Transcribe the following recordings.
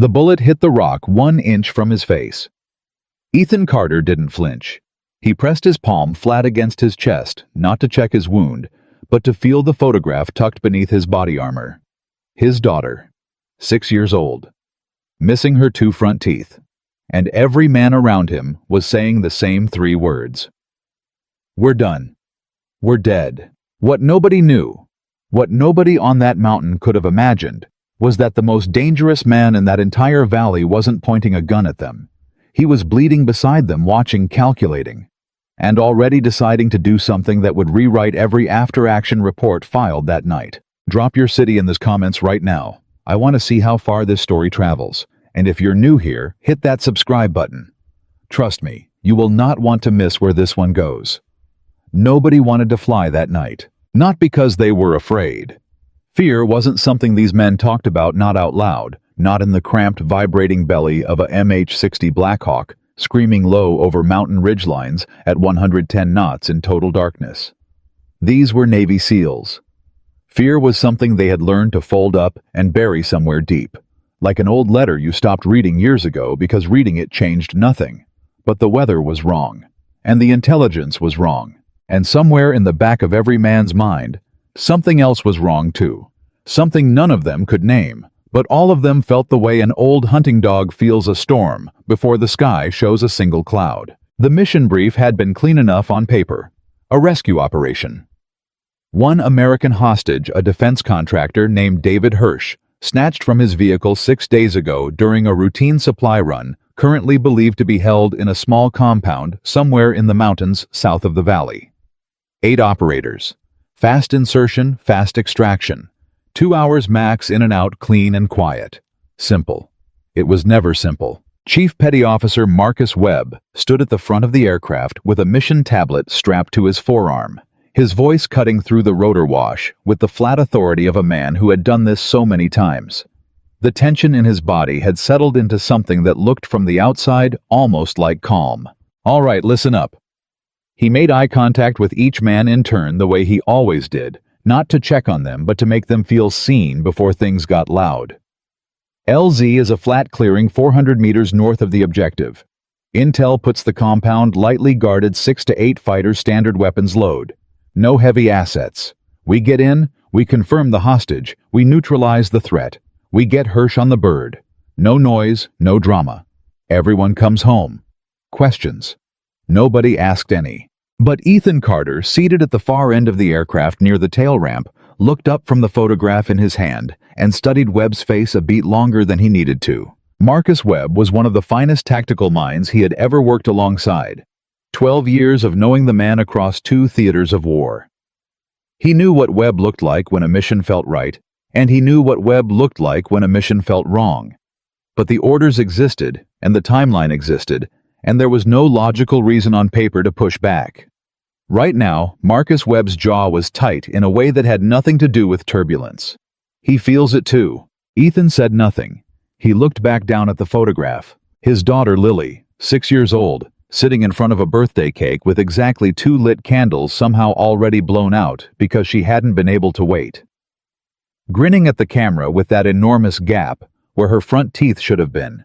The bullet hit the rock 1 inch from his face. Ethan Carter didn't flinch. He pressed his palm flat against his chest, not to check his wound, but to feel the photograph tucked beneath his body armor. His daughter, 6 years old, missing her 2 front teeth, and every man around him was saying the same 3 words. We're done. We're dead. What nobody knew, what nobody on that mountain could have imagined, was that the most dangerous man in that entire valley wasn't pointing a gun at them. He was bleeding beside them, watching, calculating, and already deciding to do something that would rewrite every after-action report filed that night. Drop your city in the comments right now. I want to see how far this story travels. And if you're new here, hit that subscribe button. Trust me, you will not want to miss where this one goes. Nobody wanted to fly that night. Not because they were afraid. Fear wasn't something these men talked about, not out loud, not in the cramped, vibrating belly of a MH-60 Blackhawk, screaming low over mountain ridgelines at 110 knots in total darkness. These were Navy SEALs. Fear was something they had learned to fold up and bury somewhere deep, like an old letter you stopped reading years ago because reading it changed nothing. But the weather was wrong, and the intelligence was wrong, and somewhere in the back of every man's mind, something else was wrong too, something none of them could name, but all of them felt the way an old hunting dog feels a storm before the sky shows a single cloud. The mission brief had been clean enough on paper: a rescue operation. One American hostage, a defense contractor named David Hirsch, snatched from his vehicle 6 days ago during a routine supply run, currently believed to be held in a small compound somewhere in the mountains south of the valley. 8 operators. Fast insertion, fast extraction. 2 hours max, in and out, clean and quiet. Simple. It was never simple. Chief Petty Officer Marcus Webb stood at the front of the aircraft with a mission tablet strapped to his forearm, his voice cutting through the rotor wash with the flat authority of a man who had done this so many times. The tension in his body had settled into something that looked from the outside almost like calm. All right, listen up. He made eye contact with each man in turn the way he always did, not to check on them but to make them feel seen before things got loud. LZ is a flat clearing 400 meters north of the objective. Intel puts the compound lightly guarded 6 to 8 fighters standard weapons load. No heavy assets. We get in, we confirm the hostage, we neutralize the threat. We get Hirsch on the bird. No noise, no drama. Everyone comes home. Questions. Nobody asked any. But Ethan Carter, seated at the far end of the aircraft near the tail ramp, looked up from the photograph in his hand and studied Webb's face a beat longer than he needed to. Marcus Webb was one of the finest tactical minds he had ever worked alongside. 12 years of knowing the man across 2 theaters of war. He knew what Webb looked like when a mission felt right, and he knew what Webb looked like when a mission felt wrong. But the orders existed, and the timeline existed, and there was no logical reason on paper to push back. Right now, Marcus Webb's jaw was tight in a way that had nothing to do with turbulence. He feels it too. Ethan said nothing. He looked back down at the photograph. His daughter Lily, 6 years old, sitting in front of a birthday cake with exactly 2 lit candles somehow already blown out because she hadn't been able to wait. Grinning at the camera with that enormous gap where her front teeth should have been.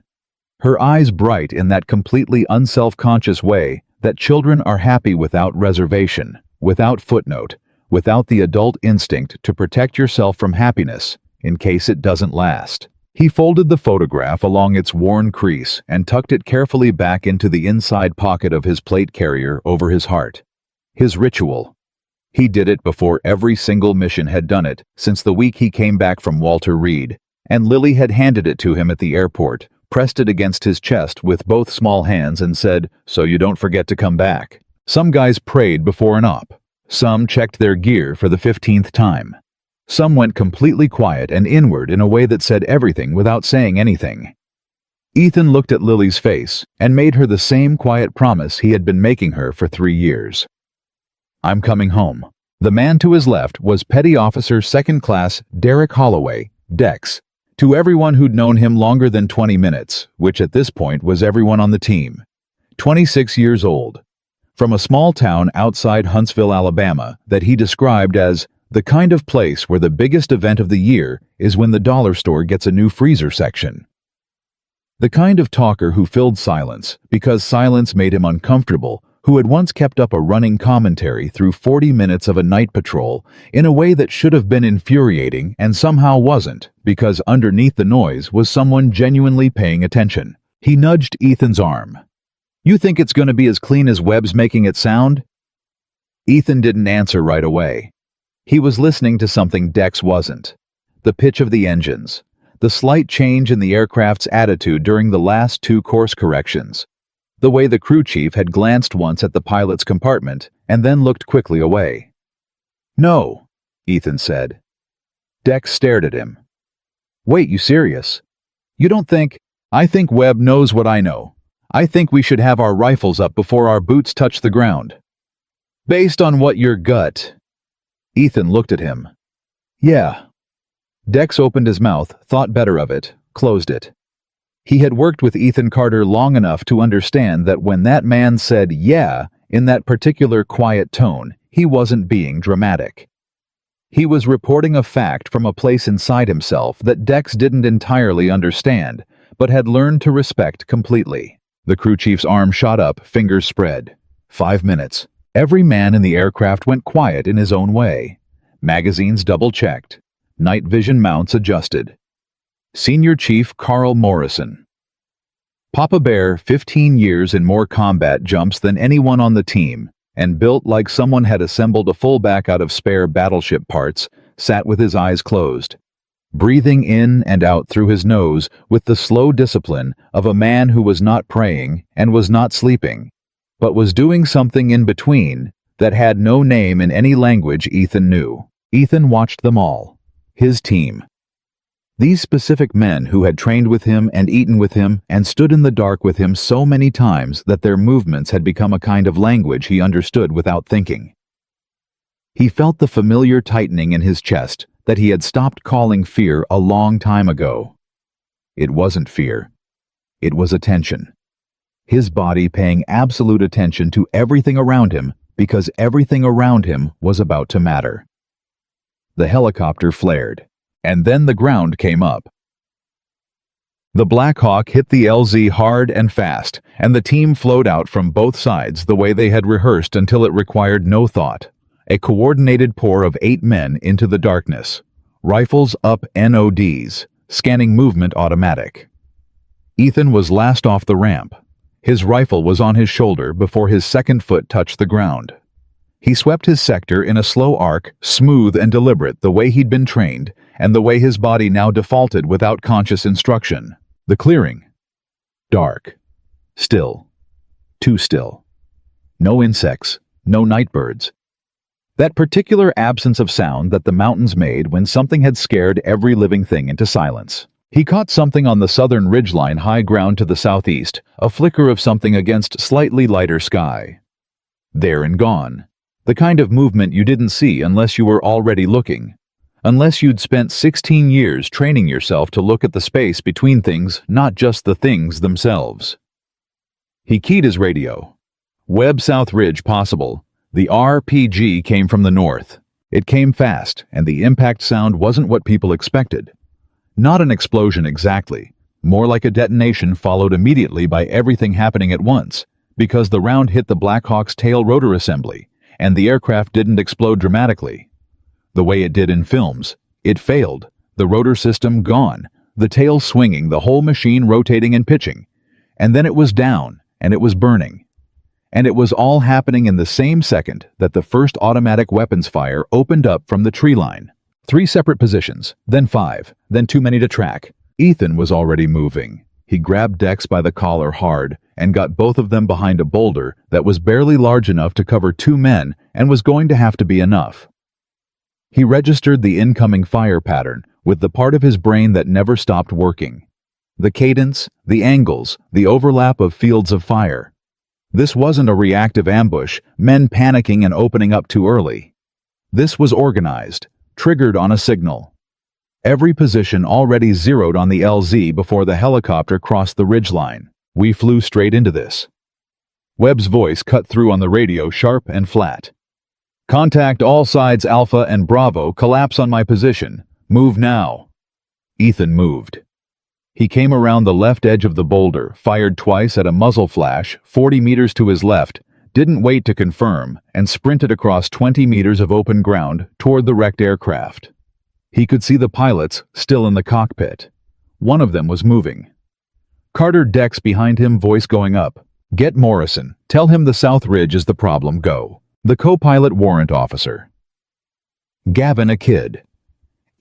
Her eyes bright in that completely unself-conscious way that children are happy without reservation, without footnote, without the adult instinct to protect yourself from happiness in case it doesn't last. He folded the photograph along its worn crease and tucked it carefully back into the inside pocket of his plate carrier over his heart. His ritual. He did it before every single mission had done it since the week he came back from Walter Reed, and Lily had handed it to him at the airport, pressed it against his chest with both small hands and said, "So you don't forget to come back." Some guys prayed before an op. Some checked their gear for the 15th time. Some went completely quiet and inward in a way that said everything without saying anything. Ethan looked at Lily's face and made her the same quiet promise he had been making her for 3 years. "I'm coming home." The man to his left was Petty Officer Second Class Derek Holloway, Dex, to everyone who'd known him longer than 20 minutes, which at this point was everyone on the team. 26 years old. From a small town outside Huntsville, Alabama, that he described as the kind of place where the biggest event of the year is when the dollar store gets a new freezer section. The kind of talker who filled silence because silence made him uncomfortable, who had once kept up a running commentary through 40 minutes of a night patrol in a way that should have been infuriating and somehow wasn't, because underneath the noise was someone genuinely paying attention. He nudged Ethan's arm. "You think it's going to be as clean as Webb's making it sound?" Ethan didn't answer right away. He was listening to something Dex wasn't. The pitch of the engines. The slight change in the aircraft's attitude during the last 2 course corrections. The way the crew chief had glanced once at the pilot's compartment and then looked quickly away. "No," Ethan said. Dex stared at him. "Wait, you serious? You don't think—" "I think Webb knows what I know. I think we should have our rifles up before our boots touch the ground." "Based on what your gut—" Ethan looked at him. "Yeah." Dex opened his mouth, thought better of it, closed it. He had worked with Ethan Carter long enough to understand that when that man said "yeah" in that particular quiet tone, he wasn't being dramatic. He was reporting a fact from a place inside himself that Dex didn't entirely understand, but had learned to respect completely. The crew chief's arm shot up, fingers spread. 5 minutes. Every man in the aircraft went quiet in his own way. Magazines double-checked. Night vision mounts adjusted. Senior Chief Carl Morrison. Papa Bear, 15 years and more combat jumps than anyone on the team, and built like someone had assembled a fullback out of spare battleship parts, sat with his eyes closed, breathing in and out through his nose with the slow discipline of a man who was not praying and was not sleeping, but was doing something in between that had no name in any language Ethan knew. Ethan watched them all. His team. These specific men who had trained with him and eaten with him and stood in the dark with him so many times that their movements had become a kind of language he understood without thinking. He felt the familiar tightening in his chest that he had stopped calling fear a long time ago. It wasn't fear. It was attention. His body paying absolute attention to everything around him because everything around him was about to matter. The helicopter flared, and then the ground came up. The Black Hawk hit the LZ hard and fast, and the team flowed out from both sides the way they had rehearsed until it required no thought. A coordinated pour of 8 men into the darkness. Rifles up NODs, scanning movement automatic. Ethan was last off the ramp. His rifle was on his shoulder before his second foot touched the ground. He swept his sector in a slow arc, smooth and deliberate the way he'd been trained, and the way his body now defaulted without conscious instruction. The clearing. Dark. Still. Too still. No insects, no night birds. That particular absence of sound that the mountains made when something had scared every living thing into silence. He caught something on the southern ridgeline high ground to the southeast, a flicker of something against slightly lighter sky. There and gone. The kind of movement you didn't see unless you were already looking. Unless you'd spent 16 years training yourself to look at the space between things, not just the things themselves. He keyed his radio. Webb South Ridge possible. The RPG came from the north. It came fast, and the impact sound wasn't what people expected. Not an explosion exactly, more like a detonation followed immediately by everything happening at once, because the round hit the Black Hawk's tail rotor assembly, and the aircraft didn't explode dramatically. The way it did in films. It failed, the rotor system gone, the tail swinging, the whole machine rotating and pitching. And then it was down, and it was burning. And it was all happening in the same second that the first automatic weapons fire opened up from the tree line. 3 separate positions, then 5, then too many to track. Ethan was already moving. He grabbed Dex by the collar hard and got both of them behind a boulder that was barely large enough to cover 2 men and was going to have to be enough. He registered the incoming fire pattern with the part of his brain that never stopped working. The cadence, the angles, the overlap of fields of fire. This wasn't a reactive ambush, men panicking and opening up too early. This was organized, triggered on a signal. Every position already zeroed on the LZ before the helicopter crossed the ridgeline. We flew straight into this. Webb's voice cut through on the radio sharp and flat. Contact all sides Alpha and Bravo, collapse on my position. Move now. Ethan moved. He came around the left edge of the boulder, fired twice at a muzzle flash 40 meters to his left, didn't wait to confirm, and sprinted across 20 meters of open ground toward the wrecked aircraft. He could see the pilots still in the cockpit. One of them was moving. Carter Dex behind him, voice going up. "Get Morrison. Tell him the South Ridge is the problem. Go." The co-pilot warrant officer. Gavin, a kid.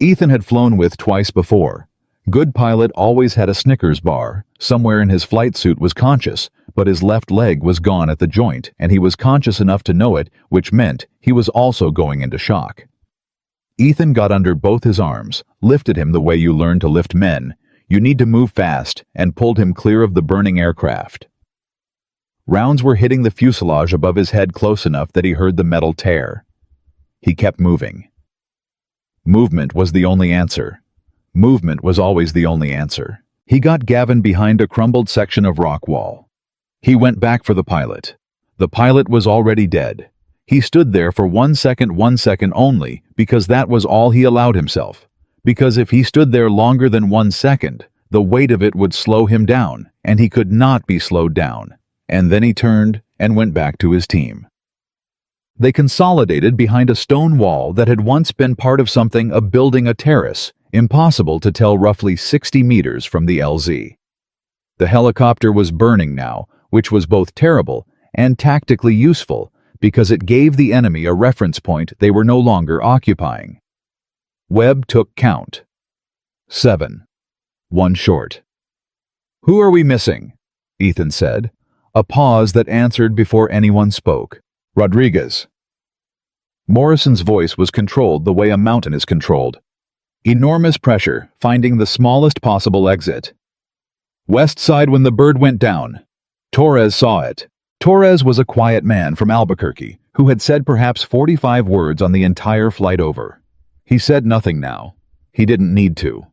Ethan had flown with twice before. Good pilot always had a Snickers bar. Somewhere in his flight suit was conscious, but his left leg was gone at the joint, and he was conscious enough to know it, which meant he was also going into shock. Ethan got under both his arms, lifted him the way you learn to lift men. You need to move fast, and pulled him clear of the burning aircraft. Rounds were hitting the fuselage above his head close enough that he heard the metal tear. He kept moving. Movement was the only answer. Movement was always the only answer. He got Gavin behind a crumbled section of rock wall. He went back for the pilot. The pilot was already dead. He stood there for 1 second only, because that was all he allowed himself. Because if he stood there longer than 1 second, the weight of it would slow him down, and he could not be slowed down. And then he turned and went back to his team. They consolidated behind a stone wall that had once been part of something, a building, a terrace, impossible to tell, roughly 60 meters from the LZ. The helicopter was burning now, which was both terrible and tactically useful, because it gave the enemy a reference point they were no longer occupying. Webb took count. 7. 1 short. "Who are we missing?" Ethan said. A pause that answered before anyone spoke. "Rodriguez." Morrison's voice was controlled the way a mountain is controlled. Enormous pressure, finding the smallest possible exit. "West side when the bird went down." Torres saw it. Torres was a quiet man from Albuquerque who had said perhaps 45 words on the entire flight over. He said nothing now. He didn't need to.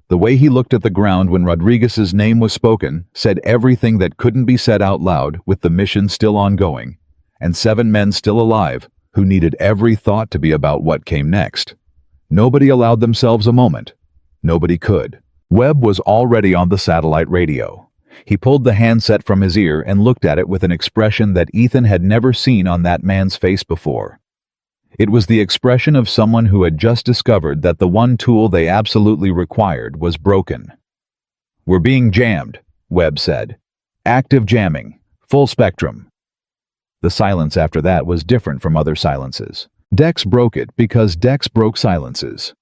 The way he looked at the ground when Rodriguez's name was spoken said everything that couldn't be said out loud, with the mission still ongoing, and 7 men still alive who needed every thought to be about what came next. Nobody allowed themselves a moment. Nobody could. Webb was already on the satellite radio. He pulled the handset from his ear and looked at it with an expression that Ethan had never seen on that man's face before. It was the expression of someone who had just discovered that the one tool they absolutely required was broken. "We're being jammed," Webb said. "Active jamming. Full spectrum." The silence after that was different from other silences. Dex broke it because Dex broke silences.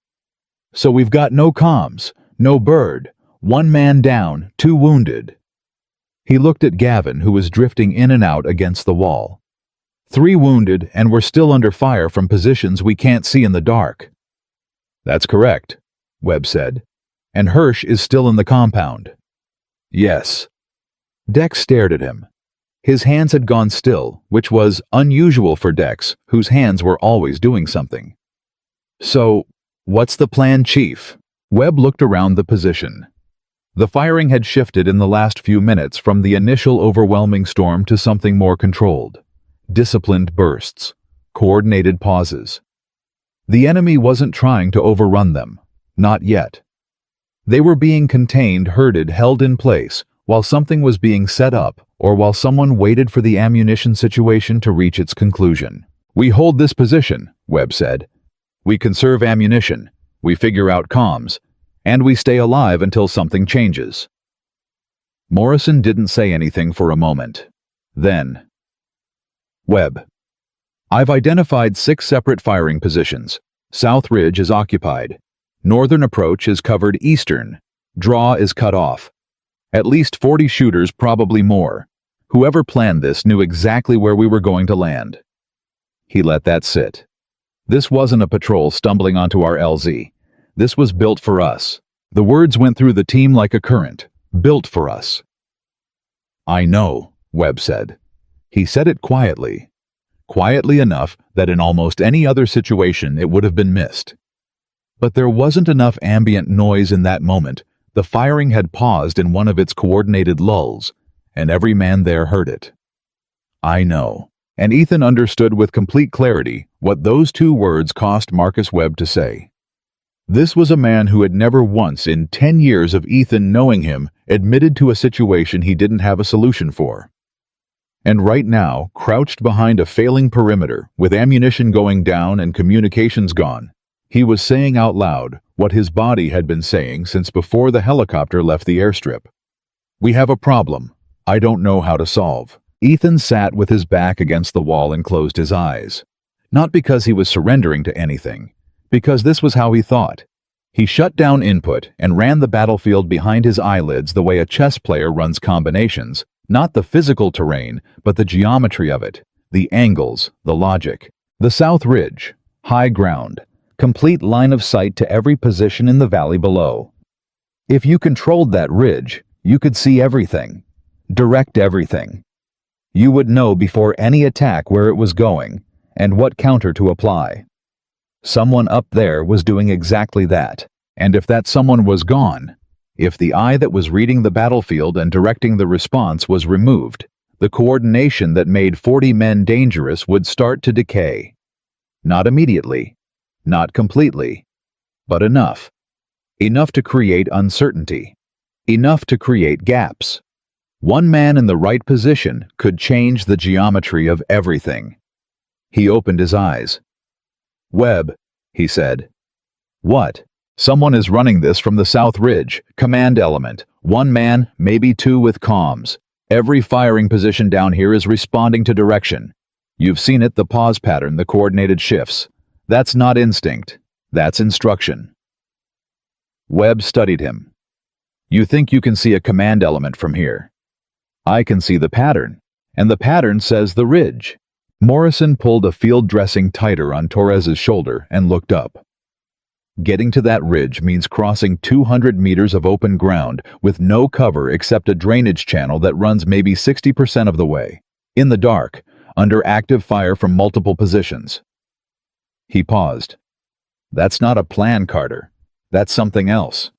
"So we've got no comms, no bird, 1 man down, 2 wounded." He looked at Gavin, who was drifting in and out against the wall. 3 wounded, and we're still under fire from positions we can't see in the dark." "That's correct," Webb said. "And Hirsch is still in the compound." "Yes." Dex stared at him. His hands had gone still, which was unusual for Dex, whose hands were always doing something. "So, what's the plan, Chief?" Webb looked around the position. The firing had shifted in the last few minutes from the initial overwhelming storm to something more controlled. Disciplined bursts. Coordinated pauses. The enemy wasn't trying to overrun them. Not yet. They were being contained, herded, held in place, while something was being set up, or while someone waited for the ammunition situation to reach its conclusion. "We hold this position," Webb said. "We conserve ammunition. We figure out comms. And we stay alive until something changes." Morrison didn't say anything for a moment. Then, "Webb, I've identified 6 separate firing positions. South Ridge is occupied. Northern approach is covered eastern. Draw is cut off. At least 40 shooters, probably more. Whoever planned this knew exactly where we were going to land." He let that sit. This wasn't a patrol stumbling onto our LZ. This was built for us. The words went through the team like a current. Built for us. "I know," Webb said. He said it quietly. Quietly enough that in almost any other situation it would have been missed. But there wasn't enough ambient noise in that moment. The firing had paused in one of its coordinated lulls, and every man there heard it. "I know." And Ethan understood with complete clarity what those 2 words cost Marcus Webb to say. This was a man who had never once in 10 years of Ethan knowing him admitted to a situation he didn't have a solution for. And right now, crouched behind a failing perimeter, with ammunition going down and communications gone, he was saying out loud what his body had been saying since before the helicopter left the airstrip. "We have a problem I don't know how to solve." Ethan sat with his back against the wall and closed his eyes. Not because he was surrendering to anything, because this was how he thought. He shut down input and ran the battlefield behind his eyelids the way a chess player runs combinations, not the physical terrain, but the geometry of it, the angles, the logic. The South Ridge, high ground, complete line of sight to every position in the valley below. If you controlled that ridge, you could see everything, direct everything. You would know before any attack where it was going and what counter to apply. Someone up there was doing exactly that, and if that someone was gone, if the eye that was reading the battlefield and directing the response was removed, the coordination that made 40 men dangerous would start to decay. Not immediately, not completely, but enough. Enough to create uncertainty. Enough to create gaps. One man in the right position could change the geometry of everything. He opened his eyes. "Webb," he said. "What?" "Someone is running this from the South Ridge, command element, one man, maybe two with comms. Every firing position down here is responding to direction. You've seen it, the pause pattern, the coordinated shifts. That's not instinct, that's instruction." Webb studied him. "You think you can see a command element from here?" "I can see the pattern, and the pattern says the ridge." Morrison pulled a field dressing tighter on Torres's shoulder and looked up. "Getting to that ridge means crossing 200 meters of open ground with no cover except a drainage channel that runs maybe 60% of the way, in the dark, under active fire from multiple positions." He paused. "That's not a plan, Carter. That's something else."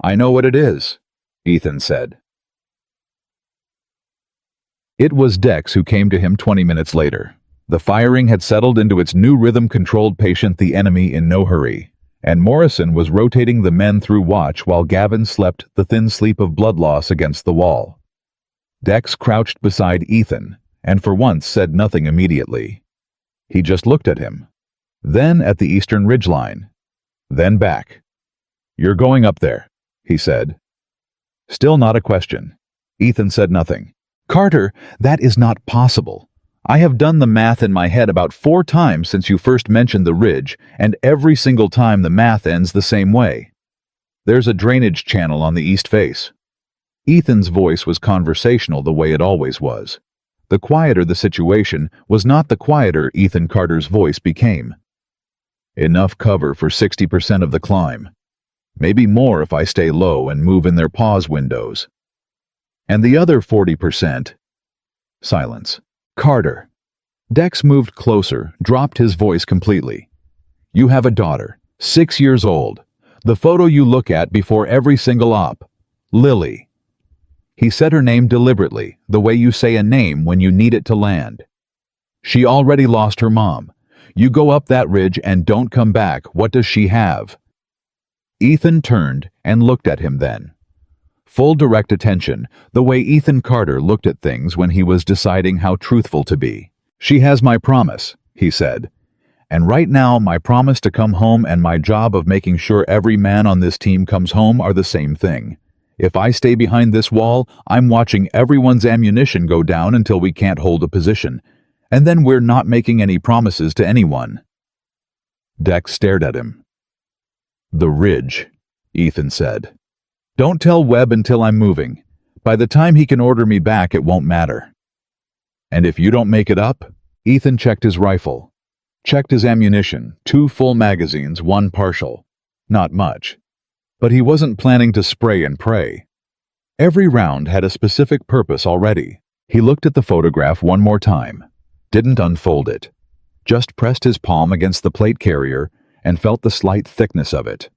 "I know what it is," Ethan said. It was Dex who came to him 20 minutes later. The firing had settled into its new rhythm-controlled patient, the enemy in no hurry, and Morrison was rotating the men through watch while Gavin slept the thin sleep of blood loss against the wall. Dex crouched beside Ethan, and for once said nothing immediately. He just looked at him, then at the eastern ridgeline, then back. "You're going up there," he said. Still not a question. Ethan said nothing. "Carter, that is not possible. I have done the math in my head about 4 times since you first mentioned the ridge, and every single time the math ends the same way. There's a drainage channel on the east face." Ethan's voice was conversational the way it always was. The quieter the situation was not the quieter Ethan Carter's voice became. "Enough cover for 60% of the climb. Maybe more if I stay low and move in their pause windows. And the other 40%. Silence. "Carter." Dex moved closer, dropped his voice completely. "You have a daughter, 6 years old. The photo you look at before every single op. Lily." He said her name deliberately, the way you say a name when you need it to land. "She already lost her mom. You go up that ridge and don't come back. What does she have?" Ethan turned and looked at him then. Full direct attention, the way Ethan Carter looked at things when he was deciding how truthful to be. "She has my promise," he said. "And right now my promise to come home and my job of making sure every man on this team comes home are the same thing. If I stay behind this wall, I'm watching everyone's ammunition go down until we can't hold a position. And then we're not making any promises to anyone." Dex stared at him. "The ridge," Ethan said. "Don't tell Webb until I'm moving. By the time he can order me back, it won't matter." "And if you don't make it up?" Ethan checked his rifle. Checked his ammunition, 2 full magazines, 1 partial. Not much. But he wasn't planning to spray and pray. Every round had a specific purpose already. He looked at the photograph one more time. Didn't unfold it. Just pressed his palm against the plate carrier and felt the slight thickness of it.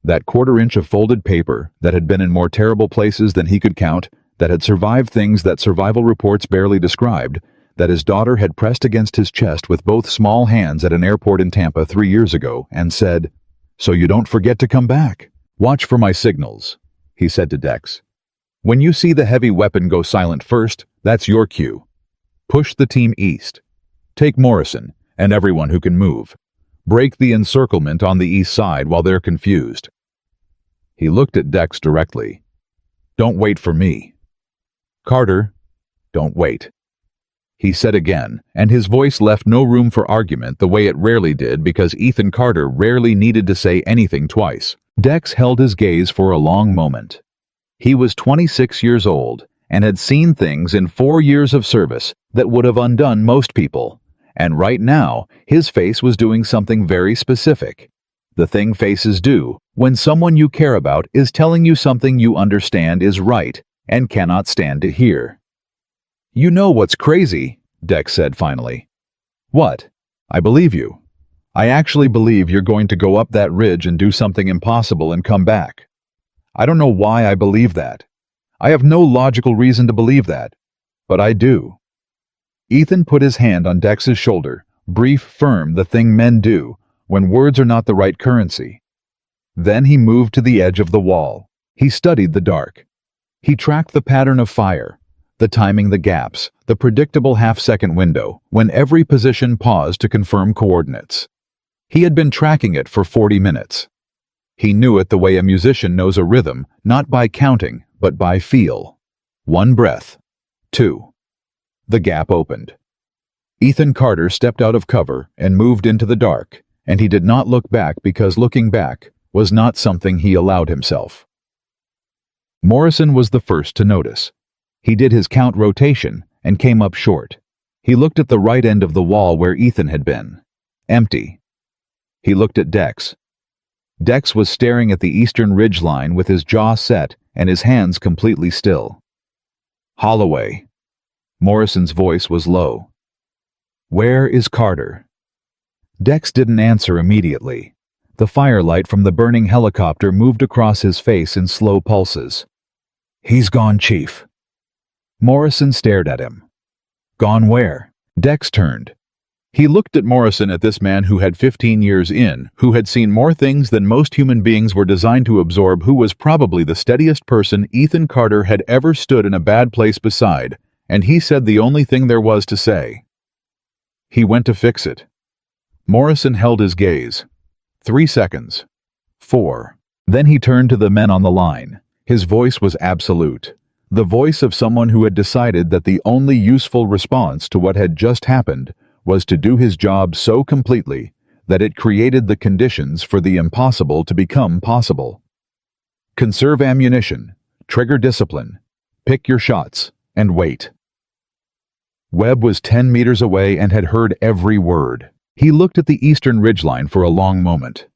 That 1/4 inch of folded paper that had been in more terrible places than he could count, that had survived things that survival reports barely described, that his daughter had pressed against his chest with both small hands at an airport in Tampa 3 years ago and said, So you don't forget to come back. Watch for my signals, he said to Dex. When you see the heavy weapon go silent first, that's your cue. Push the team east. Take Morrison and everyone who can move. Break the encirclement on the east side while they're confused. He looked at Dex directly. Don't wait for me. Carter, don't wait. He said again, and his voice left no room for argument the way it rarely did because Ethan Carter rarely needed to say anything twice. Dex held his gaze for a long moment. He was 26 years old and had seen things in 4 years of service that would have undone most people. And right now, his face was doing something very specific. The thing faces do when someone you care about is telling you something you understand is right and cannot stand to hear. You know what's crazy, Dex said finally. What? I believe you. I actually believe you're going to go up that ridge and do something impossible and come back. I don't know why I believe that. I have no logical reason to believe that, but I do. Ethan put his hand on Dex's shoulder, brief, firm, the thing men do when words are not the right currency. Then he moved to the edge of the wall. He studied the dark. He tracked the pattern of fire, the timing, the gaps, the predictable half-second window when every position paused to confirm coordinates. He had been tracking it for 40 minutes. He knew it the way a musician knows a rhythm, not by counting, but by feel. 1 breath. 2. The gap opened. Ethan Carter stepped out of cover and moved into the dark, and he did not look back because looking back was not something he allowed himself. Morrison was the first to notice. He did his count rotation and came up short. He looked at the right end of the wall where Ethan had been. Empty. He looked at Dex. Dex was staring at the eastern ridgeline with his jaw set and his hands completely still. Holloway. Morrison's voice was low. Where is Carter? Dex didn't answer immediately. The firelight from the burning helicopter moved across his face in slow pulses. He's gone, Chief. Morrison stared at him. Gone where? Dex turned. He looked at Morrison, at this man who had 15 years in, who had seen more things than most human beings were designed to absorb, who was probably the steadiest person Ethan Carter had ever stood in a bad place beside, and he said the only thing there was to say. He went to fix it. Morrison held his gaze. 3 seconds. 4. Then he turned to the men on the line. His voice was absolute. The voice of someone who had decided that the only useful response to what had just happened was to do his job so completely that it created the conditions for the impossible to become possible. Conserve ammunition, trigger discipline, pick your shots, and wait. Webb was 10 meters away and had heard every word. He looked at the eastern ridgeline for a long moment.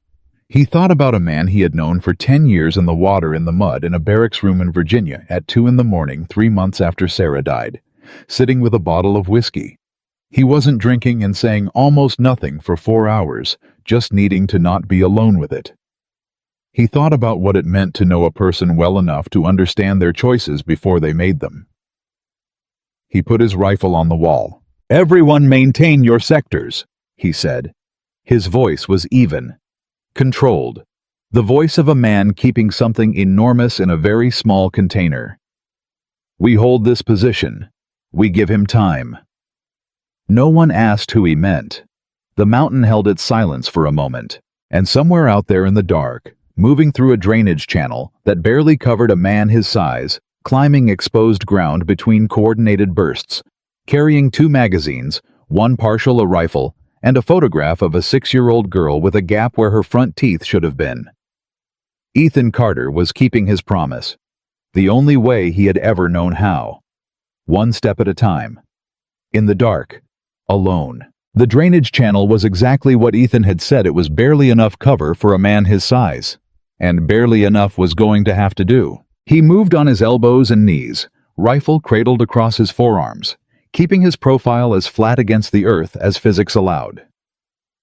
He thought about a man he had known for 10 years in the water in the mud in a barracks room in Virginia at 2 a.m, 3 months after Sarah died, sitting with a bottle of whiskey. He wasn't drinking and saying almost nothing for 4 hours, just needing to not be alone with it. He thought about what it meant to know a person well enough to understand their choices before they made them. He put his rifle on the wall. Everyone maintain your sectors, he said. His voice was even, controlled, the voice of a man keeping something enormous in a very small container. We hold this position. We give him time. No one asked who he meant. The mountain held its silence for a moment, and somewhere out there in the dark, moving through a drainage channel that barely covered a man his size, climbing exposed ground between coordinated bursts, carrying 2 magazines, 1 partial, a rifle, and a photograph of a 6-year-old girl with a gap where her front teeth should have been. Ethan Carter was keeping his promise, the only way he had ever known how. 1 step at a time. In the dark. Alone. The drainage channel was exactly what Ethan had said. It was barely enough cover for a man his size. And barely enough was going to have to do. He moved on his elbows and knees, rifle cradled across his forearms, keeping his profile as flat against the earth as physics allowed.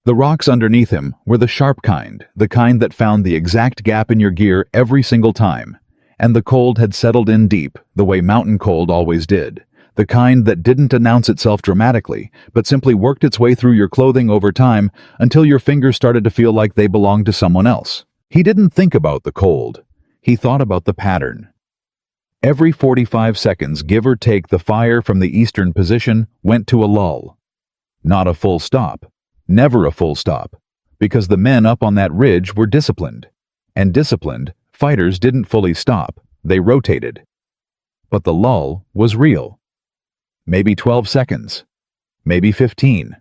The rocks underneath him were the sharp kind, the kind that found the exact gap in your gear every single time, and the cold had settled in deep, the way mountain cold always did, The kind that didn't announce itself dramatically, but simply worked its way through your clothing over time until your fingers started to feel like they belonged to someone else. He didn't think about the cold. He thought about the pattern. Every 45 seconds, give or take, the fire from the eastern position went to a lull. Not a full stop. Never a full stop. Because the men up on that ridge were disciplined. And disciplined, fighters didn't fully stop. They rotated. But the lull was real. Maybe 12 seconds. Maybe 15.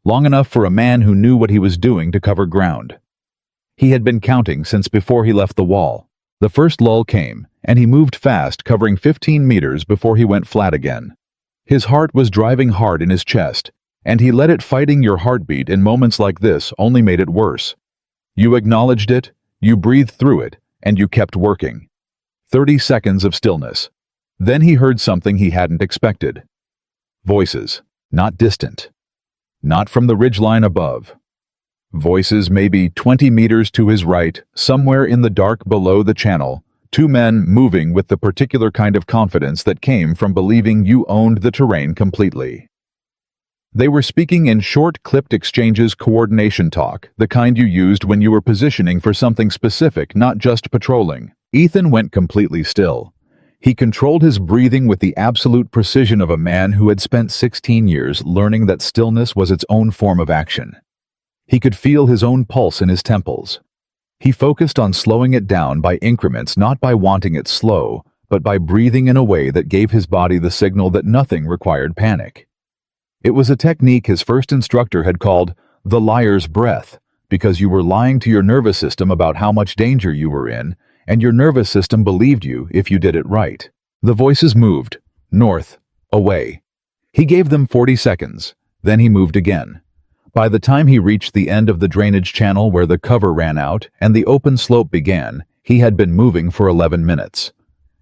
Long enough for a man who knew what he was doing to cover ground. He had been counting since before he left the wall. The first lull came, and he moved fast, covering 15 meters before he went flat again. His heart was driving hard in his chest, and he let it. Fighting your heartbeat in moments like this only made it worse. You acknowledged it, you breathed through it, and you kept working. 30 seconds of stillness. Then he heard something he hadn't expected. Voices, not distant. Not from the ridgeline above. Voices maybe 20 meters to his right, somewhere in the dark below the channel. Two men moving with the particular kind of confidence that came from believing you owned the terrain completely. They were speaking in short, clipped exchanges, coordination talk, the kind you used when you were positioning for something specific, not just patrolling. Ethan went completely still. He controlled his breathing with the absolute precision of a man who had spent 16 years learning that stillness was its own form of action. He could feel his own pulse in his temples. He focused on slowing it down by increments, not by wanting it slow, but by breathing in a way that gave his body the signal that nothing required panic. It was a technique his first instructor had called the liar's breath, because you were lying to your nervous system about how much danger you were in, and your nervous system believed you if you did it right. The voices moved, north, away. He gave them 40 seconds, then he moved again. By the time he reached the end of the drainage channel where the cover ran out and the open slope began, he had been moving for 11 minutes.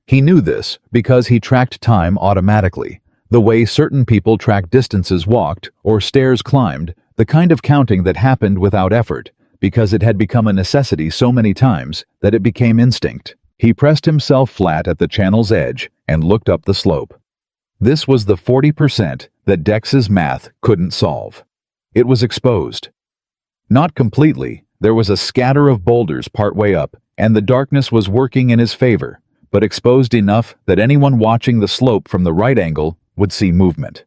He knew this because he tracked time automatically, the way certain people track distances walked or stairs climbed, the kind of counting that happened without effort, because it had become a necessity so many times that it became instinct. He pressed himself flat at the channel's edge and looked up the slope. This was the 40% that Dex's math couldn't solve. It was exposed. Not completely. There was a scatter of boulders partway up, and the darkness was working in his favor, but exposed enough that anyone watching the slope from the right angle would see movement.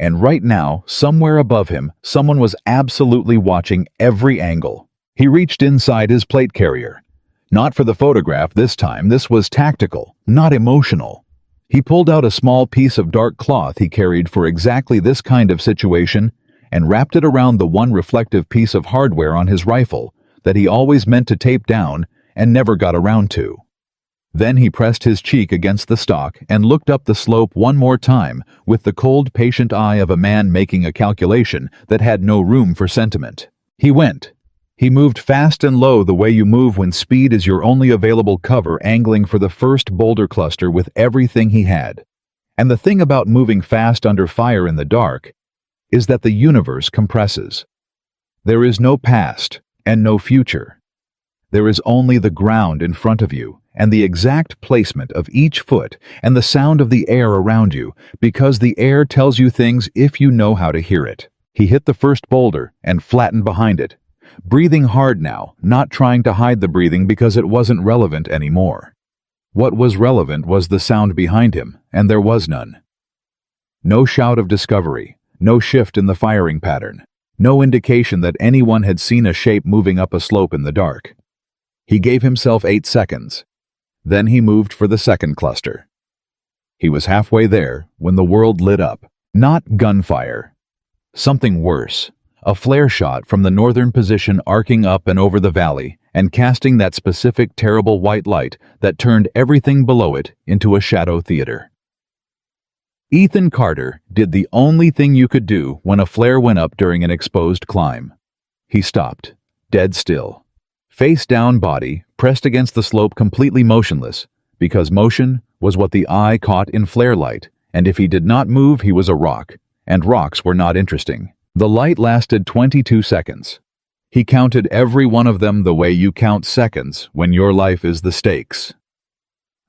And right now, somewhere above him, someone was absolutely watching every angle. He reached inside his plate carrier. Not for the photograph this time. This was tactical, not emotional. He pulled out a small piece of dark cloth he carried for exactly this kind of situation and wrapped it around the one reflective piece of hardware on his rifle that he always meant to tape down and never got around to. Then he pressed his cheek against the stock and looked up the slope one more time with the cold, patient eye of a man making a calculation that had no room for sentiment. He went. He moved fast and low the way you move when speed is your only available cover, angling for the first boulder cluster with everything he had. And the thing about moving fast under fire in the dark is that the universe compresses. There is no past and no future. There is only the ground in front of you and the exact placement of each foot and the sound of the air around you, because the air tells you things if you know how to hear it. He hit the first boulder and flattened behind it, breathing hard now, not trying to hide the breathing because it wasn't relevant anymore. What was relevant was the sound behind him, and there was none. No shout of discovery. No shift in the firing pattern. No indication that anyone had seen a shape moving up a slope in the dark. He gave himself 8 seconds. Then he moved for the second cluster. He was halfway there when the world lit up. Not gunfire. Something worse. A flare shot from the northern position arcing up and over the valley and casting that specific terrible white light that turned everything below it into a shadow theater. Ethan Carter did the only thing you could do when a flare went up during an exposed climb. He stopped, dead still. Face down body, pressed against the slope, completely motionless, because motion was what the eye caught in flare light, and if he did not move, he was a rock, and rocks were not interesting. The light lasted 22 seconds. He counted every one of them the way you count seconds when your life is the stakes.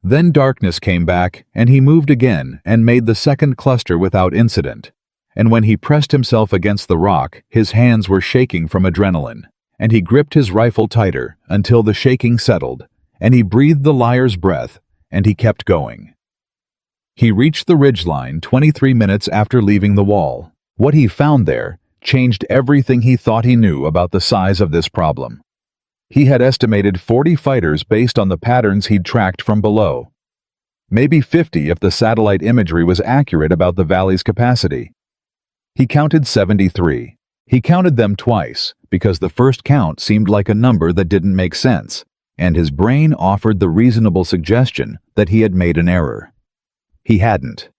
Then darkness came back, and he moved again and made the second cluster without incident. And when he pressed himself against the rock, his hands were shaking from adrenaline, and he gripped his rifle tighter until the shaking settled, and he breathed the liar's breath, and he kept going. He reached the ridgeline 23 minutes after leaving the wall. What he found there changed everything he thought he knew about the size of this problem. He had estimated 40 fighters based on the patterns he'd tracked from below. Maybe 50 if the satellite imagery was accurate about the valley's capacity. He counted 73. He counted them twice, because the first count seemed like a number that didn't make sense, and his brain offered the reasonable suggestion that he had made an error. He hadn't.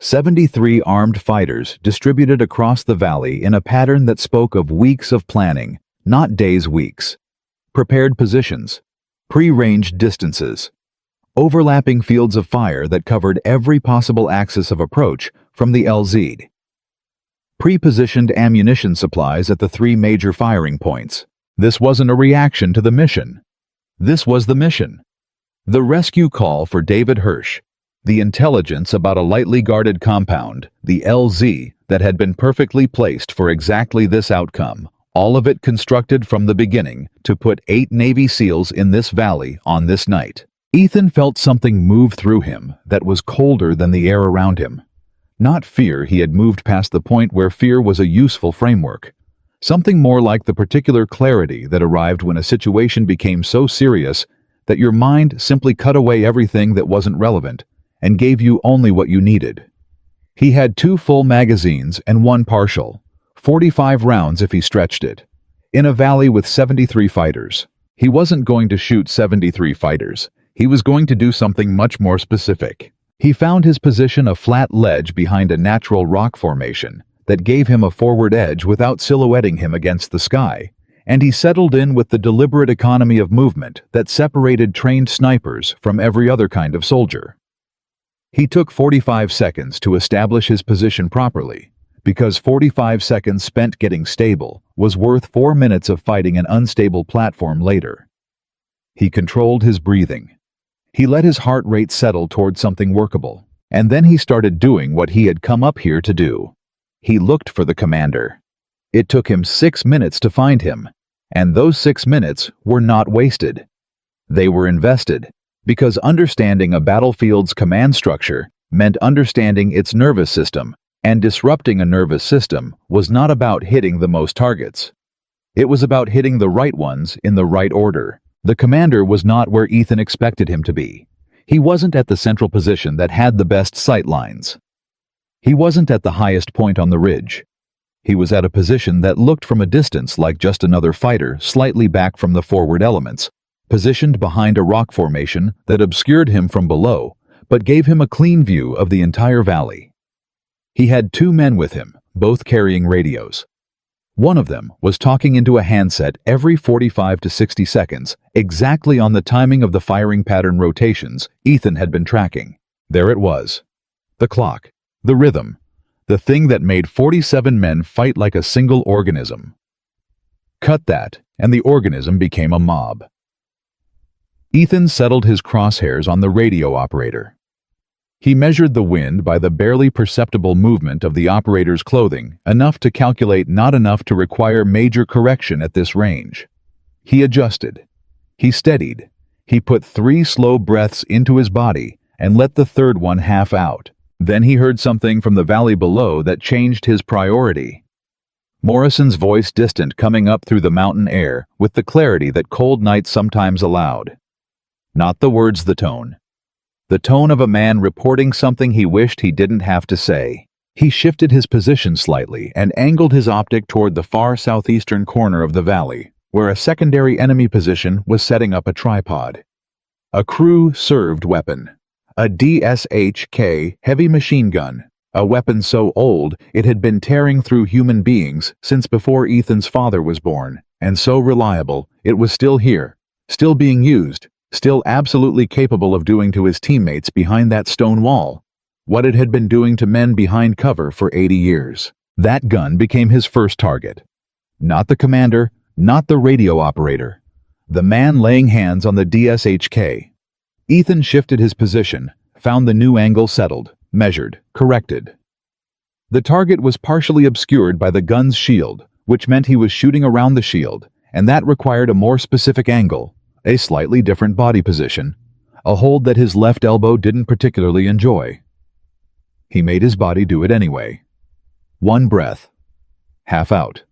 73 armed fighters distributed across the valley in a pattern that spoke of weeks of planning, not days, weeks. Prepared positions, pre-ranged distances, overlapping fields of fire that covered every possible axis of approach from the LZ. Pre-positioned ammunition supplies at the 3 major firing points. This wasn't a reaction to the mission. This was the mission. The rescue call for David Hirsch, the intelligence about a lightly guarded compound, the LZ, that had been perfectly placed for exactly this outcome, all of it constructed from the beginning to put 8 Navy SEALs in this valley on this night. Ethan felt something move through him that was colder than the air around him. Not fear, he had moved past the point where fear was a useful framework. Something more like the particular clarity that arrived when a situation became so serious that your mind simply cut away everything that wasn't relevant and gave you only what you needed. He had 2 full magazines and 1 partial, 45 rounds if he stretched it. In a valley with 73 fighters, he wasn't going to shoot 73 fighters. He was going to do something much more specific. He found his position a flat ledge behind a natural rock formation that gave him a forward edge without silhouetting him against the sky, and he settled in with the deliberate economy of movement that separated trained snipers from every other kind of soldier. He took 45 seconds to establish his position properly, because 45 seconds spent getting stable was worth 4 minutes of fighting an unstable platform later. He controlled his breathing. He let his heart rate settle toward something workable, and then he started doing what he had come up here to do. He looked for the commander. It took him 6 minutes to find him, and those 6 minutes were not wasted. They were invested, because understanding a battlefield's command structure meant understanding its nervous system, and disrupting a nervous system was not about hitting the most targets. It was about hitting the right ones in the right order. The commander was not where Ethan expected him to be. He wasn't at the central position that had the best sight lines. He wasn't at the highest point on the ridge. He was at a position that looked from a distance like just another fighter slightly back from the forward elements, positioned behind a rock formation that obscured him from below, but gave him a clean view of the entire valley. He had 2 men with him, both carrying radios. One of them was talking into a handset every 45 to 60 seconds, exactly on the timing of the firing pattern rotations Ethan had been tracking. There it was. The clock, the rhythm, the thing that made 47 men fight like a single organism. Cut that, and the organism became a mob. Ethan settled his crosshairs on the radio operator. He measured the wind by the barely perceptible movement of the operator's clothing, enough to calculate, not enough to require major correction at this range. He adjusted. He steadied. He put 3 slow breaths into his body and let the third one half out. Then he heard something from the valley below that changed his priority. Morrison's voice, distant, coming up through the mountain air with the clarity that cold nights sometimes allowed. Not the words, the tone. The tone of a man reporting something he wished he didn't have to say. He shifted his position slightly and angled his optic toward the far southeastern corner of the valley, where a secondary enemy position was setting up a tripod. A crew-served weapon. A DSHK heavy machine gun. A weapon so old it had been tearing through human beings since before Ethan's father was born, and so reliable it was still here, still being used, still absolutely capable of doing to his teammates behind that stone wall what it had been doing to men behind cover for 80 years. That gun became his first target. Not the commander, not the radio operator. The man laying hands on the DSHK. Ethan shifted his position, found the new angle settled, measured, corrected. The target was partially obscured by the gun's shield, which meant he was shooting around the shield, and that required a more specific angle, a slightly different body position, a hold that his left elbow didn't particularly enjoy. He made his body do it anyway. One breath. Half out.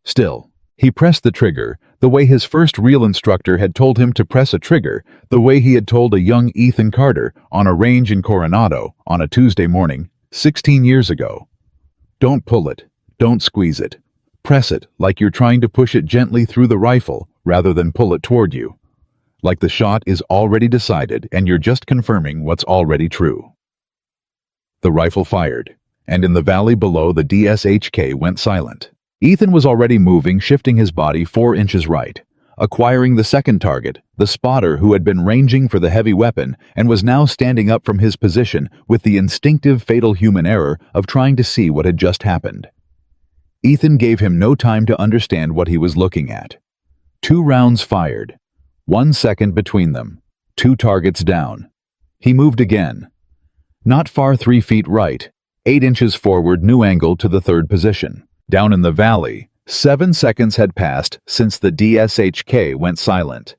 Still, he pressed the trigger, the way his first real instructor had told him to press a trigger, the way he had told a young Ethan Carter on a range in Coronado on a Tuesday morning, 16 years ago. Don't pull it. Don't squeeze it. Press it like you're trying to push it gently through the rifle rather than pull it toward you. Like the shot is already decided and you're just confirming what's already true. The rifle fired, and in the valley below the DSHK went silent. Ethan was already moving, shifting his body 4 inches right, acquiring the second target, the spotter who had been ranging for the heavy weapon and was now standing up from his position with the instinctive fatal human error of trying to see what had just happened. Ethan gave him no time to understand what he was looking at. 2 rounds fired, 1 second between them, 2 targets down. He moved again. Not far 3 feet right, 8 inches forward, new angle to the third position. Down in the valley, 7 seconds had passed since the DSHK went silent.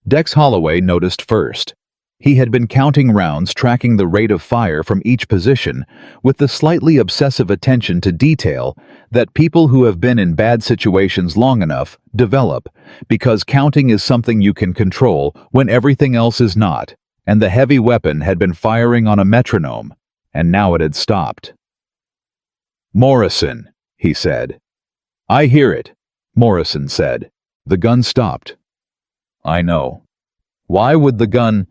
Dex Holloway noticed first. He had been counting rounds, tracking the rate of fire from each position, with the slightly obsessive attention to detail that people who have been in bad situations long enough develop, because counting is something you can control when everything else is not, and the heavy weapon had been firing on a metronome, and now it had stopped. "Morrison," he said. "I hear it," Morrison said. The gun stopped. "I know. Why would the gun—"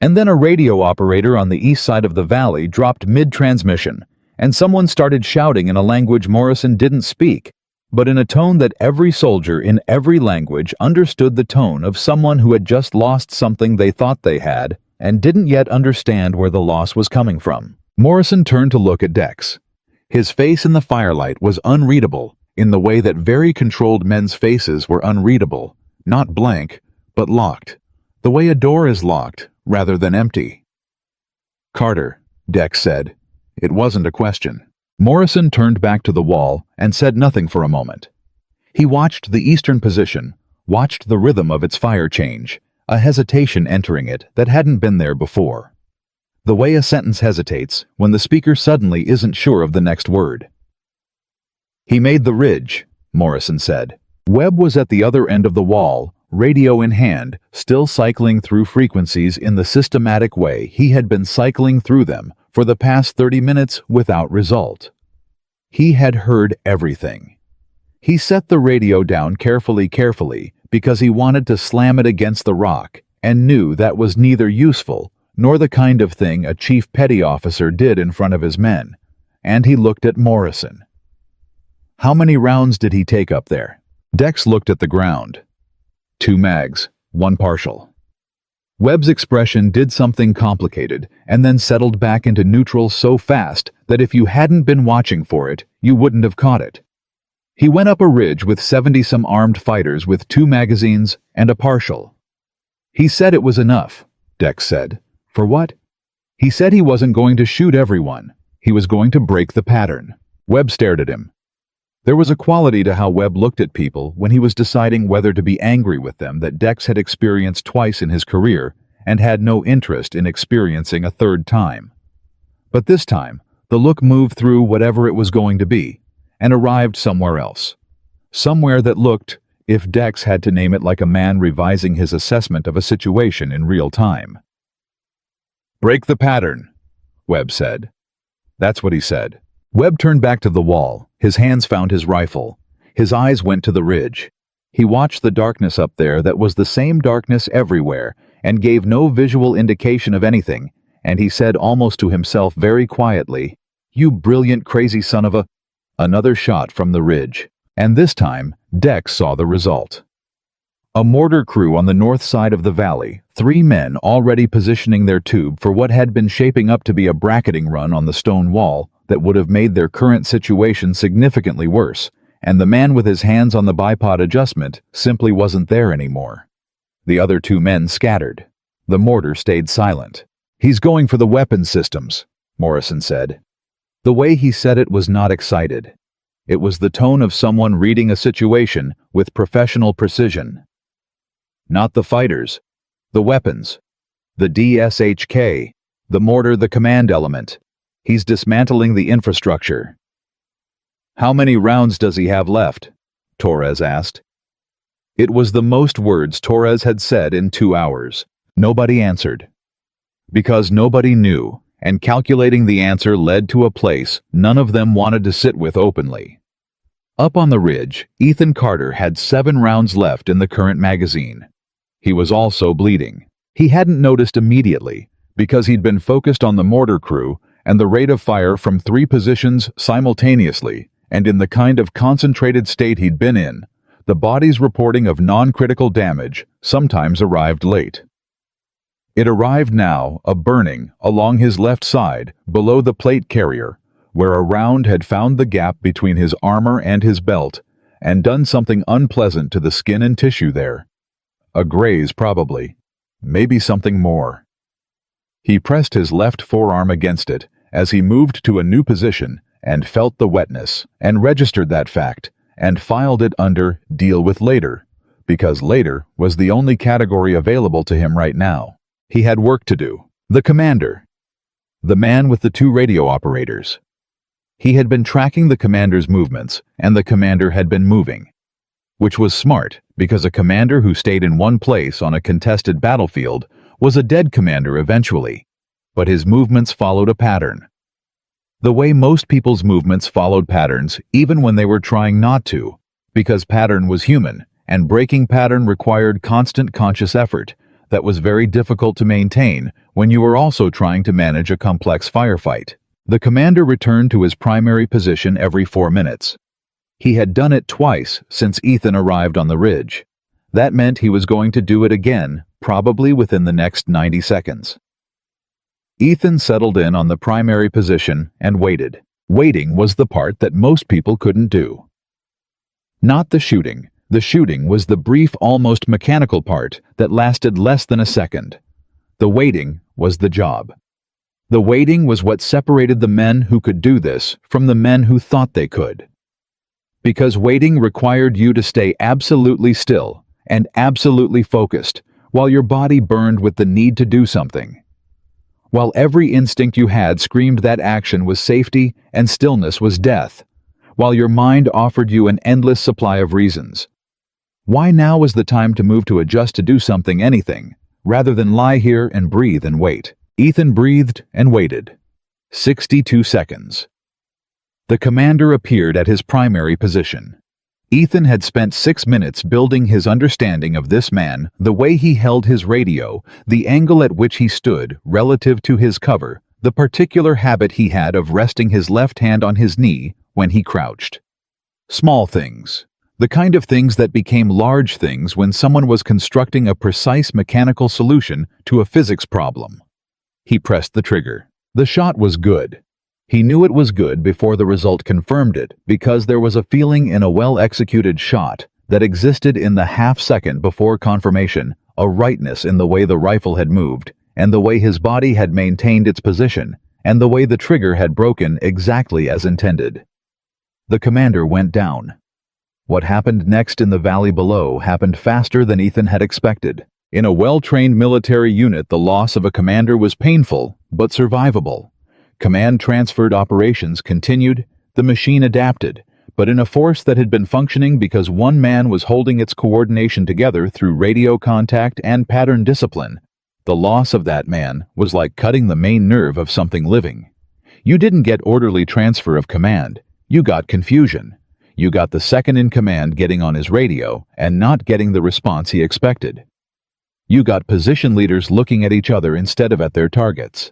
And then a radio operator on the east side of the valley dropped mid-transmission, and someone started shouting in a language Morrison didn't speak, but in a tone that every soldier in every language understood, the tone of someone who had just lost something they thought they had and didn't yet understand where the loss was coming from. Morrison turned to look at Dex. His face in the firelight was unreadable, in the way that very controlled men's faces were unreadable, not blank, but locked, the way a door is locked rather than empty. "Carter," Dex said. It wasn't a question. Morrison turned back to the wall and said nothing for a moment. He watched the eastern position, watched the rhythm of its fire change, a hesitation entering it that hadn't been there before. The way a sentence hesitates when the speaker suddenly isn't sure of the next word. "He made the ridge," Morrison said. Webb was at the other end of the wall, radio in hand, still cycling through frequencies in the systematic way he had been cycling through them for the past 30 minutes without result. He had heard everything. He set the radio down carefully, because he wanted to slam it against the rock, and knew that was neither useful nor the kind of thing a chief petty officer did in front of his men, and he looked at Morrison. "How many rounds did he take up there?" Dex looked at the ground. 2 mags, 1 partial. Webb's expression did something complicated and then settled back into neutral so fast that if you hadn't been watching for it, you wouldn't have caught it. He went up a ridge with 70-some armed fighters with 2 magazines and a partial. "He said it was enough," Dex said. "For what?" "He said he wasn't going to shoot everyone. He was going to break the pattern." Webb stared at him. There was a quality to how Webb looked at people when he was deciding whether to be angry with them that Dex had experienced twice in his career and had no interest in experiencing a third time. But this time, the look moved through whatever it was going to be and arrived somewhere else. Somewhere that looked, if Dex had to name it like a man revising his assessment of a situation in real time. "Break the pattern," Webb said. That's what he said. Webb turned back to the wall. His hands found his rifle. His eyes went to the ridge. He watched the darkness up there that was the same darkness everywhere and gave no visual indication of anything, and he said almost to himself very quietly, "You brilliant crazy son of a—" Another shot from the ridge, and this time Dex saw the result. A mortar crew on the north side of the valley, 3 men already positioning their tube for what had been shaping up to be a bracketing run on the stone wall that would have made their current situation significantly worse, and the man with his hands on the bipod adjustment simply wasn't there anymore. The other 2 men scattered. The mortar stayed silent. "He's going for the weapon systems," Morrison said. The way he said it was not excited. It was the tone of someone reading a situation with professional precision. "Not the fighters. The weapons. The DSHK. The mortar, the command element. He's dismantling the infrastructure." "How many rounds does he have left?" Torres asked. It was the most words Torres had said in 2 hours. Nobody answered. Because nobody knew, and calculating the answer led to a place none of them wanted to sit with openly. Up on the ridge, Ethan Carter had 7 rounds left in the current magazine. He was also bleeding. He hadn't noticed immediately, because he'd been focused on the mortar crew and the rate of fire from 3 positions simultaneously, and in the kind of concentrated state he'd been in, the body's reporting of non-critical damage sometimes arrived late. It arrived now, a burning, along his left side, below the plate carrier, where a round had found the gap between his armor and his belt, and done something unpleasant to the skin and tissue there. A graze, probably. Maybe something more. He pressed his left forearm against it as he moved to a new position and felt the wetness, and registered that fact, and filed it under "deal with later," because later was the only category available to him right now. He had work to do. The commander. The man with the 2 radio operators. He had been tracking the commander's movements, and the commander had been moving. Which was smart, because a commander who stayed in one place on a contested battlefield was a dead commander eventually. But his movements followed a pattern. The way most people's movements followed patterns, even when they were trying not to, because pattern was human, and breaking pattern required constant conscious effort that was very difficult to maintain when you were also trying to manage a complex firefight. The commander returned to his primary position every 4 minutes. He had done it twice since Ethan arrived on the ridge. That meant he was going to do it again, probably within the next 90 seconds. Ethan settled in on the primary position and waited. Waiting was the part that most people couldn't do. Not the shooting. The shooting was the brief, almost mechanical part that lasted less than a second. The waiting was the job. The waiting was what separated the men who could do this from the men who thought they could. Because waiting required you to stay absolutely still and absolutely focused while your body burned with the need to do something. While every instinct you had screamed that action was safety and stillness was death, while your mind offered you an endless supply of reasons. Why now was the time to move to adjust to do something, anything, rather than lie here and breathe and wait? Ethan breathed and waited. 62 seconds. The commander appeared at his primary position. Ethan had spent 6 minutes building his understanding of this man, the way he held his radio, the angle at which he stood relative to his cover, the particular habit he had of resting his left hand on his knee when he crouched. Small things. The kind of things that became large things when someone was constructing a precise mechanical solution to a physics problem. He pressed the trigger. The shot was good. He knew it was good before the result confirmed it, because there was a feeling in a well-executed shot that existed in the half-second before confirmation, a rightness in the way the rifle had moved, and the way his body had maintained its position, and the way the trigger had broken exactly as intended. The commander went down. What happened next in the valley below happened faster than Ethan had expected. In a well-trained military unit, the loss of a commander was painful, but survivable. Command-transferred operations continued, the machine adapted, but in a force that had been functioning because one man was holding its coordination together through radio contact and pattern discipline. The loss of that man was like cutting the main nerve of something living. You didn't get orderly transfer of command, you got confusion. You got the second in command getting on his radio and not getting the response he expected. You got position leaders looking at each other instead of at their targets.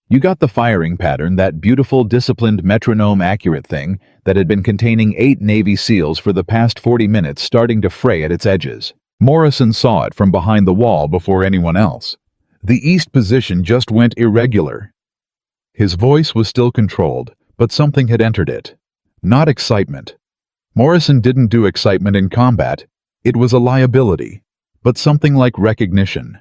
You got the firing pattern, that beautiful, disciplined, metronome-accurate thing that had been containing 8 Navy SEALs for the past 40 minutes starting to fray at its edges. Morrison saw it from behind the wall before anyone else. The east position just went irregular. His voice was still controlled, but something had entered it. Not excitement. Morrison didn't do excitement in combat. It was a liability, but something like recognition.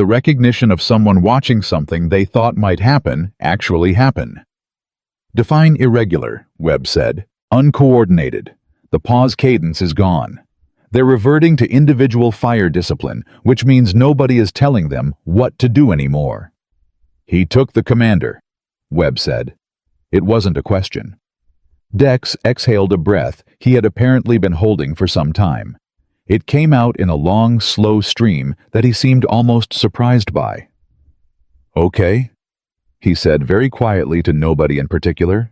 The recognition of someone watching something they thought might happen actually happen. Define irregular, Webb said. Uncoordinated. The pause cadence is gone. They're reverting to individual fire discipline, which means nobody is telling them what to do anymore. He took the commander, Webb said. It wasn't a question. Dex exhaled a breath he had apparently been holding for some time. It came out in a long, slow stream that he seemed almost surprised by. Okay, he said very quietly to nobody in particular.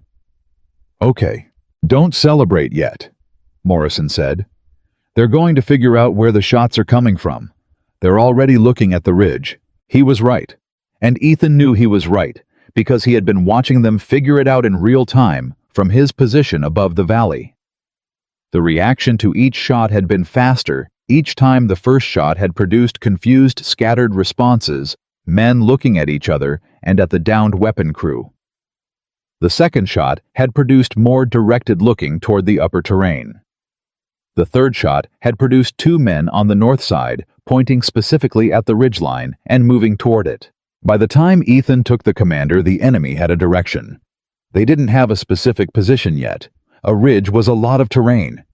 Okay, don't celebrate yet, Morrison said. They're going to figure out where the shots are coming from. They're already looking at the ridge. He was right. And Ethan knew he was right, because he had been watching them figure it out in real time from his position above the valley. The reaction to each shot had been faster. Each time the first shot had produced confused, scattered responses, men looking at each other and at the downed weapon crew. The second shot had produced more directed looking toward the upper terrain. The third shot had produced two men on the north side, pointing specifically at the ridgeline and moving toward it. By the time Ethan took the commander, the enemy had a direction. They didn't have a specific position yet. A ridge was a lot of terrain.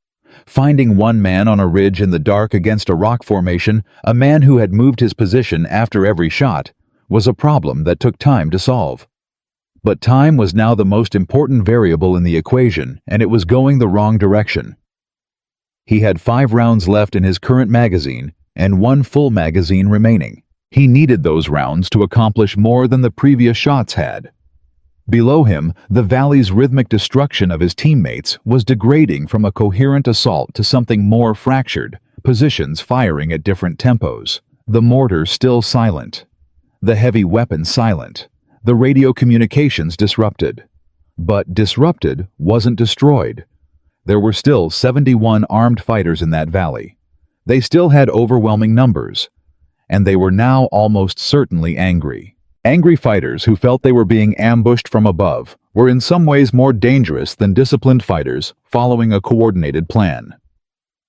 Finding one man on a ridge in the dark against a rock formation, a man who had moved his position after every shot, was a problem that took time to solve. But time was now the most important variable in the equation, and it was going the wrong direction. He had 5 rounds left in his current magazine and 1 full magazine remaining. He needed those rounds to accomplish more than the previous shots had. Below him, the valley's rhythmic destruction of his teammates was degrading from a coherent assault to something more fractured, positions firing at different tempos, the mortar still silent, the heavy weapon silent, the radio communications disrupted. But disrupted wasn't destroyed. There were still 71 armed fighters in that valley. They still had overwhelming numbers, and they were now almost certainly angry. Angry fighters who felt they were being ambushed from above were in some ways more dangerous than disciplined fighters following a coordinated plan.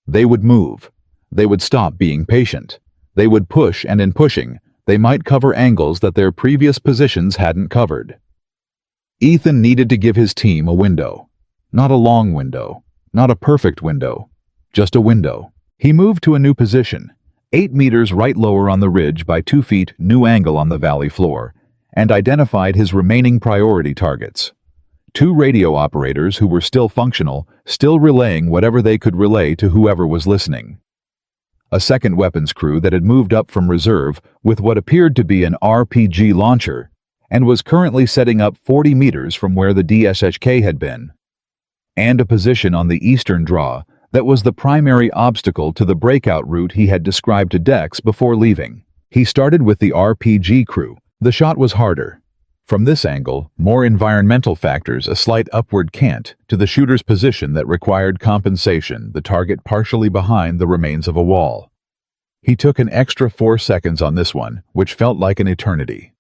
They would move. They would stop being patient. They would push, and in pushing, they might cover angles that their previous positions hadn't covered. Ethan needed to give his team a window. Not a long window. Not a perfect window. Just a window. He moved to a new position, 8 meters right lower on the ridge by 2 feet new angle on the valley floor, and identified his remaining priority targets. 2 radio operators who were still functional, still relaying whatever they could relay to whoever was listening. A second weapons crew that had moved up from reserve with what appeared to be an RPG launcher and was currently setting up 40 meters from where the DSHK had been. And a position on the eastern draw that was the primary obstacle to the breakout route he had described to Dex before leaving. He started with the RPG crew. The shot was harder. From this angle, more environmental factors, a slight upward cant to the shooter's position that required compensation, the target partially behind the remains of a wall. He took an extra 4 seconds on this one, which felt like an eternity.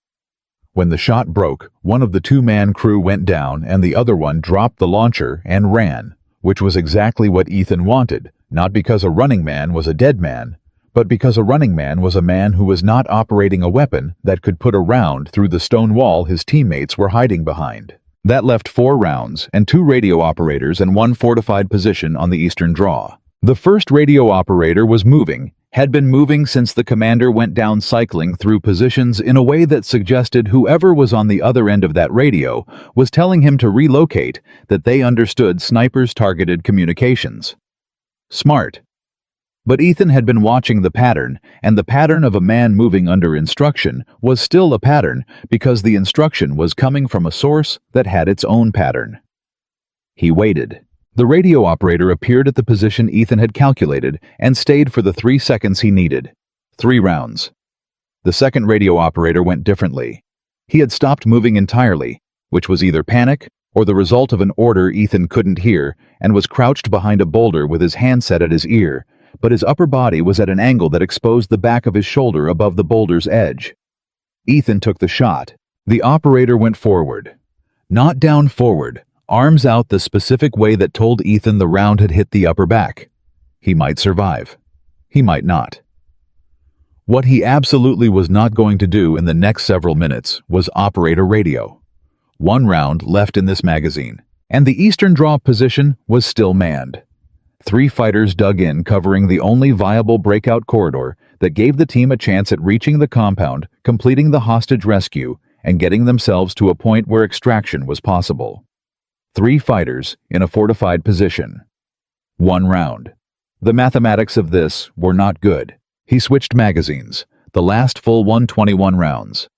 When the shot broke, one of the 2-man crew went down and the other one dropped the launcher and ran, which was exactly what Ethan wanted, not because a running man was a dead man, but because a running man was a man who was not operating a weapon that could put a round through the stone wall his teammates were hiding behind. That left 4 rounds and 2 radio operators and 1 fortified position on the eastern draw. The first radio operator was moving, had been moving since the commander went down, cycling through positions in a way that suggested whoever was on the other end of that radio was telling him to relocate, that they understood snipers targeted communications. Smart. But Ethan had been watching the pattern, and the pattern of a man moving under instruction was still a pattern because the instruction was coming from a source that had its own pattern. He waited. The radio operator appeared at the position Ethan had calculated and stayed for the 3 seconds he needed. 3 rounds. The second radio operator went differently. He had stopped moving entirely, which was either panic or the result of an order Ethan couldn't hear, and was crouched behind a boulder with his handset at his ear, but his upper body was at an angle that exposed the back of his shoulder above the boulder's edge. Ethan took the shot. The operator went forward. Not down forward. Arms out the specific way that told Ethan the round had hit the upper back. He might survive. He might not. What he absolutely was not going to do in the next several minutes was operate a radio. 1 round left in this magazine, and the eastern draw position was still manned. 3 fighters dug in, covering the only viable breakout corridor that gave the team a chance at reaching the compound, completing the hostage rescue, and getting themselves to a point where extraction was possible. 3 fighters in a fortified position. 1 round. The mathematics of this were not good. He switched magazines, the last full 121 rounds.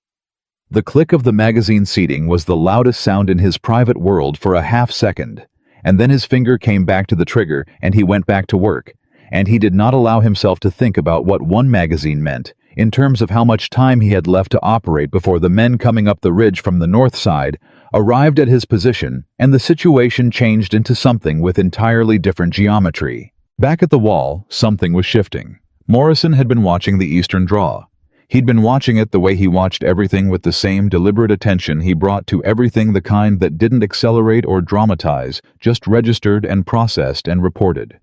The click of the magazine seating was the loudest sound in his private world for a half second, and then his finger came back to the trigger and he went back to work, and he did not allow himself to think about what 1 magazine meant in terms of how much time he had left to operate before the men coming up the ridge from the north side arrived at his position and the situation changed into something with entirely different geometry. Back at the wall, something was shifting. Morrison had been watching the eastern draw. He'd been watching it the way he watched everything, with the same deliberate attention he brought to everything, the kind that didn't accelerate or dramatize, just registered and processed and reported.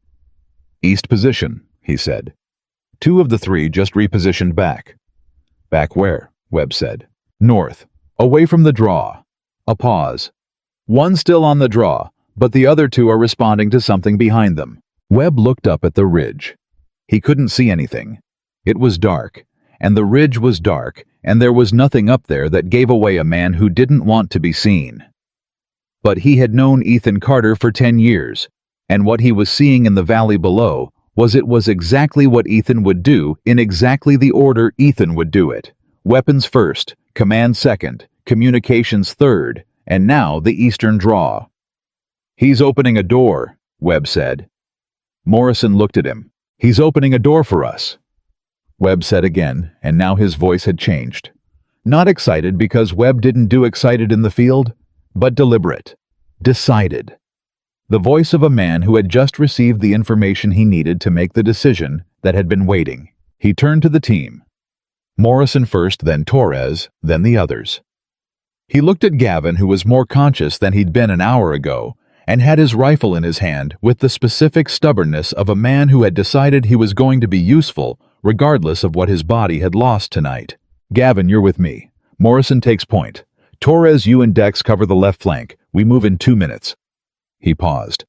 "East position," he said. 2 of the 3 just repositioned back. "Back where?" Webb said. "North, away from the draw." A pause. "1 still on the draw, but the other 2 are responding to something behind them." Webb looked up at the ridge. He couldn't see anything. It was dark, and the ridge was dark, and there was nothing up there that gave away a man who didn't want to be seen. But he had known Ethan Carter for 10 years, and what he was seeing in the valley below was exactly what Ethan would do, in exactly the order Ethan would do it. Weapons first, command second, communications third, and now the eastern draw. "He's opening a door," Webb said. Morrison looked at him. "He's opening a door for us," Webb said again, and now his voice had changed. Not excited, because Webb didn't do excited in the field, but deliberate. Decided. The voice of a man who had just received the information he needed to make the decision that had been waiting. He turned to the team. Morrison first, then Torres, then the others. He looked at Gavin, who was more conscious than he'd been an hour ago, and had his rifle in his hand with the specific stubbornness of a man who had decided he was going to be useful regardless of what his body had lost tonight. "Gavin, you're with me. Morrison takes point. Torres, you and Dex cover the left flank. We move in 2 minutes." He paused.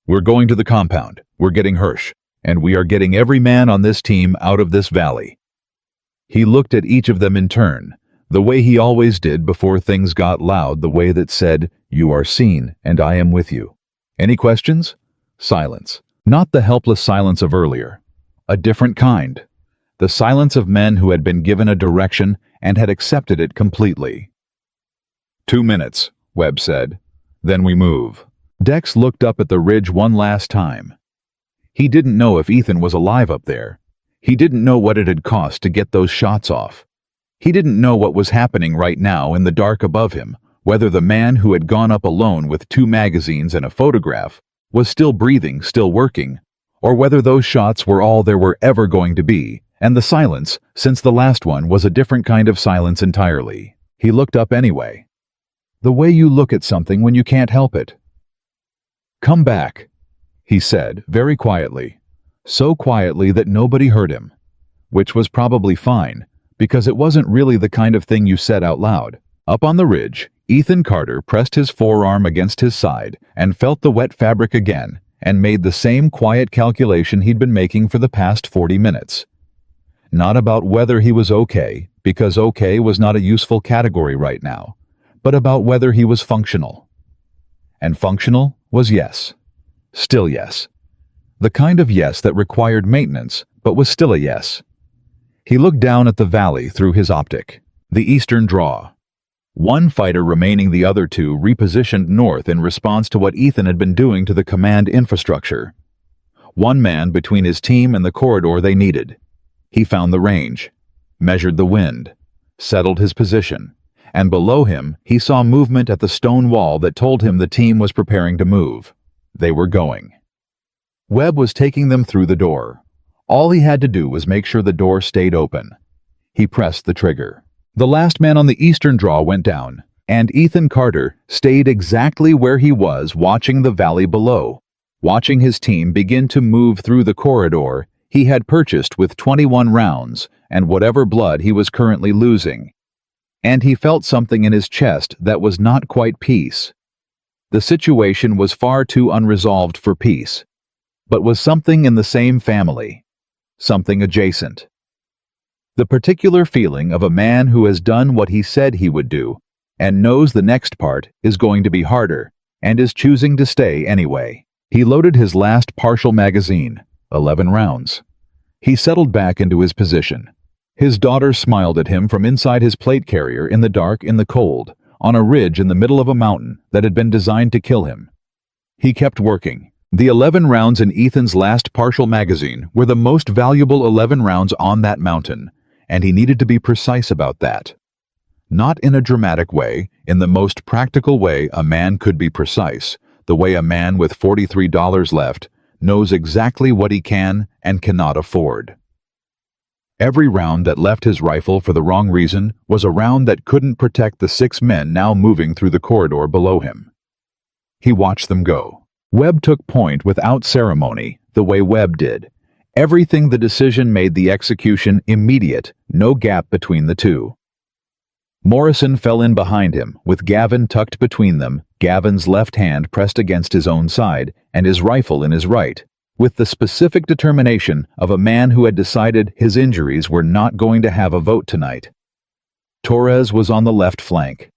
"We're going to the compound. We're getting Hirsch, and we are getting every man on this team out of this valley." He looked at each of them in turn, the way he always did before things got loud, the way that said, "You are seen, and I am with you." "Any questions?" Silence. Not the helpless silence of earlier. A different kind. The silence of men who had been given a direction and had accepted it completely. 2 minutes, Webb said. "Then we move." Dex looked up at the ridge one last time. He didn't know if Ethan was alive up there. He didn't know what it had cost to get those shots off. He didn't know what was happening right now in the dark above him, whether the man who had gone up alone with 2 magazines and a photograph was still breathing, still working, or whether those shots were all there were ever going to be, and the silence, since the last one, was a different kind of silence entirely. He looked up anyway. The way you look at something when you can't help it. "Come back," he said, very quietly, so quietly that nobody heard him, which was probably fine, because it wasn't really the kind of thing you said out loud. Up on the ridge, Ethan Carter pressed his forearm against his side and felt the wet fabric again, and made the same quiet calculation he'd been making for the past 40 minutes. Not about whether he was okay, because okay was not a useful category right now, but about whether he was functional. And functional was yes. Still yes. The kind of yes that required maintenance, but was still a yes. He looked down at the valley through his optic. The eastern draw. 1 fighter remaining, the other 2 repositioned north in response to what Ethan had been doing to the command infrastructure. 1 man between his team and the corridor they needed. He found the range, measured the wind, settled his position, and below him he saw movement at the stone wall that told him the team was preparing to move. They were going. Webb was taking them through the door. All he had to do was make sure the door stayed open. He pressed the trigger. The last man on the eastern draw went down, and Ethan Carter stayed exactly where he was, watching the valley below. Watching his team begin to move through the corridor, he had purchased with 21 rounds and whatever blood he was currently losing. And he felt something in his chest that was not quite peace. The situation was far too unresolved for peace, but was something in the same family, something adjacent. The particular feeling of a man who has done what he said he would do and knows the next part is going to be harder and is choosing to stay anyway. He loaded his last partial magazine, 11 rounds. He settled back into his position. His daughter smiled at him from inside his plate carrier in the dark, in the cold, on a ridge in the middle of a mountain that had been designed to kill him. He kept working. The 11 rounds in Ethan's last partial magazine were the most valuable 11 rounds on that mountain, and he needed to be precise about that. Not in a dramatic way, in the most practical way a man could be precise, the way a man with $43 left knows exactly what he can and cannot afford. Every round that left his rifle for the wrong reason was a round that couldn't protect the 6 men now moving through the corridor below him. He watched them go. Webb took point without ceremony, the way Webb did. Everything the decision made the execution immediate, no gap between the two. Morrison fell in behind him, with Gavin tucked between them, Gavin's left hand pressed against his own side, and his rifle in his right, with the specific determination of a man who had decided his injuries were not going to have a vote tonight. Torres was on the left flank.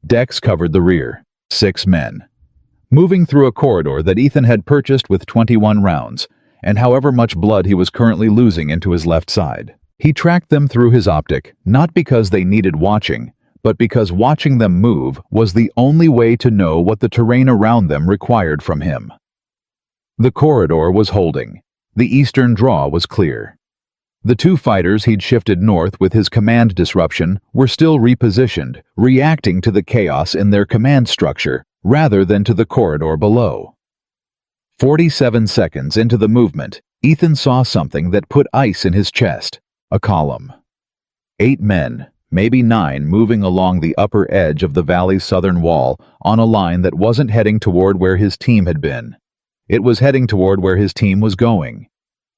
Dex covered the rear, 6 men. Moving through a corridor that Ethan had purchased with 21 rounds, and however much blood he was currently losing into his left side. He tracked them through his optic, not because they needed watching, but because watching them move was the only way to know what the terrain around them required from him. The corridor was holding. The eastern draw was clear. The 2 fighters he'd shifted north with his command disruption were still repositioned, reacting to the chaos in their command structure rather than to the corridor below. 47 seconds into the movement, Ethan saw something that put ice in his chest. A column. 8 men, maybe 9, moving along the upper edge of the valley's southern wall on a line that wasn't heading toward where his team had been. It was heading toward where his team was going.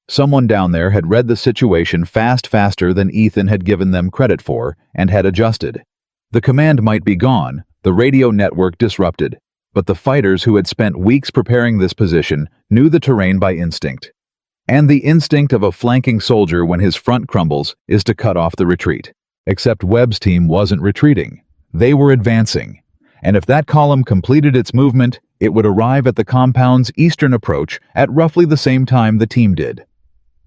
Someone down there had read the situation faster than Ethan had given them credit for and had adjusted. The command might be gone, the radio network disrupted, but the fighters who had spent weeks preparing this position knew the terrain by instinct. And the instinct of a flanking soldier when his front crumbles is to cut off the retreat. Except Webb's team wasn't retreating. They were advancing. And if that column completed its movement, it would arrive at the compound's eastern approach at roughly the same time the team did.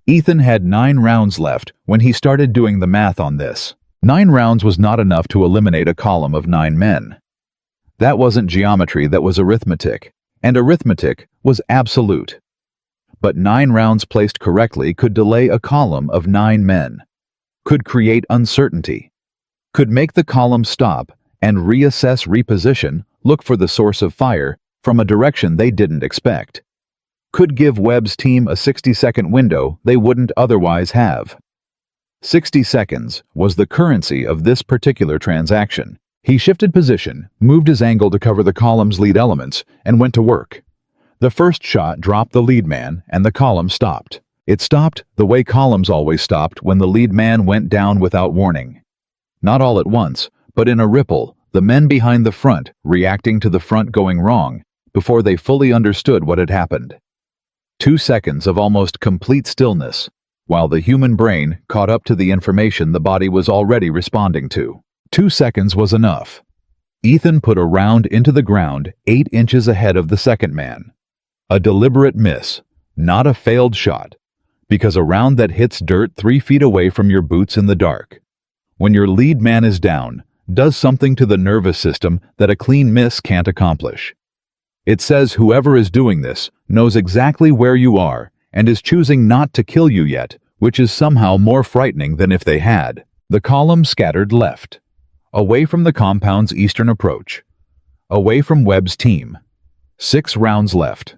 Ethan had 9 rounds left when he started doing the math on this. 9 rounds was not enough to eliminate a column of 9 men. That wasn't geometry, that was arithmetic. And arithmetic was absolute. But 9 rounds placed correctly could delay a column of 9 men, could create uncertainty, could make the column stop and reposition, look for the source of fire from a direction they didn't expect, could give Webb's team a 60-second window they wouldn't otherwise have. 60 seconds was the currency of this particular transaction. He shifted position, moved his angle to cover the column's lead elements, and went to work. The first shot dropped the lead man, and the column stopped. It stopped the way columns always stopped when the lead man went down without warning. Not all at once, but in a ripple, the men behind the front reacting to the front going wrong before they fully understood what had happened. 2 seconds of almost complete stillness, while the human brain caught up to the information the body was already responding to. 2 seconds was enough. Ethan put a round into the ground 8 inches ahead of the second man. A deliberate miss, not a failed shot, because a round that hits dirt 3 feet away from your boots in the dark, when your lead man is down, does something to the nervous system that a clean miss can't accomplish. It says whoever is doing this knows exactly where you are and is choosing not to kill you yet, which is somehow more frightening than if they had. The column scattered left, away from the compound's eastern approach, away from Webb's team. 6 rounds left.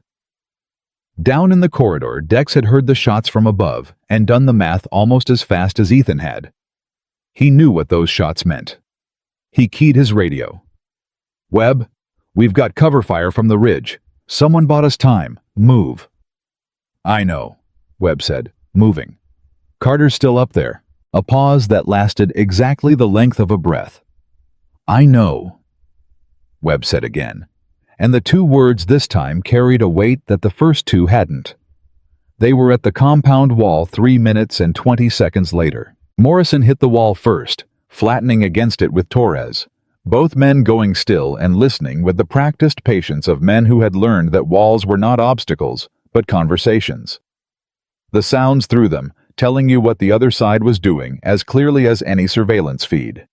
Down in the corridor, Dex had heard the shots from above and done the math almost as fast as Ethan had. He knew what those shots meant. He keyed his radio. "Webb, we've got cover fire from the ridge. Someone bought us time. Move." "I know," Webb said. moving. Carter's still up there. A pause that lasted exactly the length of a breath. "I know," Webb said again, and the two words this time carried a weight that the first two hadn't. They were at the compound wall 3 minutes and 20 seconds later. Morrison hit the wall first, flattening against it with Torres, both men going still and listening with the practiced patience of men who had learned that walls were not obstacles, but conversations. The sounds through them, telling you what the other side was doing as clearly as any surveillance feed.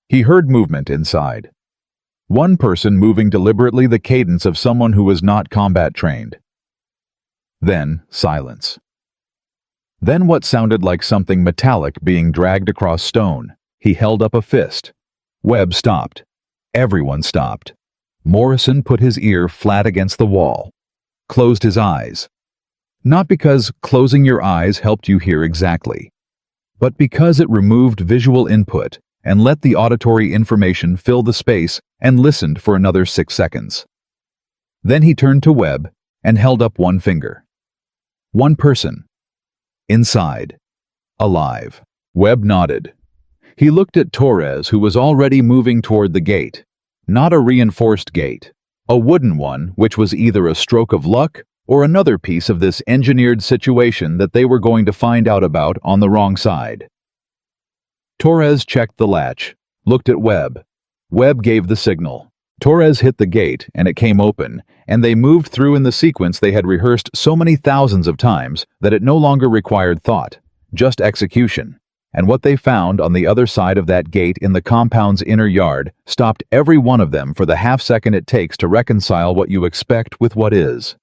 He heard movement inside. One person moving deliberately the cadence of someone who was not combat trained. Then silence. Then what sounded like something metallic being dragged across stone. He held up a fist. Webb stopped. Everyone stopped. Morrison put his ear flat against the wall. Closed his eyes. Not because closing your eyes helped you hear exactly, but because it removed visual input and let the auditory information fill the space and listened for another 6 seconds. Then he turned to Webb and held up one finger. One person. Inside. Alive. Webb nodded. He looked at Torres, who was already moving toward the gate. Not a reinforced gate. A wooden one, which was either a stroke of luck or another piece of this engineered situation that they were going to find out about on the wrong side. Torres checked the latch, looked at Webb. Webb gave the signal. Torres hit the gate, and it came open, and they moved through in the sequence they had rehearsed so many thousands of times that it no longer required thought, just execution. And what they found on the other side of that gate in the compound's inner yard stopped every one of them for the half-second it takes to reconcile what you expect with what is.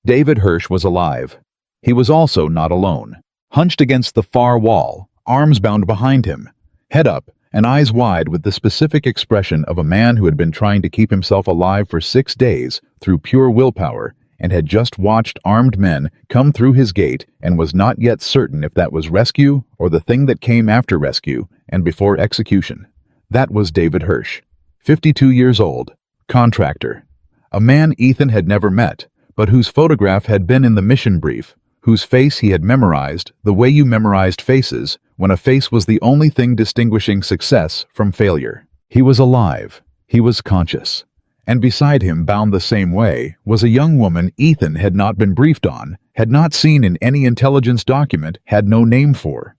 David Hirsch was alive. He was also not alone. Hunched against the far wall, arms bound behind him, head up and eyes wide with the specific expression of a man who had been trying to keep himself alive for 6 days through pure willpower and had just watched armed men come through his gate and was not yet certain if that was rescue or the thing that came after rescue and before execution. That was David Hirsch, 52 years old, contractor, a man Ethan had never met, but whose photograph had been in the mission brief, whose face he had memorized the way you memorized faces when a face was the only thing distinguishing success from failure. He was alive. He was conscious. And beside him, bound the same way, was a young woman Ethan had not been briefed on, had not seen in any intelligence document, had no name for.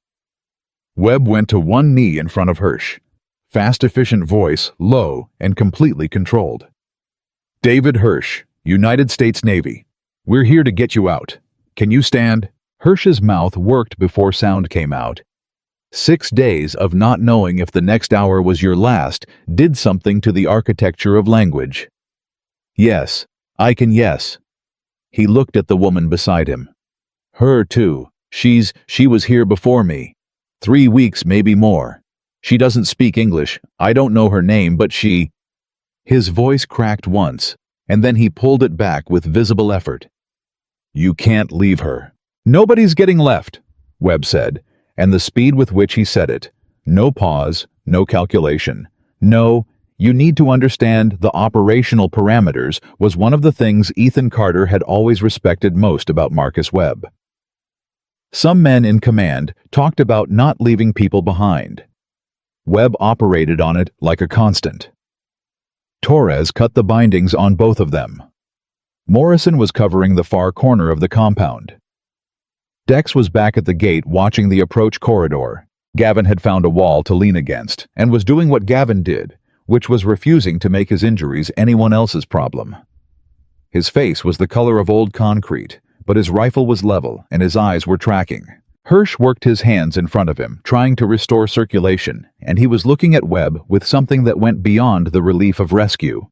Webb went to one knee in front of Hirsch. Fast, efficient voice, low and completely controlled. "David Hirsch, United States Navy. We're here to get you out. Can you stand?" Hirsch's mouth worked before sound came out. 6 days of not knowing if the next hour was your last did something to the architecture of language. "Yes, I can yes." He looked at the woman beside him. "Her too. She was here before me. 3 weeks, maybe more. She doesn't speak English. I don't know her name, but she—" His voice cracked once, and then he pulled it back with visible effort. "You can't leave her." "Nobody's getting left," Webb said, and the speed with which he said it. No pause, no calculation. No, you need to understand the operational parameters was one of the things Ethan Carter had always respected most about Marcus Webb. Some men in command talked about not leaving people behind. Webb operated on it like a constant. Torres cut the bindings on both of them. Morrison was covering the far corner of the compound. Dex was back at the gate watching the approach corridor. Gavin had found a wall to lean against and was doing what Gavin did, which was refusing to make his injuries anyone else's problem. His face was the color of old concrete, but his rifle was level and his eyes were tracking. Hirsch worked his hands in front of him, trying to restore circulation, and he was looking at Webb with something that went beyond the relief of rescue.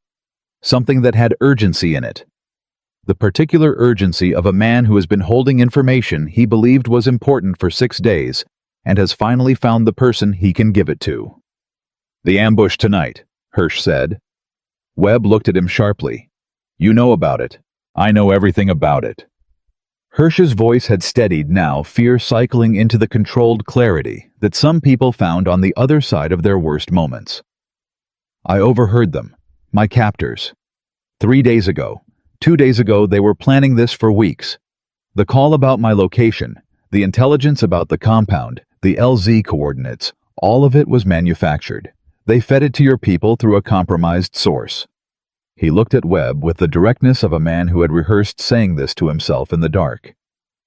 Something that had urgency in it. The particular urgency of a man who has been holding information he believed was important for 6 days and has finally found the person he can give it to. "The ambush tonight," Hirsch said. Webb looked at him sharply. "You know about it. I know everything about it." Hirsch's voice had steadied now, fear cycling into the controlled clarity that some people found on the other side of their worst moments. "I overheard them. My captors. 3 days ago. 2 days ago they were planning this for weeks. The call about my location, the intelligence about the compound, the LZ coordinates, all of it was manufactured. They fed it to your people through a compromised source. He looked at Webb with the directness of a man who had rehearsed saying this to himself in the dark.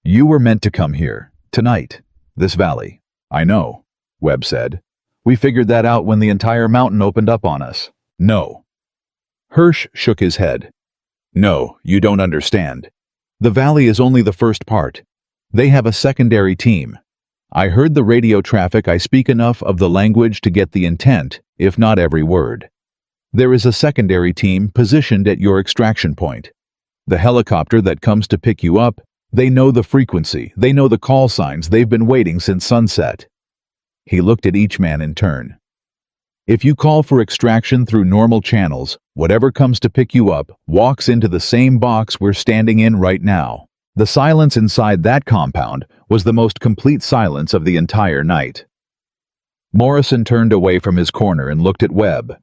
You were meant to come here, tonight, this valley. I know, Webb said. We figured that out when the entire mountain opened up on us. No. Hirsch shook his head. No, you don't understand. The valley is only the first part. They have a secondary team. I heard the radio traffic. I speak enough of the language to get the intent, if not every word. There is a secondary team positioned at your extraction point. The helicopter that comes to pick you up, they know the frequency, they know the call signs, they've been waiting since sunset. He looked at each man in turn. If you call for extraction through normal channels, whatever comes to pick you up walks into the same box we're standing in right now. The silence inside that compound was the most complete silence of the entire night. Morrison turned away from his corner and looked at Webb.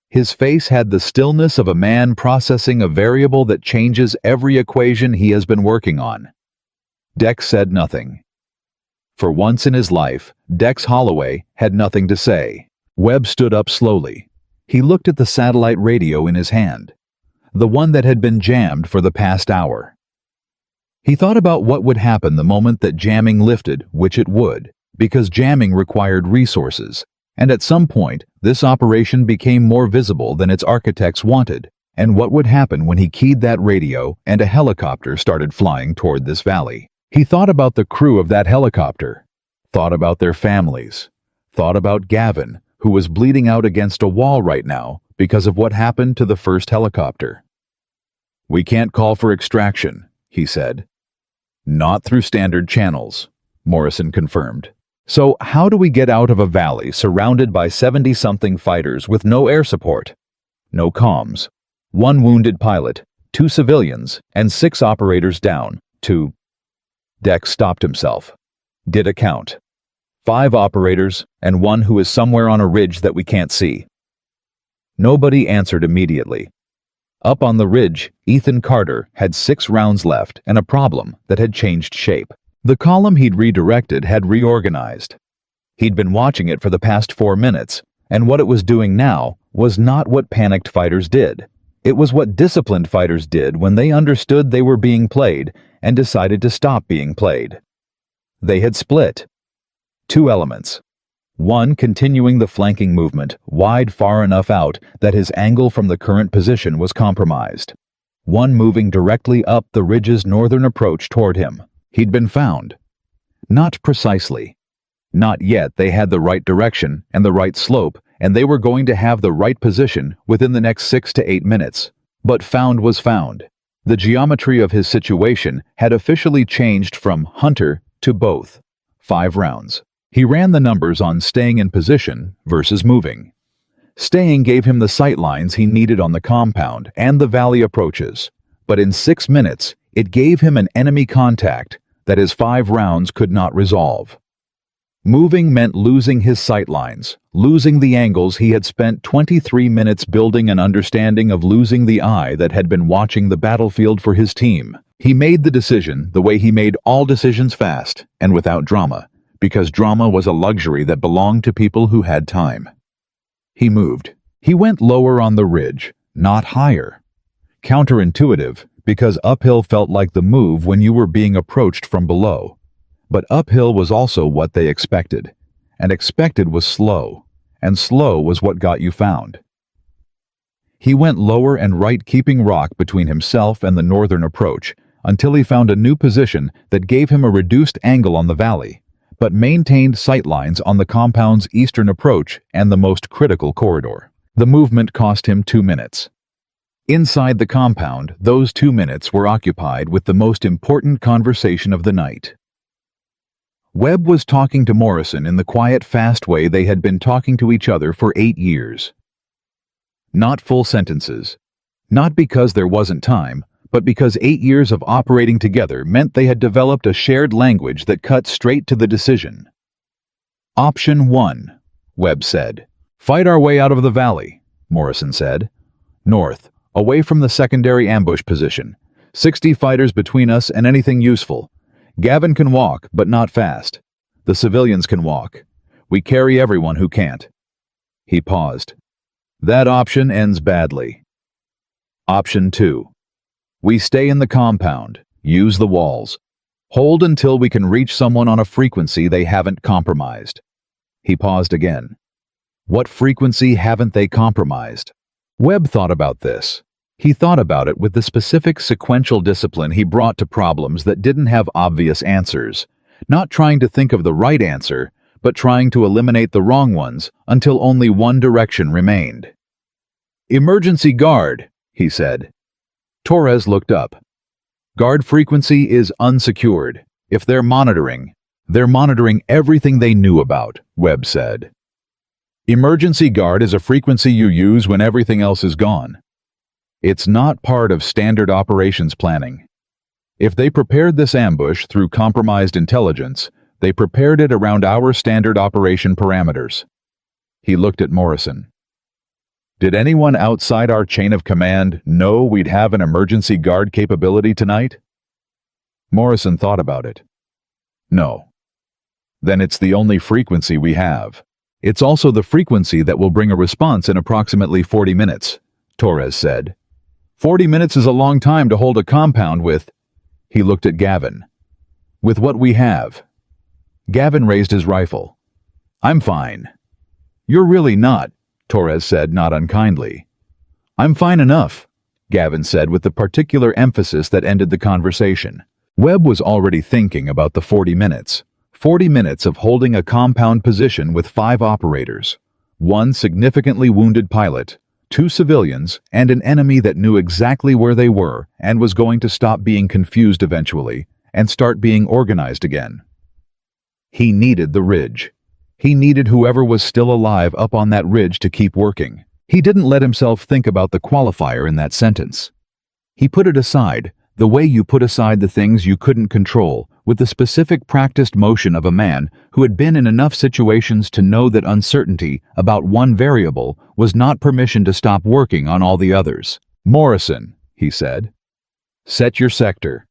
His face had the stillness of a man processing a variable that changes every equation he has been working on. Dex said nothing. For once in his life, Dex Holloway had nothing to say. Webb stood up slowly. He looked at the satellite radio in his hand, the one that had been jammed for the past hour. He thought about what would happen the moment that jamming lifted, which it would, because jamming required resources, and at some point, this operation became more visible than its architects wanted, and what would happen when he keyed that radio and a helicopter started flying toward this valley. He thought about the crew of that helicopter, thought about their families, thought about Gavin, who was bleeding out against a wall right now because of what happened to the first helicopter. We can't call for extraction, he said. Not through standard channels, Morrison confirmed. So how do we get out of a valley surrounded by 70-something fighters with no air support? No comms. 1 wounded pilot, 2 civilians, and 6 operators down, to... Dex stopped himself. Did a count. 5 operators, and 1 who is somewhere on a ridge that we can't see. Nobody answered immediately. Up on the ridge, Ethan Carter had 6 rounds left and a problem that had changed shape. The column he'd redirected had reorganized. He'd been watching it for the past 4 minutes, and what it was doing now was not what panicked fighters did. It was what disciplined fighters did when they understood they were being played and decided to stop being played. They had split. 2 elements. 1 continuing the flanking movement, wide far enough out that his angle from the current position was compromised. 1 moving directly up the ridge's northern approach toward him. He'd been found. Not precisely. Not yet they had the right direction and the right slope, and they were going to have the right position within the next 6 to 8 minutes. But found was found. The geometry of his situation had officially changed from hunter to both. 5 rounds. He ran the numbers on staying in position versus moving. Staying gave him the sight lines he needed on the compound and the valley approaches, but in 6 minutes, it gave him an enemy contact that his 5 rounds could not resolve. Moving meant losing his sight lines, losing the angles he had spent 23 minutes building, an understanding of losing the eye that had been watching the battlefield for his team. He made the decision the way he made all decisions, fast and without drama, because drama was a luxury that belonged to people who had time. He moved. He went lower on the ridge, not higher. Counterintuitive, because uphill felt like the move when you were being approached from below. But uphill was also what they expected, and expected was slow, and slow was what got you found. He went lower and right, keeping rock between himself and the northern approach, until he found a new position that gave him a reduced angle on the valley, but maintained sightlines on the compound's eastern approach and the most critical corridor. The movement cost him 2 minutes. Inside the compound, those 2 minutes were occupied with the most important conversation of the night. Webb was talking to Morrison in the quiet, fast way they had been talking to each other for 8 years. Not full sentences. Not because there wasn't time, but because 8 years of operating together meant they had developed a shared language that cut straight to the decision. Option 1, Webb said. Fight our way out of the valley, Morrison said. North, away from the secondary ambush position. 60 fighters between us and anything useful. Gavin can walk, but not fast. The civilians can walk. We carry everyone who can't." He paused. "That option ends badly." Option 2. We stay in the compound, use the walls. Hold until we can reach someone on a frequency they haven't compromised. He paused again. What frequency haven't they compromised? Webb thought about this. He thought about it with the specific sequential discipline he brought to problems that didn't have obvious answers, not trying to think of the right answer, but trying to eliminate the wrong ones until only one direction remained. "Emergency guard," he said. Torres looked up. "Guard frequency is unsecured. If they're monitoring everything they knew about," Webb said. "Emergency guard is a frequency you use when everything else is gone. It's not part of standard operations planning. If they prepared this ambush through compromised intelligence, they prepared it around our standard operation parameters." He looked at Morrison. "Did anyone outside our chain of command know we'd have an emergency guard capability tonight?" Morrison thought about it. "No." "Then it's the only frequency we have. It's also the frequency that will bring a response in approximately 40 minutes, Torres said. 40 minutes is a long time to hold a compound with." He looked at Gavin. "With what we have." Gavin raised his rifle. "I'm fine." "You're really not," Torres said, not unkindly. "I'm fine enough," Gavin said with the particular emphasis that ended the conversation. Webb was already thinking about the 40 minutes. 40 minutes of holding a compound position with 5 operators. 1 significantly wounded pilot, 2 civilians, and an enemy that knew exactly where they were and was going to stop being confused eventually and start being organized again. He needed the ridge. He needed whoever was still alive up on that ridge to keep working. He didn't let himself think about the qualifier in that sentence. He put it aside, the way you put aside the things you couldn't control, with the specific practiced motion of a man who had been in enough situations to know that uncertainty about one variable was not permission to stop working on all the others. "Morrison," he said, "set your sector.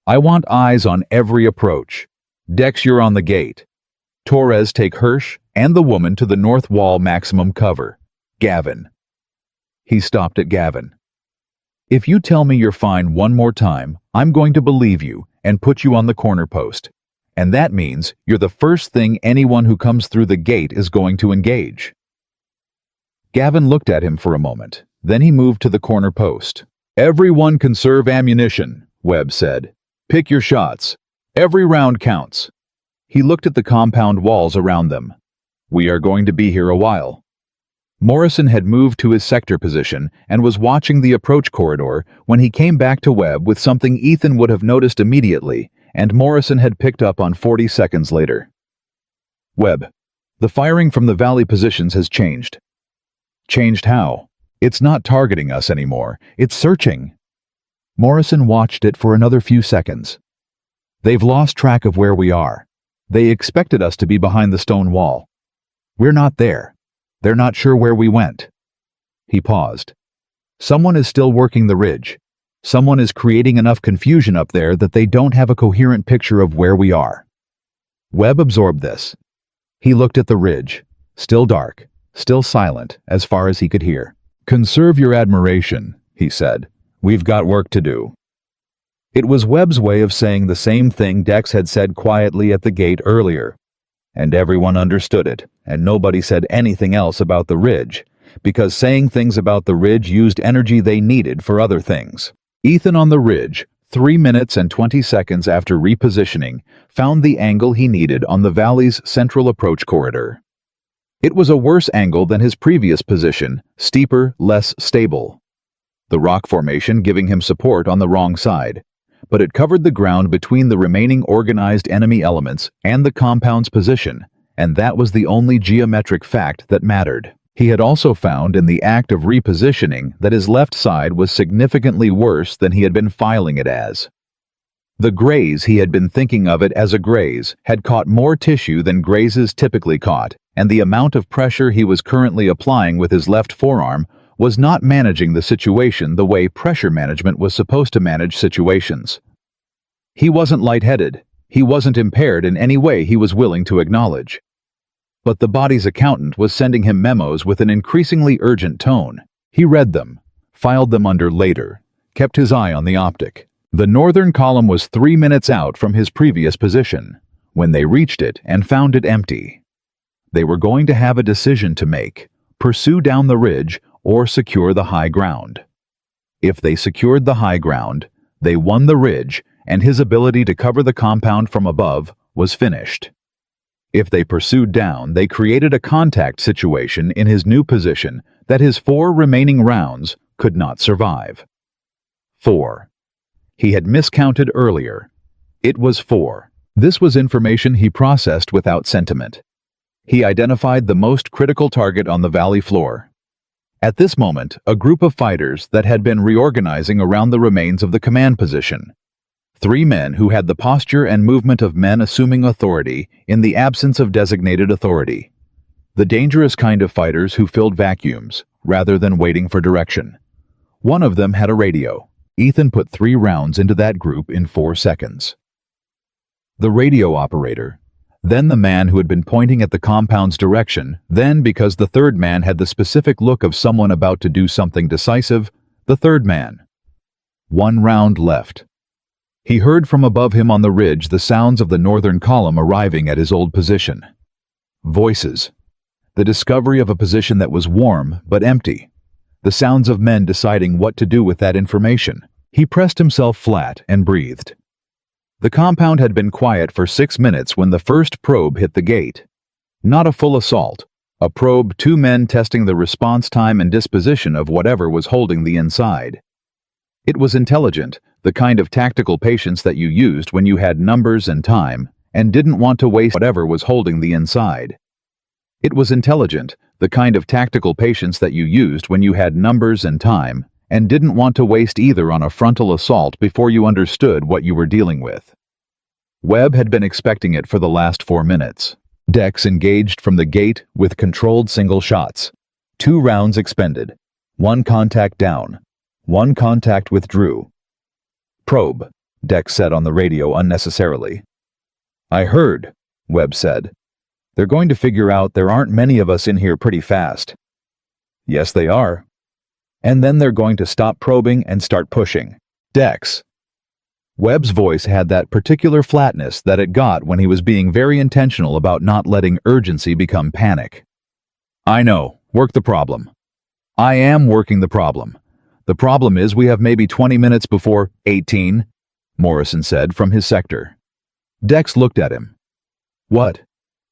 I want eyes on every approach. Dex, you're on the gate. Torres, take Hirsch and the woman to the north wall maximum cover. Gavin." He stopped at Gavin. "If you tell me you're fine one more time, I'm going to believe you and put you on the corner post. And that means you're the first thing anyone who comes through the gate is going to engage." Gavin looked at him for a moment. Then he moved to the corner post. "Everyone conserve ammunition," Webb said. "Pick your shots. Every round counts." He looked at the compound walls around them. "We are going to be here a while." Morrison had moved to his sector position and was watching the approach corridor when he came back to Webb with something Ethan would have noticed immediately, and Morrison had picked up on 40 seconds later. "Webb, the firing from the valley positions has changed." "Changed how?" "It's not targeting us anymore. It's searching." Morrison watched it for another few seconds. "They've lost track of where we are. They expected us to be behind the stone wall. We're not there. They're not sure where we went." He paused. "Someone is still working the ridge. Someone is creating enough confusion up there that they don't have a coherent picture of where we are." Webb absorbed this. He looked at the ridge, still dark, still silent as far as he could hear. "Conserve your admiration," he said. "We've got work to do." It was Webb's way of saying the same thing Dex had said quietly at the gate earlier. And everyone understood it, and nobody said anything else about the ridge, because saying things about the ridge used energy they needed for other things. Ethan on the ridge, 3 minutes and 20 seconds after repositioning, found the angle he needed on the valley's central approach corridor. It was a worse angle than his previous position, steeper, less stable. The rock formation giving him support on the wrong side. But it covered the ground between the remaining organized enemy elements and the compound's position, and that was the only geometric fact that mattered. He had also found in the act of repositioning that his left side was significantly worse than he had been filing it as. The graze he had been thinking of it as a graze had caught more tissue than grazes typically caught, and the amount of pressure he was currently applying with his left forearm was not managing the situation the way pressure management was supposed to manage situations. He wasn't lightheaded. He wasn't impaired in any way he was willing to acknowledge. But the body's accountant was sending him memos with an increasingly urgent tone. He read them, filed them under later, kept his eye on the optic. The northern column was 3 minutes out from his previous position, when they reached it and found it empty. They were going to have a decision to make: pursue down the ridge or secure the high ground. If they secured the high ground, they won the ridge, and his ability to cover the compound from above was finished. If they pursued down, they created a contact situation in his new position that his 4 remaining rounds could not survive. 4. He had miscounted earlier. It was 4. This was information he processed without sentiment. He identified the most critical target on the valley floor. At this moment, a group of fighters that had been reorganizing around the remains of the command position. 3 men who had the posture and movement of men assuming authority in the absence of designated authority. The dangerous kind of fighters who filled vacuums, rather than waiting for direction. One of them had a radio. Ethan put 3 rounds into that group in 4 seconds. The radio operator, then the man who had been pointing at the compound's direction, then, because the third man had the specific look of someone about to do something decisive, the third man. 1 round left. He heard from above him on the ridge the sounds of the northern column arriving at his old position. Voices. The discovery of a position that was warm but empty. The sounds of men deciding what to do with that information. He pressed himself flat and breathed. The compound had been quiet for 6 minutes when the first probe hit the gate. Not a full assault. A probe, 2 men testing the response time and disposition of whatever was holding the inside. It was intelligent, the kind of tactical patience that you used when you had numbers and time, and didn't want to waste whatever was holding the inside. It was intelligent, the kind of tactical patience that you used when you had numbers and time, and didn't want to waste either on a frontal assault before you understood what you were dealing with. Webb had been expecting it for the last 4 minutes. Dex engaged from the gate with controlled single shots. 2 rounds expended. 1 contact down. 1 contact withdrew. Probe, Dex said on the radio unnecessarily. I heard, Webb said. They're going to figure out there aren't many of us in here pretty fast. Yes, they are. And then they're going to stop probing and start pushing. Dex. Webb's voice had that particular flatness that it got when he was being very intentional about not letting urgency become panic. I know, work the problem. I am working the problem. The problem is we have maybe 20 minutes before 18, Morrison said from his sector. Dex looked at him. What?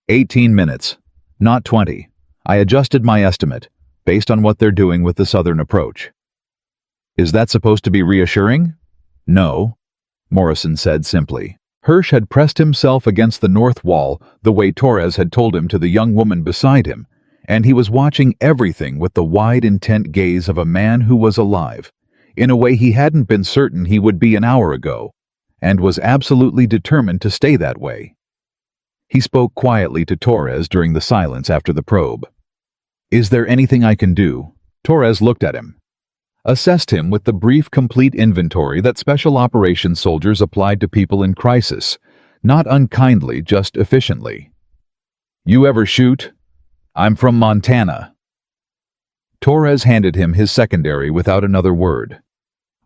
18 minutes, not 20. I adjusted my estimate, based on what they're doing with the southern approach. Is that supposed to be reassuring? No, Morrison said simply. Hirsch had pressed himself against the north wall the way Torres had told him to the young woman beside him, and he was watching everything with the wide, intent gaze of a man who was alive, in a way he hadn't been certain he would be an hour ago, and was absolutely determined to stay that way. He spoke quietly to Torres during the silence after the probe. Is there anything I can do? Torres looked at him. Assessed him with the brief, complete inventory that special operations soldiers applied to people in crisis, not unkindly, just efficiently. You ever shoot? I'm from Montana. Torres handed him his secondary without another word.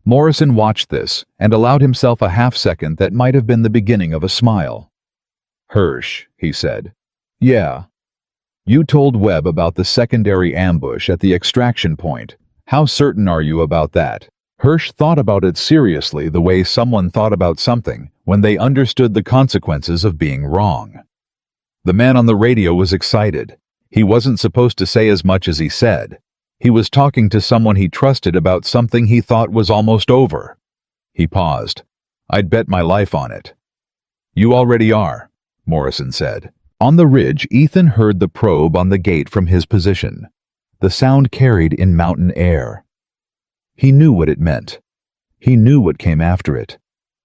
Morrison watched this and allowed himself a half-second that might have been the beginning of a smile. Hirsch, he said. Yeah. You told Webb about the secondary ambush at the extraction point. How certain are you about that? Hirsch thought about it seriously the way someone thought about something when they understood the consequences of being wrong. The man on the radio was excited. He wasn't supposed to say as much as he said. He was talking to someone he trusted about something he thought was almost over. He paused. I'd bet my life on it. You already are, Morrison said. On the ridge, Ethan heard the probe on the gate from his position. The sound carried in mountain air. He knew what it meant. He knew what came after it.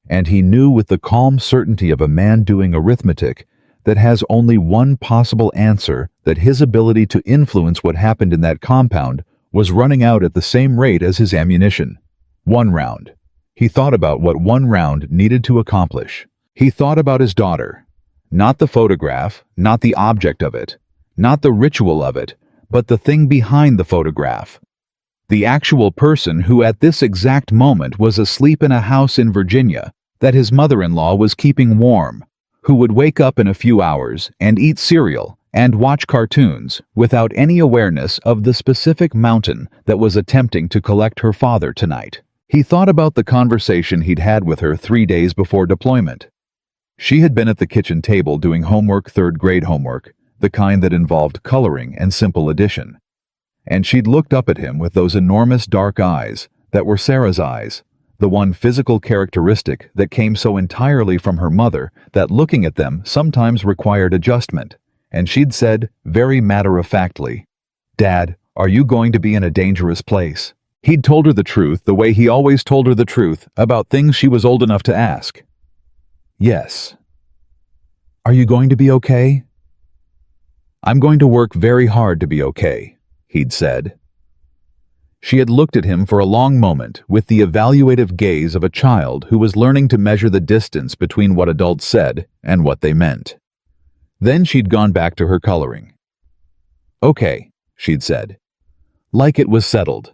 And he knew with the calm certainty of a man doing arithmetic that has only one possible answer, that his ability to influence what happened in that compound was running out at the same rate as his ammunition. 1 round. He thought about what 1 round needed to accomplish. He thought about his daughter. Not the photograph, not the object of it, not the ritual of it, but the thing behind the photograph. The actual person who at this exact moment was asleep in a house in Virginia that his mother-in-law was keeping warm, who would wake up in a few hours and eat cereal and watch cartoons without any awareness of the specific mountain that was attempting to collect her father tonight. He thought about the conversation he'd had with her 3 days before deployment. She had been at the kitchen table doing homework, 3rd grade homework, the kind that involved coloring and simple addition. And she'd looked up at him with those enormous dark eyes that were Sarah's eyes, the one physical characteristic that came so entirely from her mother that looking at them sometimes required adjustment. And she'd said, very matter-of-factly, "Dad, are you going to be in a dangerous place?" He'd told her the truth the way he always told her the truth about things she was old enough to ask. "Yes." "Are you going to be okay?" "I'm going to work very hard to be okay," he'd said. She had looked at him for a long moment with the evaluative gaze of a child who was learning to measure the distance between what adults said and what they meant. Then she'd gone back to her coloring. "Okay," she'd said. Like it was settled.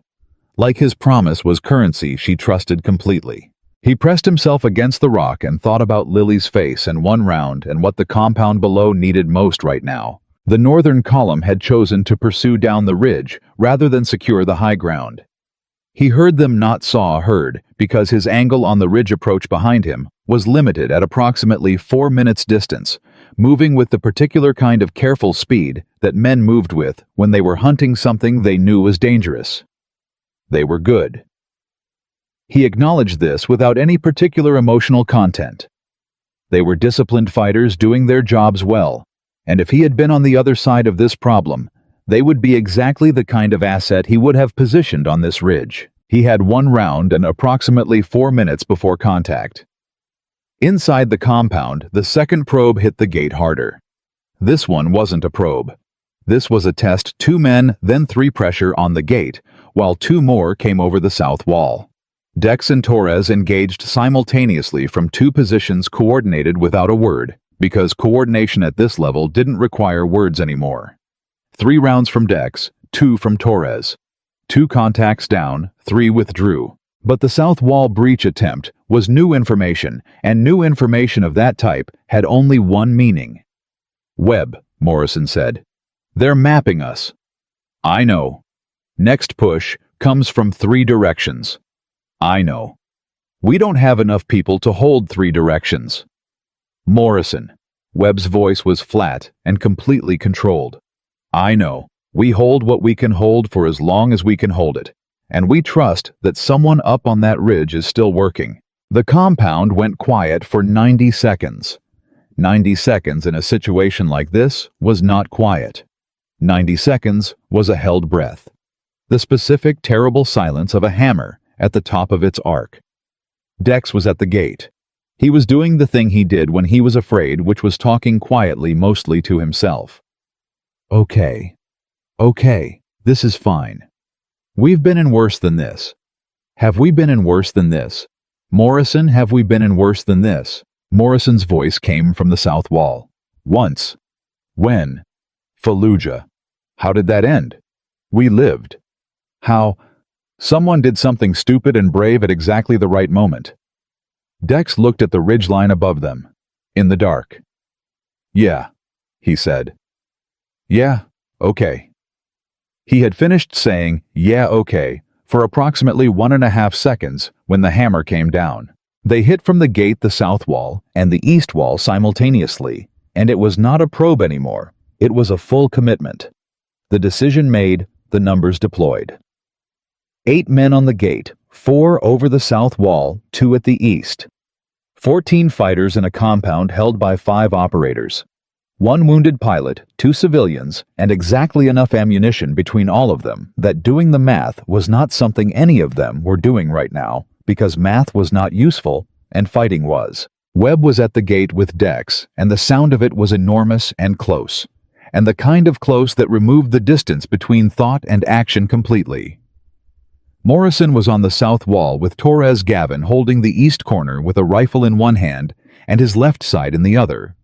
Like his promise was currency she trusted completely. He pressed himself against the rock and thought about Lily's face and 1 round and what the compound below needed most right now. The northern column had chosen to pursue down the ridge rather than secure the high ground. He heard them, not saw heard, because his angle on the ridge approach behind him was limited at approximately 4 minutes distance, moving with the particular kind of careful speed that men moved with when they were hunting something they knew was dangerous. They were good. He acknowledged this without any particular emotional content. They were disciplined fighters doing their jobs well, and if he had been on the other side of this problem, they would be exactly the kind of asset he would have positioned on this ridge. He had 1 round and approximately 4 minutes before contact. Inside the compound, the second probe hit the gate harder. This one wasn't a probe. This was a test 2 men, then 3 pressure on the gate, while 2 more came over the south wall. Dex and Torres engaged simultaneously from 2 positions coordinated without a word, because coordination at this level didn't require words anymore. 3 rounds from Dex, 2 from Torres. 2 contacts down, 3 withdrew. But the south wall breach attempt was new information, and new information of that type had only one meaning. "Webb," Morrison said. "They're mapping us." "I know." "Next push comes from 3 directions." "I know." "We don't have enough people to hold 3 directions." "Morrison." Webb's voice was flat and completely controlled. "I know. We hold what we can hold for as long as we can hold it. And we trust that someone up on that ridge is still working." The compound went quiet for 90 seconds. 90 seconds in a situation like this was not quiet. 90 seconds was a held breath. The specific, terrible silence of a hammer at the top of its arc. Dex was at the gate. He was doing the thing he did when he was afraid, which was talking quietly, mostly to himself. "Okay. Okay, this is fine. We've been in worse than this. Have we been in worse than this? Morrison, have we been in worse than this?" Morrison's voice came from the south wall. "Once." "When?" "Fallujah." "How did that end?" "We lived." "How?" "Someone did something stupid and brave at exactly the right moment." Dex looked at the ridgeline above them, in the dark. "Yeah," he said. "Yeah, okay." He had finished saying, "Yeah, okay," for approximately 1.5 seconds when the hammer came down. They hit from the gate the south wall and the east wall simultaneously, and it was not a probe anymore. It was a full commitment. The decision made, the numbers deployed. 8 men on the gate, 4 over the south wall, 2 at the east. 14 fighters in a compound held by 5 operators. 1 wounded pilot, 2 civilians, and exactly enough ammunition between all of them that doing the math was not something any of them were doing right now, because math was not useful and fighting was. Webb was at the gate with Dex, and the sound of it was enormous and close. and the kind of close that removed the distance between thought and action completely. Morrison was on the south wall with Torres Gavin holding the east corner with a rifle in one hand and his left side in the other.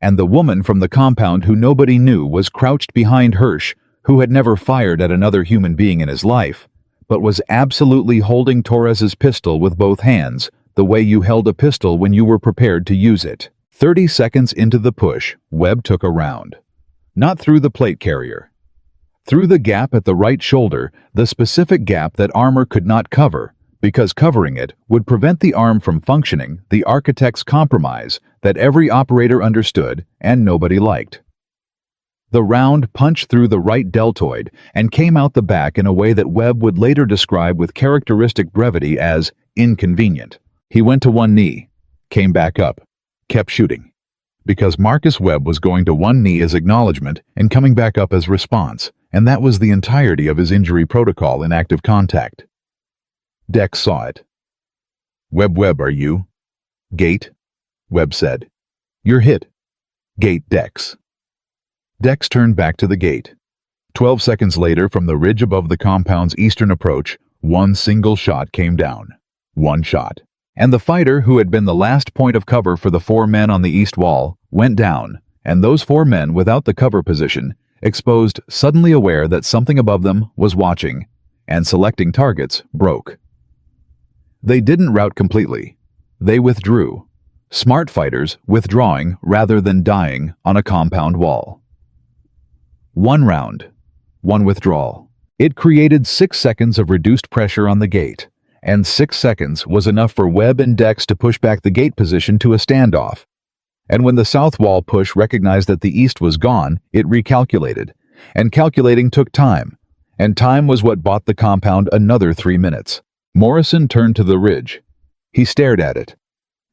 And the woman from the compound who nobody knew was crouched behind Hirsch, who had never fired at another human being in his life, but was absolutely holding Torres's pistol with both hands, the way you held a pistol when you were prepared to use it. 30 seconds into the push, Webb took a round. Not through the plate carrier. Through the gap at the right shoulder, the specific gap that armor could not cover, because covering it would prevent the arm from functioning, the architect's compromise that every operator understood and nobody liked. The round punched through the right deltoid and came out the back in a way that Webb would later describe with characteristic brevity as inconvenient. He went to one knee, came back up, kept shooting. Because Marcus Webb was going to one knee as acknowledgement and coming back up as response, and that was the entirety of his injury protocol in active contact. Dex saw it. Webb, are you? Gate? Webb said. You're hit. Gate, Dex. Dex turned back to the gate. 12 seconds later, from the ridge above the compound's eastern approach, one single shot came down. One shot. And the fighter, who had been the last point of cover for the 4 men on the east wall, went down, and those 4 men without the cover position, exposed, suddenly aware that something above them was watching, and selecting targets, broke. They didn't rout completely. They withdrew. Smart fighters withdrawing rather than dying on a compound wall. 1 round. 1 withdrawal. It created 6 seconds of reduced pressure on the gate, and 6 seconds was enough for Webb and Dex to push back the gate position to a standoff. And when the south wall push recognized that the east was gone, it recalculated. And calculating took time. And time was what bought the compound another 3 minutes. Morrison turned to the ridge. He stared at it.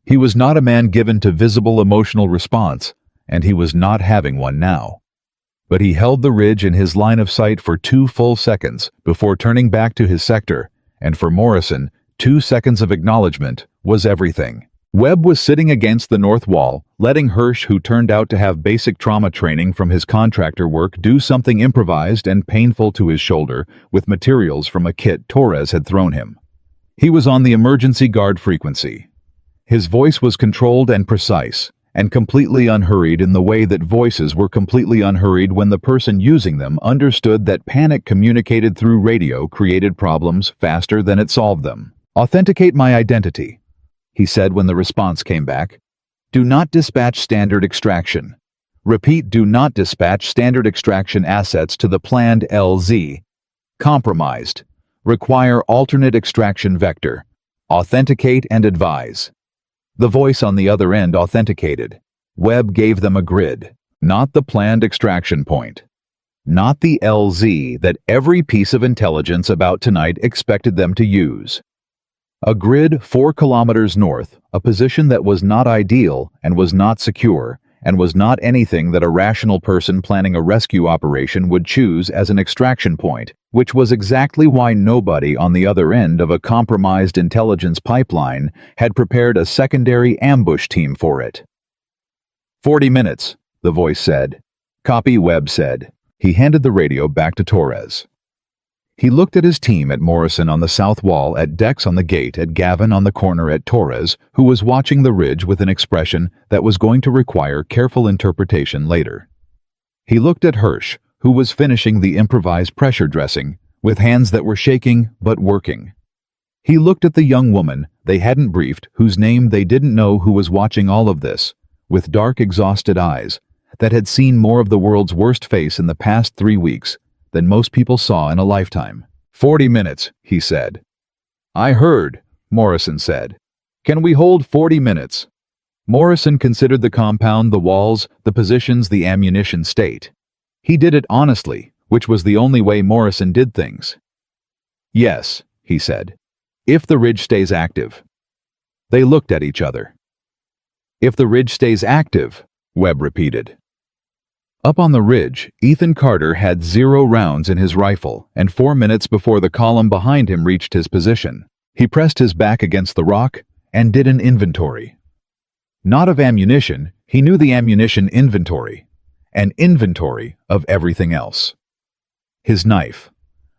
He was not a man given to visible emotional response, and he was not having one now. But he held the ridge in his line of sight for 2 full seconds before turning back to his sector, and for Morrison, 2 seconds of acknowledgement was everything. Webb was sitting against the north wall, letting Hirsch, who turned out to have basic trauma training from his contractor work, do something improvised and painful to his shoulder with materials from a kit Torres had thrown him. He was on the emergency guard frequency. His voice was controlled and precise, and completely unhurried in the way that voices were completely unhurried when the person using them understood that panic communicated through radio created problems faster than it solved them. "Authenticate my identity," he said when the response came back. "Do not dispatch standard extraction. Repeat, do not dispatch standard extraction assets to the planned LZ. Compromised. Require alternate extraction vector. Authenticate and advise." The voice on the other end authenticated. Webb gave them a grid, not the planned extraction point. Not the LZ that every piece of intelligence about tonight expected them to use. A grid 4 kilometers north, a position that was not ideal and was not secure, and was not anything that a rational person planning a rescue operation would choose as an extraction point, which was exactly why nobody on the other end of a compromised intelligence pipeline had prepared a secondary ambush team for it. 40 minutes, the voice said. Copy, Webb said. He handed the radio back to Torres. He looked at his team, at Morrison on the south wall, at Dex on the gate, at Gavin on the corner, at Torres, who was watching the ridge with an expression that was going to require careful interpretation later. He looked at Hirsch, who was finishing the improvised pressure dressing, with hands that were shaking but working. He looked at the young woman they hadn't briefed, whose name they didn't know, who was watching all of this, with dark, exhausted eyes, that had seen more of the world's worst face in the past 3 weeks than most people saw in a lifetime. 40 minutes, he said. I heard, Morrison said. Can we hold 40 minutes? Morrison considered the compound, the walls, the positions, the ammunition state. He did it honestly, which was the only way Morrison did things. Yes, he said. If the ridge stays active. They looked at each other. If the ridge stays active, Webb repeated. Up on the ridge, Ethan Carter had 0 rounds in his rifle, and 4 minutes before the column behind him reached his position, he pressed his back against the rock and did an inventory. Not of ammunition, he knew the ammunition inventory. an inventory of everything else. His knife,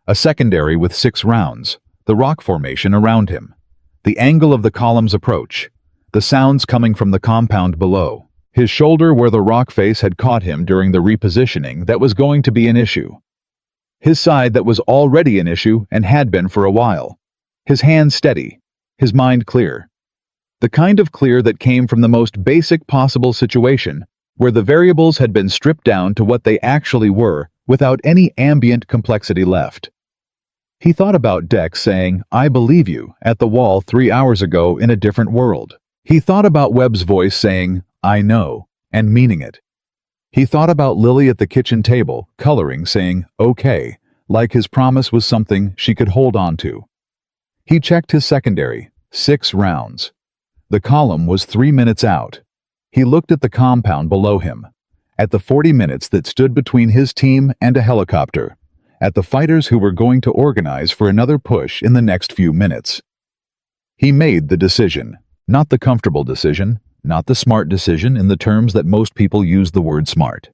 a secondary with 6 rounds, the rock formation around him, the angle of the column's approach, the sounds coming from the compound below, his shoulder where the rock face had caught him during the repositioning that was going to be an issue, his side that was already an issue and had been for a while, his hands steady, his mind clear. The kind of clear that came from the most basic possible situation, where the variables had been stripped down to what they actually were without any ambient complexity left. He thought about Dex saying, "I believe you," at the wall 3 hours ago in a different world. He thought about Webb's voice saying, "I know," and meaning it. He thought about Lily at the kitchen table, coloring, saying, "Okay," like his promise was something she could hold on to. He checked his secondary, 6 rounds. The column was 3 minutes out. He looked at the compound below him, at the 40 minutes that stood between his team and a helicopter, at the fighters who were going to organize for another push in the next few minutes. He made the decision, not the comfortable decision, not the smart decision in the terms that most people use the word smart.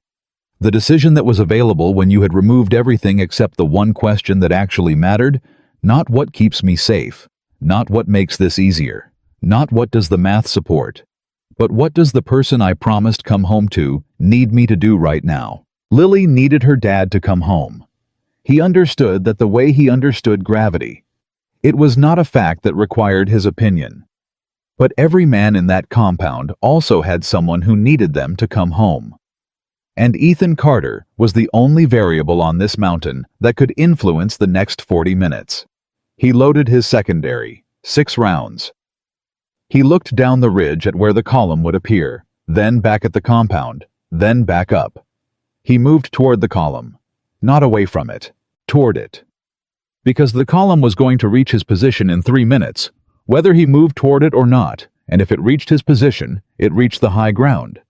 The decision that was available when you had removed everything except the one question that actually mattered, not what keeps me safe, not what makes this easier, not what does the math support, but what does the person I promised come home to need me to do right now? Lily needed her dad to come home. He understood that the way he understood gravity. It was not a fact that required his opinion. But every man in that compound also had someone who needed them to come home. And Ethan Carter was the only variable on this mountain that could influence the next 40 minutes. He loaded his secondary, 6 rounds. He looked down the ridge at where the column would appear, then back at the compound, then back up. He moved toward the column, not away from it, toward it. Because the column was going to reach his position in 3 minutes, whether he moved toward it or not, and if it reached his position, it reached the high ground.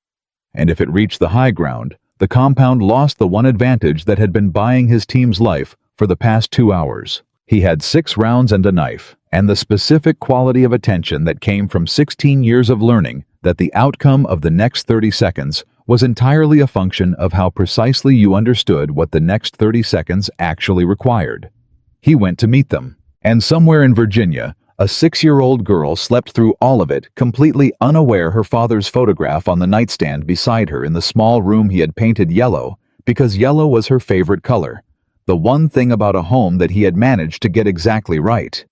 And if it reached the high ground, the compound lost the one advantage that had been buying his team's life for the past 2 hours. He had 6 rounds and a knife, and the specific quality of attention that came from 16 years of learning that the outcome of the next 30 seconds was entirely a function of how precisely you understood what the next 30 seconds actually required. He went to meet them, and somewhere in Virginia, a 6-year-old girl slept through all of it, completely unaware her father's photograph on the nightstand beside her in the small room he had painted yellow, because yellow was her favorite color, the one thing about a home that he had managed to get exactly right.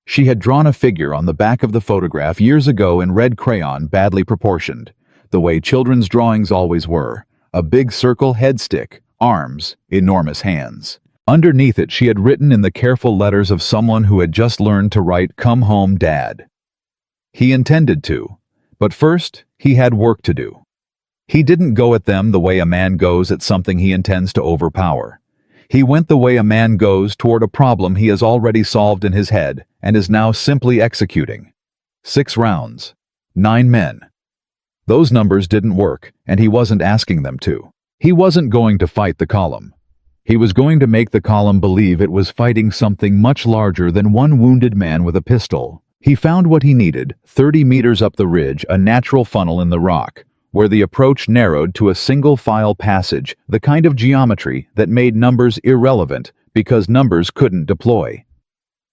She had drawn a figure on the back of the photograph years ago in red crayon, badly proportioned, the way children's drawings always were, a big circle head stick, arms, enormous hands. Underneath it she had written in the careful letters of someone who had just learned to write, "Come home, Dad." He intended to, but first he had work to do. He didn't go at them the way a man goes at something he intends to overpower. He went the way a man goes toward a problem he has already solved in his head and is now simply executing. 6 rounds, 9 men. Those numbers didn't work, and he wasn't asking them to. He wasn't going to fight the column. He was going to make the column believe it was fighting something much larger than one wounded man with a pistol. He found what he needed, 30 meters up the ridge, a natural funnel in the rock, where the approach narrowed to a single-file passage, the kind of geometry that made numbers irrelevant because numbers couldn't deploy.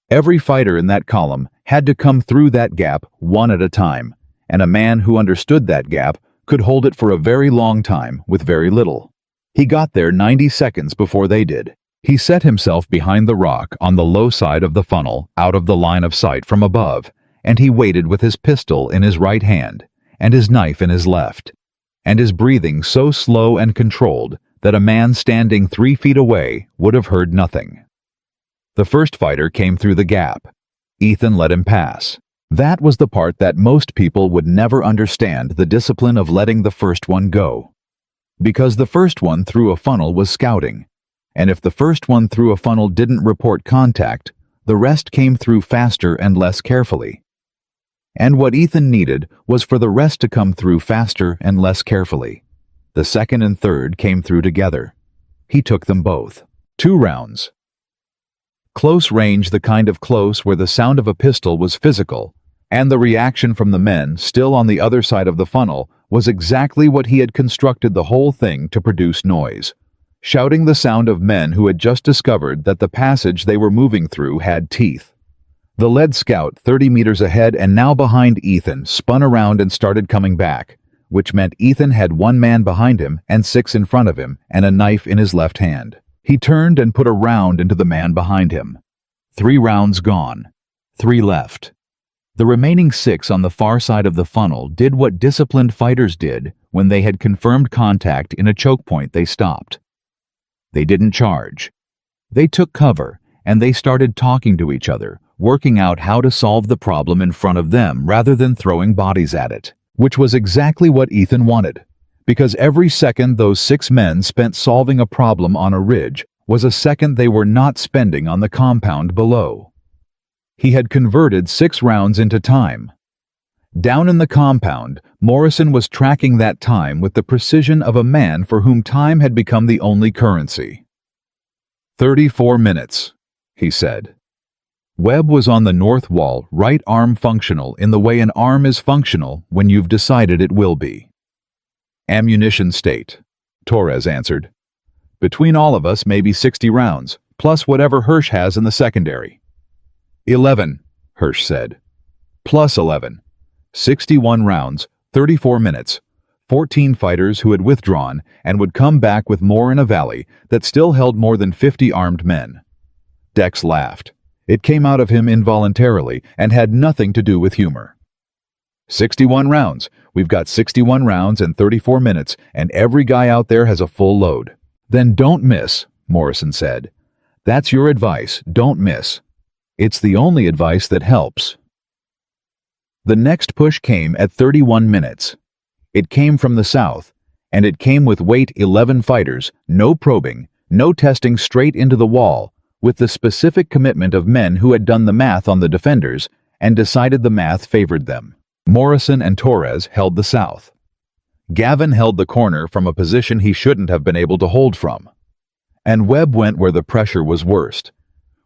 Every fighter in that column had to come through that gap one at a time, and a man who understood that gap could hold it for a very long time with very little. He got there 90 seconds before they did. He set himself behind the rock on the low side of the funnel, out of the line of sight from above, and he waited with his pistol in his right hand and his knife in his left, and his breathing so slow and controlled that a man standing 3 feet away would have heard nothing. The first fighter came through the gap. Ethan let him pass. That was the part that most people would never understand, the discipline of letting the first one go. Because the first one through a funnel was scouting, and if the first one through a funnel didn't report contact, the rest came through faster and less carefully. And what Ethan needed was for the rest to come through faster and less carefully. The second and third came through together. He took them both. 2 rounds. Close range, the kind of close where the sound of a pistol was physical, and the reaction from the men still on the other side of the funnel was exactly what he had constructed the whole thing to produce noise, shouting the sound of men who had just discovered that the passage they were moving through had teeth. The lead scout 30 meters ahead and now behind Ethan spun around and started coming back, which meant Ethan had one man behind him and 6 in front of him and a knife in his left hand. He turned and put a round into the man behind him. 3 rounds gone. 3 left. The remaining 6 on the far side of the funnel did what disciplined fighters did when they had confirmed contact in a choke point. They stopped. They didn't charge. They took cover, and they started talking to each other, working out how to solve the problem in front of them rather than throwing bodies at it, which was exactly what Ethan wanted, because every second those 6 men spent solving a problem on a ridge was a second they were not spending on the compound below. He had converted 6 rounds into time. Down in the compound, Morrison was tracking that time with the precision of a man for whom time had become the only currency. 34 minutes, he said. Webb was on the north wall, right arm functional in the way an arm is functional when you've decided it will be. Ammunition state, Torres answered. Between all of us, maybe 60 rounds, plus whatever Hirsch has in the secondary. 11, Hirsch said. Plus 11. 61 rounds, 34 minutes, 14 fighters who had withdrawn and would come back with more in a valley that still held more than 50 armed men. Dex laughed. It came out of him involuntarily and had nothing to do with humor. 61 rounds. We've got 61 rounds and 34 minutes, and every guy out there has a full load. Then don't miss, Morrison said. That's your advice, don't miss. It's the only advice that helps. The next push came at 31 minutes. It came from the south, and it came with weight 11 fighters, no probing, no testing, straight into the wall, with the specific commitment of men who had done the math on the defenders and decided the math favored them. Morrison and Torres held the south. Gavin held the corner from a position he shouldn't have been able to hold from. And Webb went where the pressure was worst,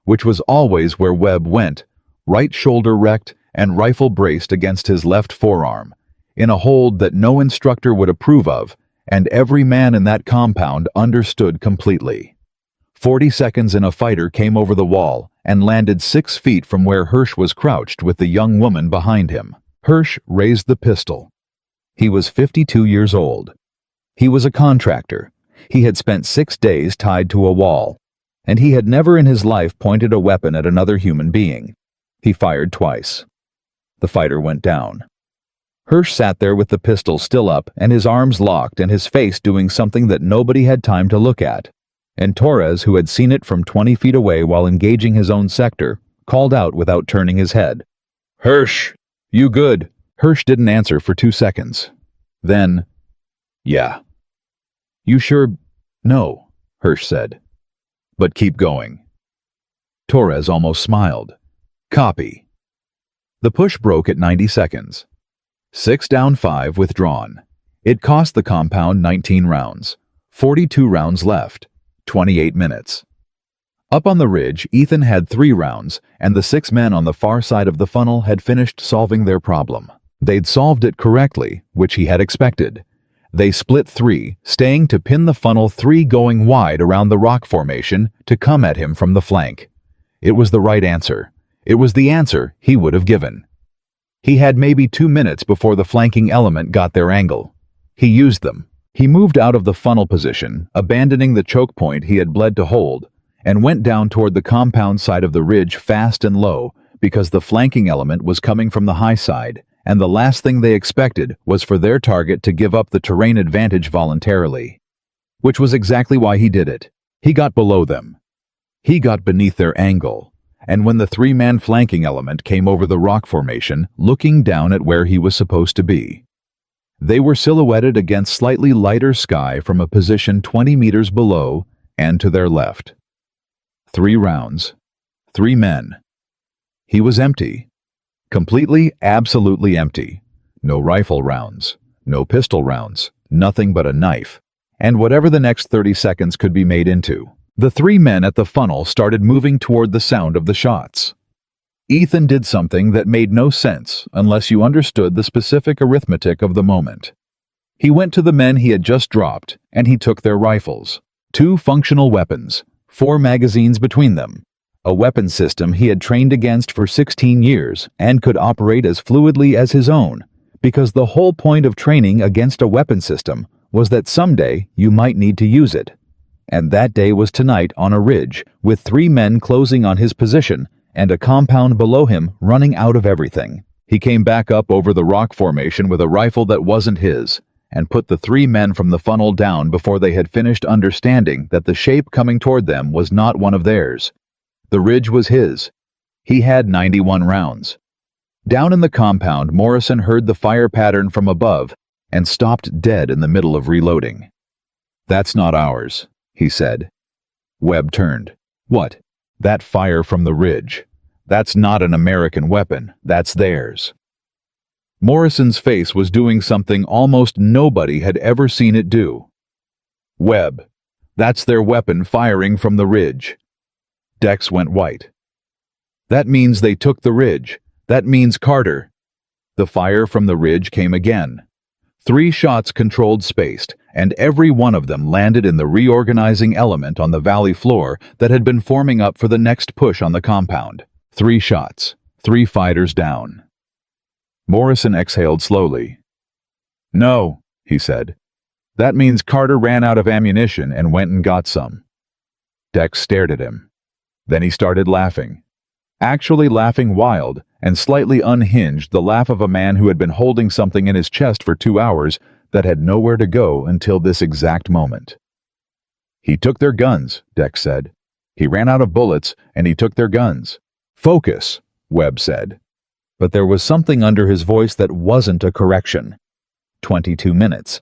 which was always where Webb went, right shoulder recked and rifle braced against his left forearm, in a hold that no instructor would approve of, and every man in that compound understood completely. 40 seconds and a fighter came over the wall and landed 6 feet from where Hirsch was crouched with the young woman behind him. Hirsch raised the pistol. He was 52 years old. He was a contractor. He had spent 6 days tied to a wall, and he had never in his life pointed a weapon at another human being. He fired twice. The fighter went down. Hirsch sat there with the pistol still up and his arms locked and his face doing something that nobody had time to look at. And Torres, who had seen it from 20 feet away while engaging his own sector, called out without turning his head. "Hirsch, you good?" Hirsch didn't answer for 2 seconds. Then, "Yeah." "You sure?" "No," Hirsch said. "But keep going." Torres almost smiled. "Copy." The push broke at 90 seconds. 6 down, 5 withdrawn. It cost the compound 19 rounds. 42 rounds left. 28 minutes. Up on the ridge, Ethan had 3 rounds, and the 6 men on the far side of the funnel had finished solving their problem. They'd solved it correctly, which he had expected. They split 3, staying to pin the funnel 3 going wide around the rock formation to come at him from the flank. It was the right answer. It was the answer he would have given. He had maybe 2 minutes before the flanking element got their angle. He used them. He moved out of the funnel position, abandoning the choke point he had bled to hold, and went down toward the compound side of the ridge fast and low because the flanking element was coming from the high side, and the last thing they expected was for their target to give up the terrain advantage voluntarily. Which was exactly why he did it. He got below them. He got beneath their angle, and when the 3-man flanking element came over the rock formation, looking down at where he was supposed to be, they were silhouetted against slightly lighter sky from a position 20 meters below and to their left. 3 rounds. 3 men. He was empty. Completely, absolutely empty. No rifle rounds. No pistol rounds. Nothing but a knife. And whatever the next 30 seconds could be made into. The 3 men at the funnel started moving toward the sound of the shots. Ethan did something that made no sense unless you understood the specific arithmetic of the moment. He went to the men he had just dropped, and he took their rifles. 2 functional weapons, 4 magazines between them. A weapon system he had trained against for 16 years and could operate as fluidly as his own, because the whole point of training against a weapon system was that someday you might need to use it. And that day was tonight on a ridge, with 3 men closing on his position and a compound below him running out of everything. He came back up over the rock formation with a rifle that wasn't his, and put the 3 men from the funnel down before they had finished understanding that the shape coming toward them was not one of theirs. The ridge was his. He had 91 rounds. Down in the compound, Morrison heard the fire pattern from above and stopped dead in the middle of reloading. "That's not ours," he said. Webb turned. "What?" "That fire from the ridge. That's not an American weapon. That's theirs." Morrison's face was doing something almost nobody had ever seen it do. "Webb, that's their weapon firing from the ridge." Dex went white. "That means they took the ridge. That means Carter." The fire from the ridge came again. 3 shots controlled spaced, and every one of them landed in the reorganizing element on the valley floor that had been forming up for the next push on the compound. 3 shots, 3 fighters down. Morrison exhaled slowly. "No," he said. "That means Carter ran out of ammunition and went and got some." Dex stared at him. Then he started laughing. Actually laughing wild and slightly unhinged, the laugh of a man who had been holding something in his chest for 2 hours that had nowhere to go until this exact moment. "He took their guns," Dex said. "He ran out of bullets, and he took their guns." "Focus," Webb said. But there was something under his voice that wasn't a correction. 22 minutes.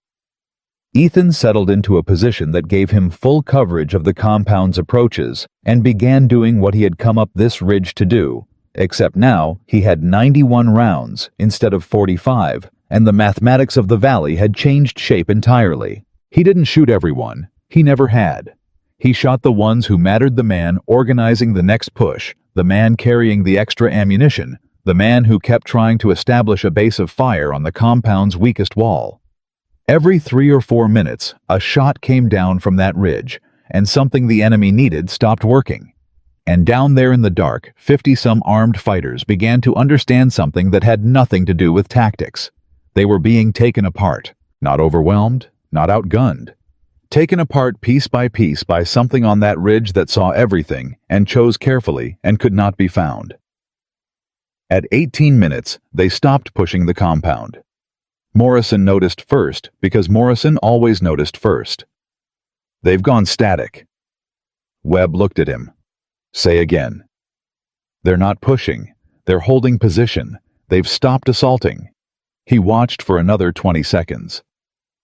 Ethan settled into a position that gave him full coverage of the compound's approaches and began doing what he had come up this ridge to do, except now he had 91 rounds instead of 45, and the mathematics of the valley had changed shape entirely. He didn't shoot everyone. He never had. He shot the ones who mattered: the man organizing the next push, the man carrying the extra ammunition, the man who kept trying to establish a base of fire on the compound's weakest wall. Every 3 or 4 minutes, a shot came down from that ridge, and something the enemy needed stopped working. And down there in the dark, 50-some armed fighters began to understand something that had nothing to do with tactics. They were being taken apart, not overwhelmed, not outgunned. Taken apart piece by something on that ridge that saw everything and chose carefully and could not be found. At 18 minutes, they stopped pushing the compound. Morrison noticed first because Morrison always noticed first. "They've gone static." Webb looked at him. "Say again." "They're not pushing. They're holding position. They've stopped assaulting." He watched for another 20 seconds.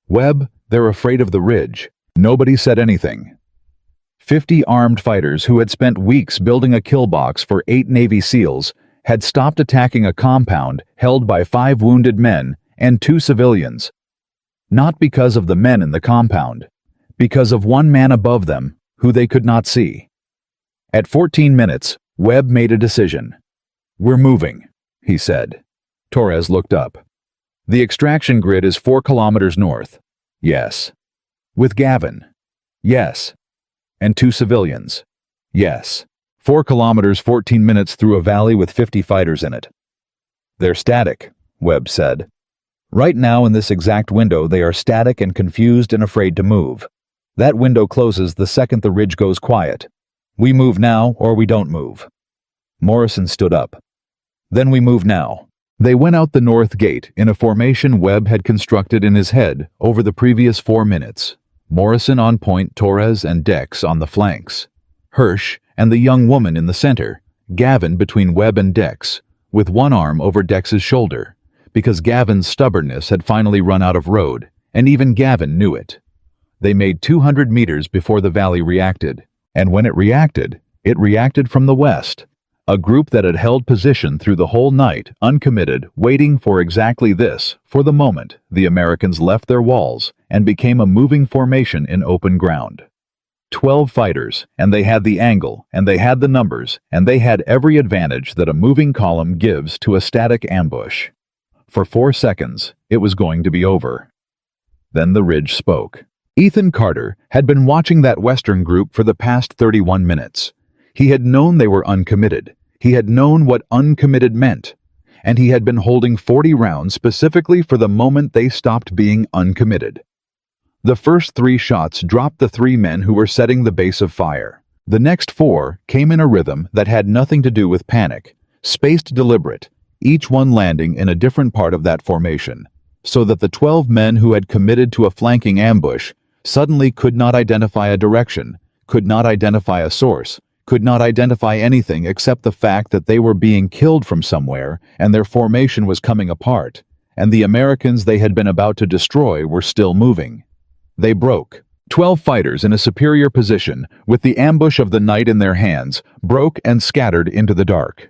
"Webb, they're afraid of the ridge." Nobody said anything. 50 armed fighters who had spent weeks building a kill box for 8 Navy SEALs had stopped attacking a compound held by 5 wounded men and 2 civilians. Not because of the men in the compound, because of one man above them who they could not see. At 14 minutes, Webb made a decision. "We're moving," he said. Torres looked up. "The extraction grid is 4 kilometers north." "Yes." "With Gavin?" "Yes." "And 2 civilians?" "Yes." 4 kilometers, 14 minutes through a valley with 50 fighters in it. "They're static," Webb said. "Right now in this exact window they are static and confused and afraid to move. That window closes the second the ridge goes quiet. We move now or we don't move." Morrison stood up. "Then we move now." They went out the north gate in a formation Webb had constructed in his head over the previous 4 minutes. Morrison on point, Torres and Dex on the flanks. Hirsch and the young woman in the center, Gavin between Webb and Dex, with one arm over Dex's shoulder, because Gavin's stubbornness had finally run out of road, and even Gavin knew it. They made 200 meters before the valley reacted, and when it reacted from the west. A group that had held position through the whole night, uncommitted, waiting for exactly this, for the moment the Americans left their walls and became a moving formation in open ground. 12 fighters, and they had the angle, and they had the numbers, and they had every advantage that a moving column gives to a static ambush. For 4 seconds, it was going to be over. Then the ridge spoke. Ethan Carter had been watching that Western group for the past 31 minutes. He had known they were uncommitted. He had known what uncommitted meant. And he had been holding 40 rounds specifically for the moment they stopped being uncommitted. The first 3 shots dropped the 3 men who were setting the base of fire. The next 4 came in a rhythm that had nothing to do with panic, spaced deliberate, each one landing in a different part of that formation, so that the 12 men who had committed to a flanking ambush suddenly could not identify a direction, could not identify a source, could not identify anything except the fact that they were being killed from somewhere and their formation was coming apart, and the Americans they had been about to destroy were still moving. They broke. 12 fighters in a superior position, with the ambush of the night in their hands, broke and scattered into the dark.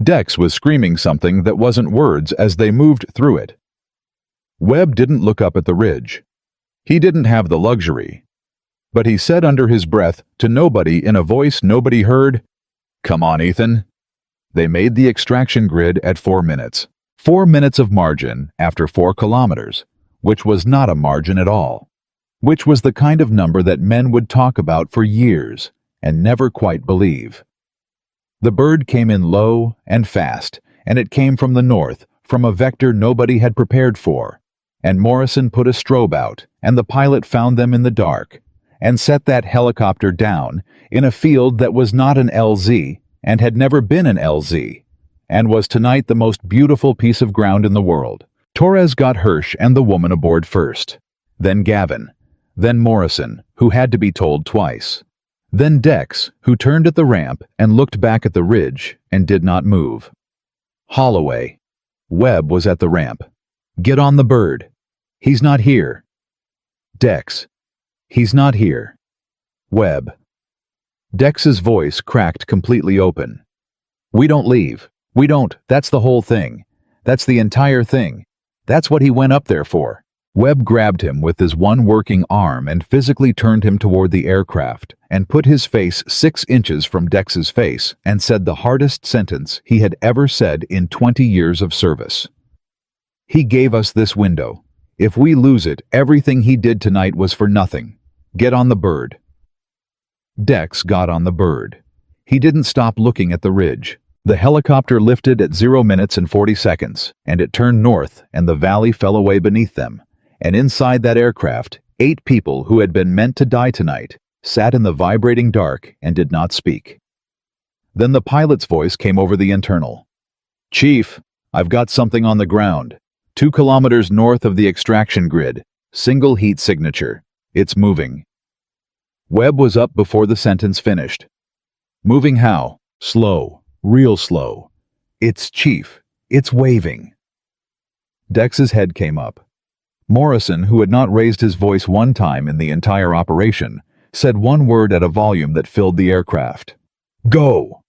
Dex was screaming something that wasn't words as they moved through it. Webb didn't look up at the ridge. He didn't have the luxury. But he said under his breath to nobody in a voice nobody heard, "Come on, Ethan." They made the extraction grid at 4 minutes. 4 minutes of margin after 4 kilometers, which was not a margin at all. Which was the kind of number that men would talk about for years and never quite believe. The bird came in low and fast, and it came from the north, from a vector nobody had prepared for. And Morrison put a strobe out, and the pilot found them in the dark, and set that helicopter down in a field that was not an LZ, and had never been an LZ, and was tonight the most beautiful piece of ground in the world. Torres got Hirsch and the woman aboard first, then Gavin, then Morrison, who had to be told twice. Then Dex, who turned at the ramp and looked back at the ridge and did not move. Holloway. Webb was at the ramp. "Get on the bird." "He's not here." Dex. "He's not here." Webb. Dex's voice cracked completely open. "We don't leave. We don't. That's the whole thing. That's the entire thing. That's what he went up there for." Webb grabbed him with his one working arm and physically turned him toward the aircraft and put his face 6 inches from Dex's face and said the hardest sentence he had ever said in 20 years of service. "He gave us this window. If we lose it, everything he did tonight was for nothing. Get on the bird." Dex got on the bird. He didn't stop looking at the ridge. The helicopter lifted at 0 minutes and 40 seconds, and it turned north, and the valley fell away beneath them. And inside that aircraft, 8 people who had been meant to die tonight sat in the vibrating dark and did not speak. Then the pilot's voice came over the internal. "Chief, I've got something on the ground. 2 kilometers north of the extraction grid. Single heat signature. It's moving." Webb was up before the sentence finished. "Moving how?" "Slow. Real slow. It's Chief. It's waving." Dex's head came up. Morrison, who had not raised his voice one time in the entire operation, said one word at a volume that filled the aircraft. "Go!"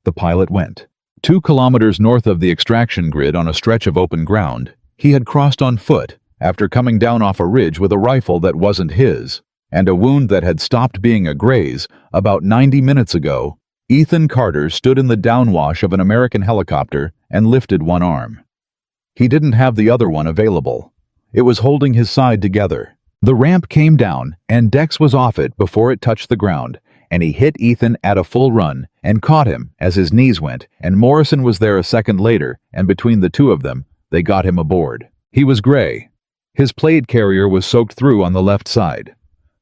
The pilot went. 2 kilometers north of the extraction grid on a stretch of open ground, he had crossed on foot after coming down off a ridge with a rifle that wasn't his, and a wound that had stopped being a graze about 90 minutes ago. Ethan Carter stood in the downwash of an American helicopter and lifted one arm. He didn't have the other one available. It was holding his side together. The ramp came down, and Dex was off it before it touched the ground, and he hit Ethan at a full run and caught him as his knees went, and Morrison was there a second later, and between the two of them, they got him aboard. He was gray. His plate carrier was soaked through on the left side.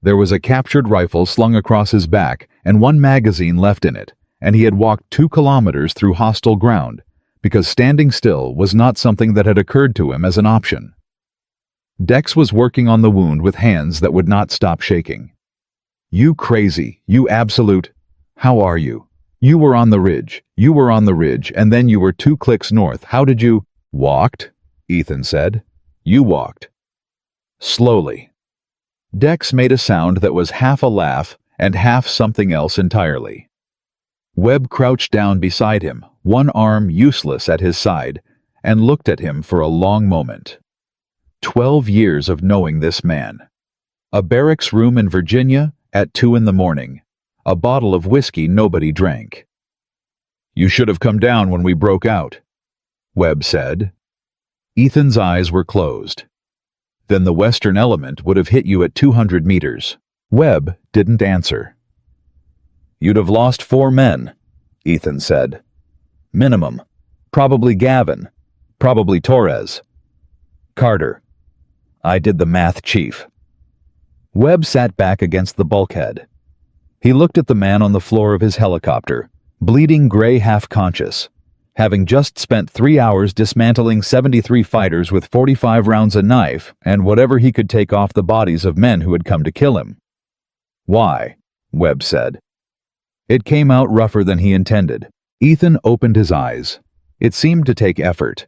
There was a captured rifle slung across his back and 1 magazine left in it, and he had walked 2 kilometers through hostile ground, because standing still was not something that had occurred to him as an option. Dex was working on the wound with hands that would not stop shaking. "You crazy, you absolute. How are you? You were on the ridge. You were on the ridge, and then you were 2 clicks north. How did you—" "Walked," Ethan said. "You walked." Slowly. Dex made a sound that was half a laugh and half something else entirely. Webb crouched down beside him, one arm useless at his side, and looked at him for a long moment. 12 years of knowing this man. A barracks room in Virginia at 2 in the morning. A bottle of whiskey nobody drank. "You should have come down when we broke out," Webb said. Ethan's eyes were closed. Then the western element would have hit you at 200 meters. Webb didn't answer. You'd have lost 4 men, Ethan said. Minimum. Probably Gavin. Probably Torres. Carter. I did the math, Chief. Webb sat back against the bulkhead. He looked at the man on the floor of his helicopter, bleeding gray, half-conscious, having just spent 3 hours dismantling 73 fighters with 45 rounds of knife and whatever he could take off the bodies of men who had come to kill him. Why? Webb said. It came out rougher than he intended. Ethan opened his eyes. It seemed to take effort.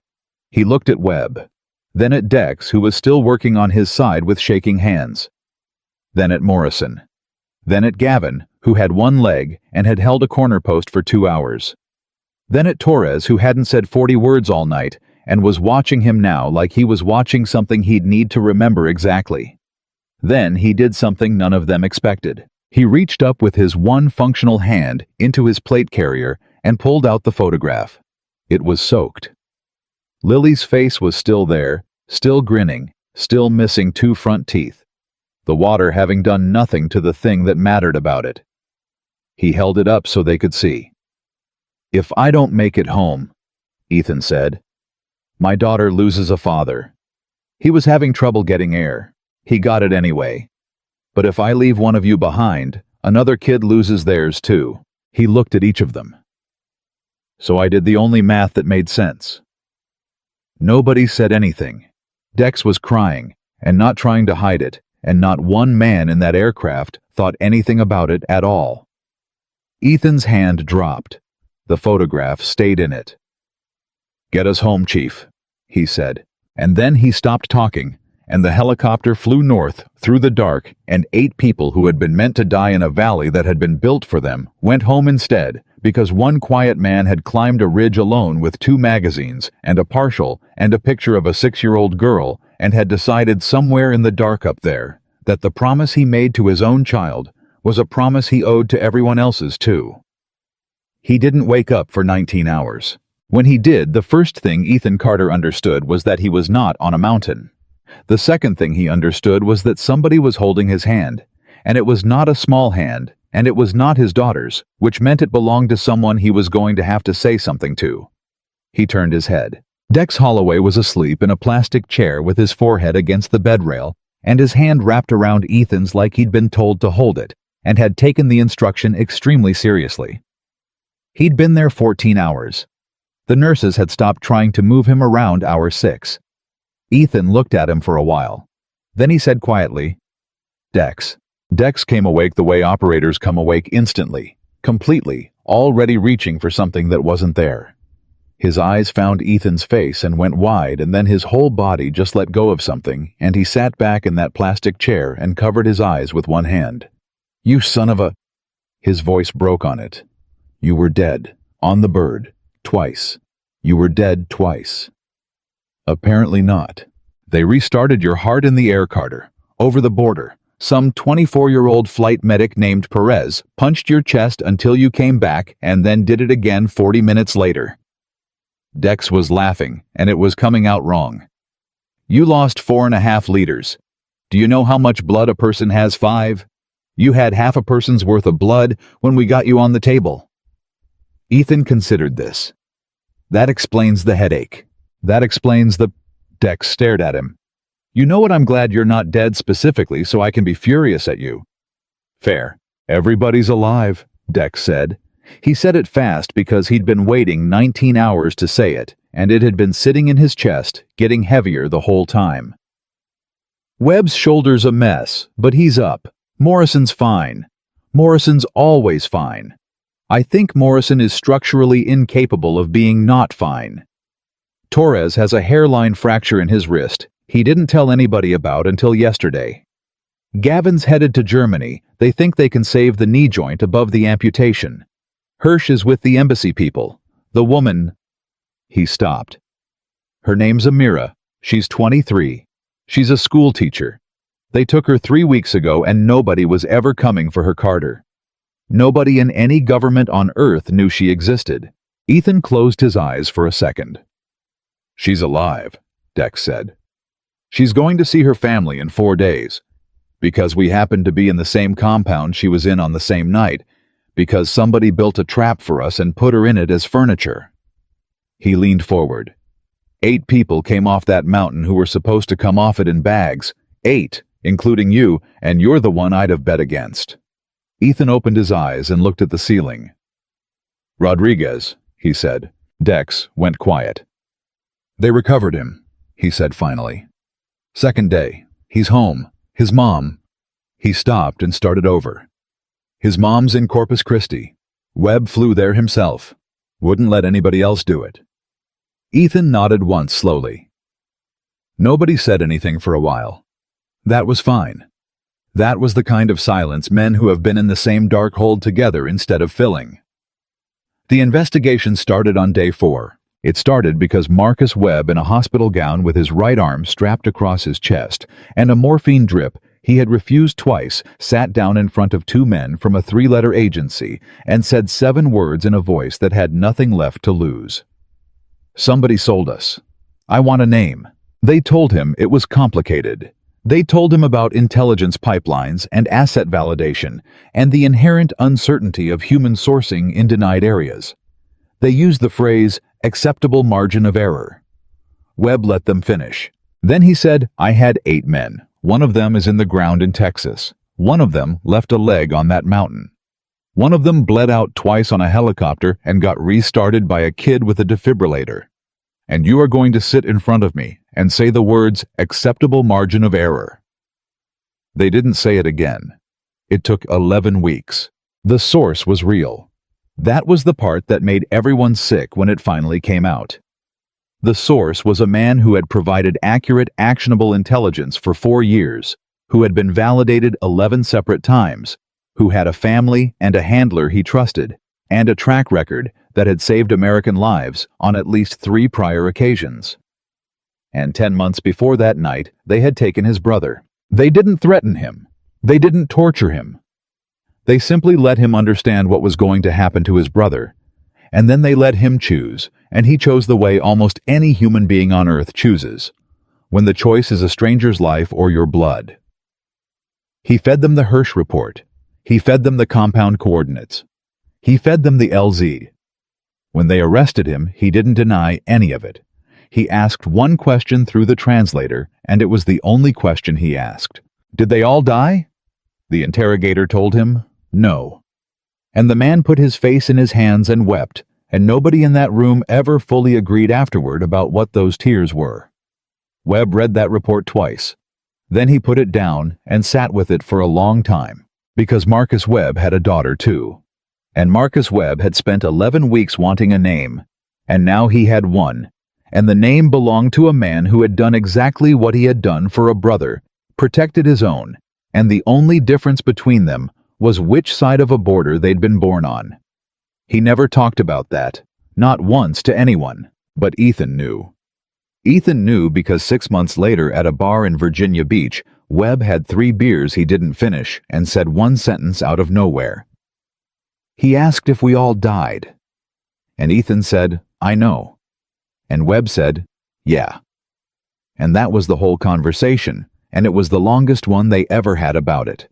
He looked at Webb, then at Dex, who was still working on his side with shaking hands, then at Morrison, then at Gavin, who had one leg and had held a corner post for 2 hours, then at Torres, who hadn't said 40 words all night and was watching him now like he was watching something he'd need to remember exactly. Then he did something none of them expected. He reached up with his one functional hand into his plate carrier and pulled out the photograph. It was soaked. Lily's face was still there, still grinning, still missing 2 front teeth, the water having done nothing to the thing that mattered about it. He held it up so they could see. If I don't make it home, Ethan said, my daughter loses a father. He was having trouble getting air. He got it anyway. But if I leave one of you behind, another kid loses theirs too. He looked at each of them. So I did the only math that made sense. Nobody said anything. Dex was crying, and not trying to hide it, and not one man in that aircraft thought anything about it at all. Ethan's hand dropped. The photograph stayed in it. Get us home, Chief, he said. And then he stopped talking, and the helicopter flew north through the dark, and 8 people who had been meant to die in a valley that had been built for them went home instead, because one quiet man had climbed a ridge alone with 2 magazines and a partial and a picture of a 6-year-old girl, and had decided somewhere in the dark up there that the promise he made to his own child was a promise he owed to everyone else's too. He didn't wake up for 19 hours. When he did, the first thing Ethan Carter understood was that he was not on a mountain. The second thing he understood was that somebody was holding his hand, and it was not a small hand, and it was not his daughter's, which meant it belonged to someone he was going to have to say something to. He turned his head. Dex Holloway was asleep in a plastic chair with his forehead against the bed rail, and his hand wrapped around Ethan's like he'd been told to hold it, and had taken the instruction extremely seriously. He'd been there 14 hours. The nurses had stopped trying to move him around hour 6. Ethan looked at him for a while. Then he said quietly, Dex. Dex came awake the way operators come awake instantly, completely, already reaching for something that wasn't there. His eyes found Ethan's face and went wide, and then his whole body just let go of something, and he sat back in that plastic chair and covered his eyes with one hand. You son of a... His voice broke on it. You were dead, on the bird, twice. You were dead twice. Apparently not. They restarted your heart in the air, Carter. Over the border. Some 24-year-old flight medic named Perez punched your chest until you came back and then did it again 40 minutes later. Dex was laughing, and it was coming out wrong. You lost 4.5 liters. Do you know how much blood a person has? 5? You had half a person's worth of blood when we got you on the table. Ethan considered this. That explains the headache. That explains the... Dex stared at him. You know what, I'm glad you're not dead specifically so I can be furious at you. Fair. Everybody's alive, Dex said. He said it fast because he'd been waiting 19 hours to say it, and it had been sitting in his chest, getting heavier the whole time. Webb's shoulder's a mess, but he's up. Morrison's fine. Morrison's always fine. I think Morrison is structurally incapable of being not fine. Torres has a hairline fracture in his wrist he didn't tell anybody about until yesterday. Gavin's headed to Germany. They think they can save the knee joint above the amputation. Hirsch is with the embassy people. The woman... He stopped. Her name's Amira. She's 23. She's a school teacher. They took her 3 weeks ago and nobody was ever coming for her, Carter. Nobody in any government on Earth knew she existed. Ethan closed his eyes for a second. She's alive, Dex said. She's going to see her family in 4 days. Because we happened to be in the same compound she was in on the same night. Because somebody built a trap for us and put her in it as furniture." He leaned forward. 8 people came off that mountain who were supposed to come off it in bags. 8, including you, and you're the one I'd have bet against. Ethan opened his eyes and looked at the ceiling. "Rodriguez," he said. Dex went quiet. "They recovered him," he said finally. "Second day. He's home. His mom." He stopped and started over. "His mom's in Corpus Christi. Webb flew there himself. Wouldn't let anybody else do it." Ethan nodded once slowly. Nobody said anything for a while. That was fine. That was the kind of silence men who have been in the same dark hold together instead of filling. The investigation started on day 4. It started because Marcus Webb, in a hospital gown with his right arm strapped across his chest and a morphine drip he had refused twice, sat down in front of 2 men from a 3-letter agency and said 7 words in a voice that had nothing left to lose. "Somebody sold us. I want a name." They told him it was complicated. They told him about intelligence pipelines and asset validation and the inherent uncertainty of human sourcing in denied areas. They used the phrase, "acceptable margin of error." Webb let them finish. Then he said, "I had 8 men. One of them is in the ground in Texas. One of them left a leg on that mountain. One of them bled out twice on a helicopter and got restarted by a kid with a defibrillator. And you are going to sit in front of me and say the words, 'acceptable margin of error.'" They didn't say it again. It took 11 weeks. The source was real. That was the part that made everyone sick when it finally came out. The source was a man who had provided accurate, actionable intelligence for 4 years, who had been validated 11 separate times, who had a family and a handler he trusted, and a track record that had saved American lives on at least 3 prior occasions. And 10 months before that night, they had taken his brother. They didn't threaten him. They didn't torture him. They simply let him understand what was going to happen to his brother, and then they let him choose, and he chose the way almost any human being on earth chooses, when the choice is a stranger's life or your blood. He fed them the Hirsch report. He fed them the compound coordinates. He fed them the LZ. When they arrested him, he didn't deny any of it. He asked one question through the translator, and it was the only question he asked. "Did they all die?" The interrogator told him, "No." And the man put his face in his hands and wept, and nobody in that room ever fully agreed afterward about what those tears were. Webb read that report twice. Then he put it down and sat with it for a long time, because Marcus Webb had a daughter too. And Marcus Webb had spent 11 weeks wanting a name, and now he had one, and the name belonged to a man who had done exactly what he had done for a brother, protected his own, and the only difference between them was which side of a border they'd been born on. He never talked about that, not once to anyone, but Ethan knew. Ethan knew because 6 months later at a bar in Virginia Beach, Webb had 3 beers he didn't finish and said one sentence out of nowhere. He asked if we all died. And Ethan said, "I know." And Webb said, "Yeah." And that was the whole conversation, and it was the longest one they ever had about it.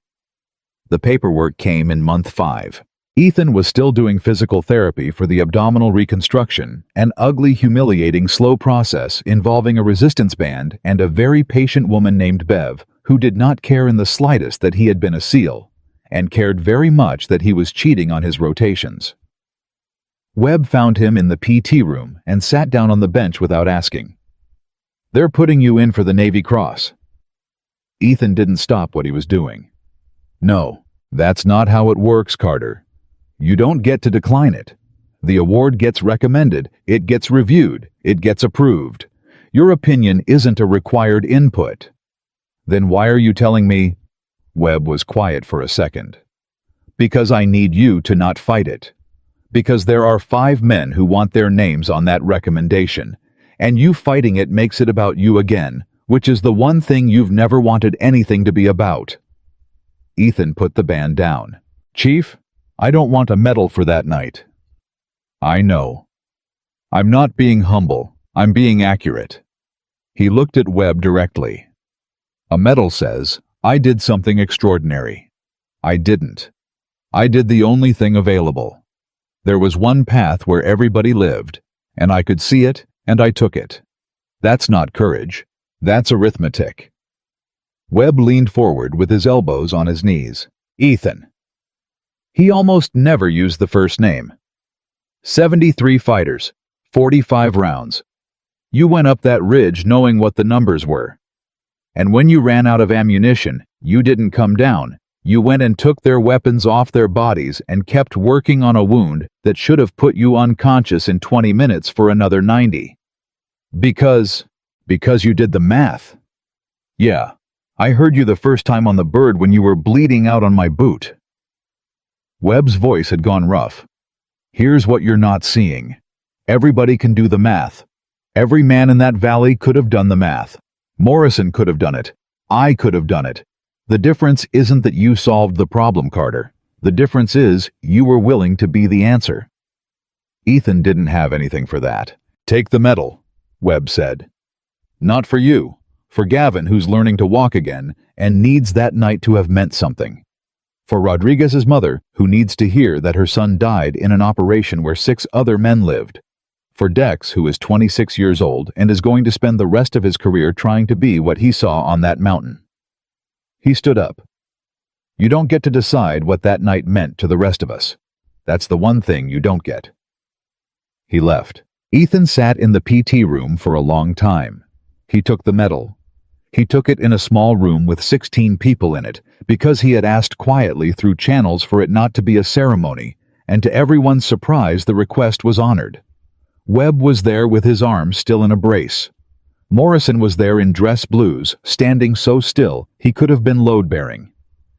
The paperwork came in month 5. Ethan was still doing physical therapy for the abdominal reconstruction, an ugly, humiliating, slow process involving a resistance band and a very patient woman named Bev, who did not care in the slightest that he had been a SEAL, and cared very much that he was cheating on his rotations. Webb found him in the PT room and sat down on the bench without asking. "They're putting you in for the Navy Cross." Ethan didn't stop what he was doing. "No, that's not how it works, Carter. You don't get to decline it. The award gets recommended, it gets reviewed, it gets approved. Your opinion isn't a required input." "Then why are you telling me?" Webb was quiet for a second. "Because I need you to not fight it. Because there are 5 men who want their names on that recommendation, and you fighting it makes it about you again, which is the one thing you've never wanted anything to be about." Ethan put the band down. "Chief, I don't want a medal for that night." "I know. I'm not being humble. I'm being accurate." He looked at Webb directly. A medal says, I did something extraordinary. I didn't. I did the only thing available. There was one path where everybody lived, and I could see it, and I took it. That's not courage. That's arithmetic. Webb leaned forward with his elbows on his knees. Ethan. He almost never used the first name. 73 fighters, 45 rounds. You went up that ridge knowing what the numbers were. And when you ran out of ammunition, you didn't come down. You went and took their weapons off their bodies and kept working on a wound that should have put you unconscious in 20 minutes for another 90. Because you did the math. Yeah, I heard you the first time on the bird when you were bleeding out on my boot. Webb's voice had gone rough. Here's what you're not seeing. Everybody can do the math. Every man in that valley could have done the math. Morrison could have done it. I could have done it. The difference isn't that you solved the problem, Carter. The difference is you were willing to be the answer. Ethan didn't have anything for that. Take the medal, Webb said. Not for you. For Gavin, who's learning to walk again and needs that night to have meant something. For Rodriguez's mother, who needs to hear that her son died in an operation where 6 other men lived. For Dex, who is 26 years old and is going to spend the rest of his career trying to be what he saw on that mountain. He stood up. You don't get to decide what that night meant to the rest of us. That's the one thing you don't get. He left. Ethan sat in the PT room for a long time. He took the medal. He took it in a small room with 16 people in it because he had asked quietly through channels for it not to be a ceremony, and to everyone's surprise the request was honored. Webb was there with his arms still in a brace. Morrison was there in dress blues, standing so still he could have been load-bearing.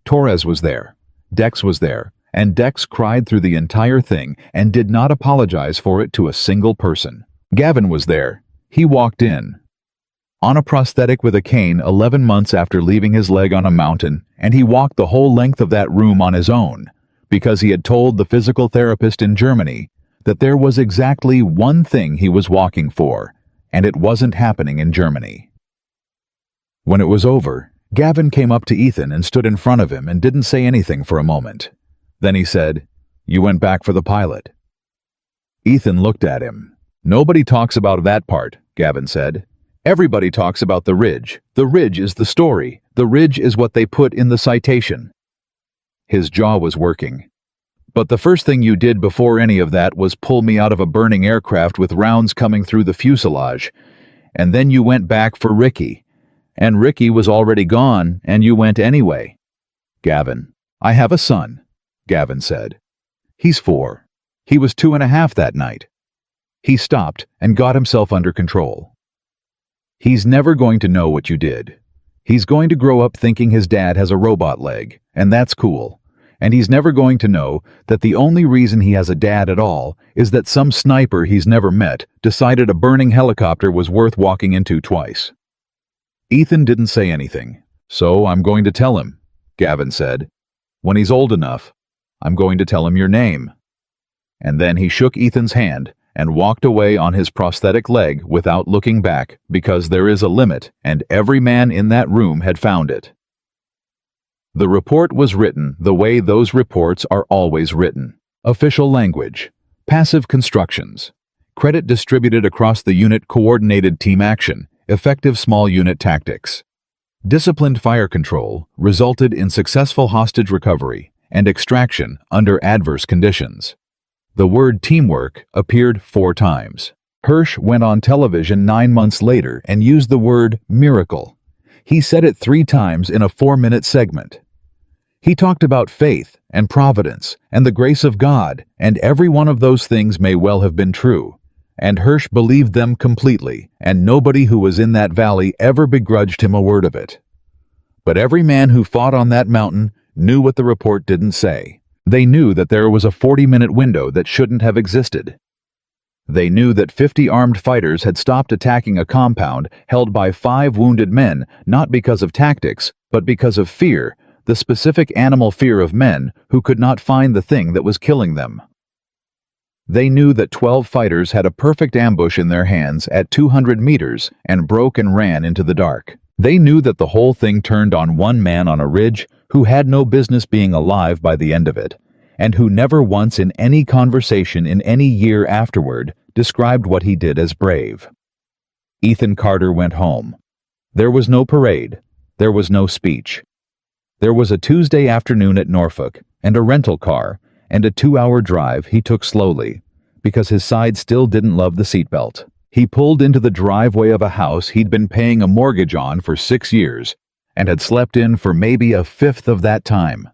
Torres was there. Dex was there, and Dex cried through the entire thing and did not apologize for it to a single person. Gavin was there. He walked in. On a prosthetic with a cane 11 months after leaving his leg on a mountain, and he walked the whole length of that room on his own, because he had told the physical therapist in Germany that there was exactly one thing he was walking for, and it wasn't happening in Germany. When it was over, Gavin came up to Ethan and stood in front of him and didn't say anything for a moment. Then he said, You went back for the pilot. Ethan looked at him. Nobody talks about that part, Gavin said. Everybody talks about the ridge. The ridge is the story. The ridge is what they put in the citation. His jaw was working. But the first thing you did before any of that was pull me out of a burning aircraft with rounds coming through the fuselage. And then you went back for Ricky. And Ricky was already gone, and you went anyway. Gavin, I have a son, Gavin said. He's 4. He was 2.5 that night. He stopped and got himself under control. He's never going to know what you did. He's going to grow up thinking his dad has a robot leg, and that's cool. And he's never going to know that the only reason he has a dad at all is that some sniper he's never met decided a burning helicopter was worth walking into twice. Ethan didn't say anything. So I'm going to tell him, Gavin said. When he's old enough, I'm going to tell him your name. And then he shook Ethan's hand and walked away on his prosthetic leg without looking back, because there is a limit, and every man in that room had found it. The report was written the way those reports are always written. Official language, passive constructions, credit distributed across the unit, coordinated team action, effective small unit tactics. Disciplined fire control resulted in successful hostage recovery and extraction under adverse conditions. The word teamwork appeared 4 times. Hirsch went on television 9 months later and used the word miracle. He said it 3 times in a 4-minute segment. He talked about faith and providence and the grace of God, and every one of those things may well have been true. And Hirsch believed them completely, and nobody who was in that valley ever begrudged him a word of it. But every man who fought on that mountain knew what the report didn't say. They knew that there was a 40-minute window that shouldn't have existed. They knew that 50 armed fighters had stopped attacking a compound held by 5 wounded men, not because of tactics, but because of fear, the specific animal fear of men who could not find the thing that was killing them. They knew that 12 fighters had a perfect ambush in their hands at 200 meters and broke and ran into the dark. They knew that the whole thing turned on one man on a ridge who had no business being alive by the end of it, and who never once in any conversation in any year afterward described what he did as brave. Ethan Carter went home. There was no parade. There was no speech. There was a Tuesday afternoon at Norfolk, and a rental car, and a 2-hour drive he took slowly, because his side still didn't love the seatbelt. He pulled into the driveway of a house he'd been paying a mortgage on for 6 years, and had slept in for maybe a fifth of that time.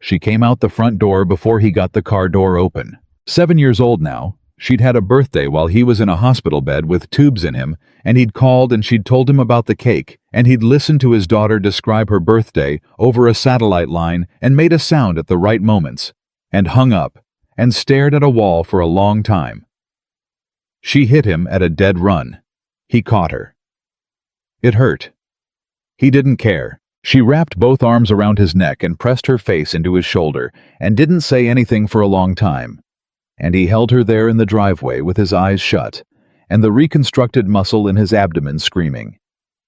She came out the front door before he got the car door open. 7 years old now, she'd had a birthday while he was in a hospital bed with tubes in him, and he'd called and she'd told him about the cake, and he'd listened to his daughter describe her birthday over a satellite line and made a sound at the right moments, and hung up, and stared at a wall for a long time. She hit him at a dead run. He caught her. It hurt. He didn't care. She wrapped both arms around his neck and pressed her face into his shoulder, and didn't say anything for a long time. And he held her there in the driveway with his eyes shut, and the reconstructed muscle in his abdomen screaming.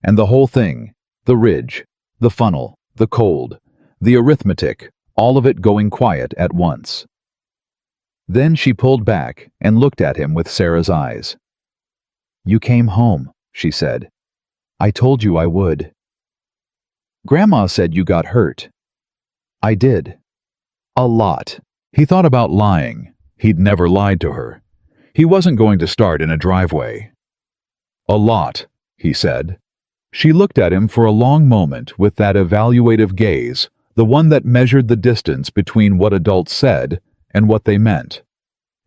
And the whole thing, the ridge, the funnel, the cold, the arithmetic, all of it going quiet at once. Then she pulled back and looked at him with Sarah's eyes. "You came home," she said. "I told you I would." "Grandma said you got hurt." "I did. A lot." He thought about lying. He'd never lied to her. He wasn't going to start in a driveway. "A lot," he said. She looked at him for a long moment with that evaluative gaze, the one that measured the distance between what adults said and what they meant.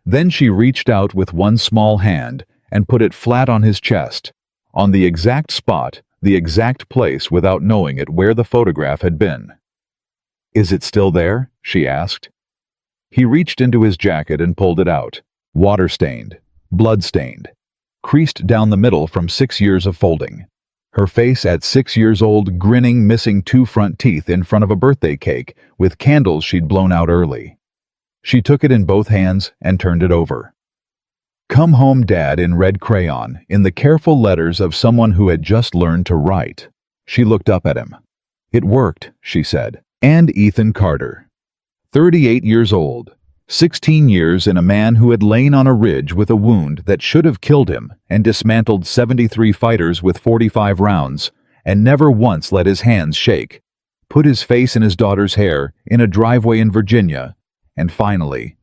Then she reached out with one small hand and put it flat on his chest, on the exact spot, the exact place without knowing it where the photograph had been. "Is it still there?" she asked. He reached into his jacket and pulled it out, water-stained, blood-stained, creased down the middle from 6 years of folding. Her face at 6 years old, grinning, missing 2 front teeth in front of a birthday cake with candles she'd blown out early. She took it in both hands and turned it over. "Come home, Dad," in red crayon, in the careful letters of someone who had just learned to write. She looked up at him. "It worked," she said. And Ethan Carter. 38 years old. 16 years in a man who had lain on a ridge with a wound that should have killed him and dismantled 73 fighters with 45 rounds, and never once let his hands shake, put his face in his daughter's hair in a driveway in Virginia, and finally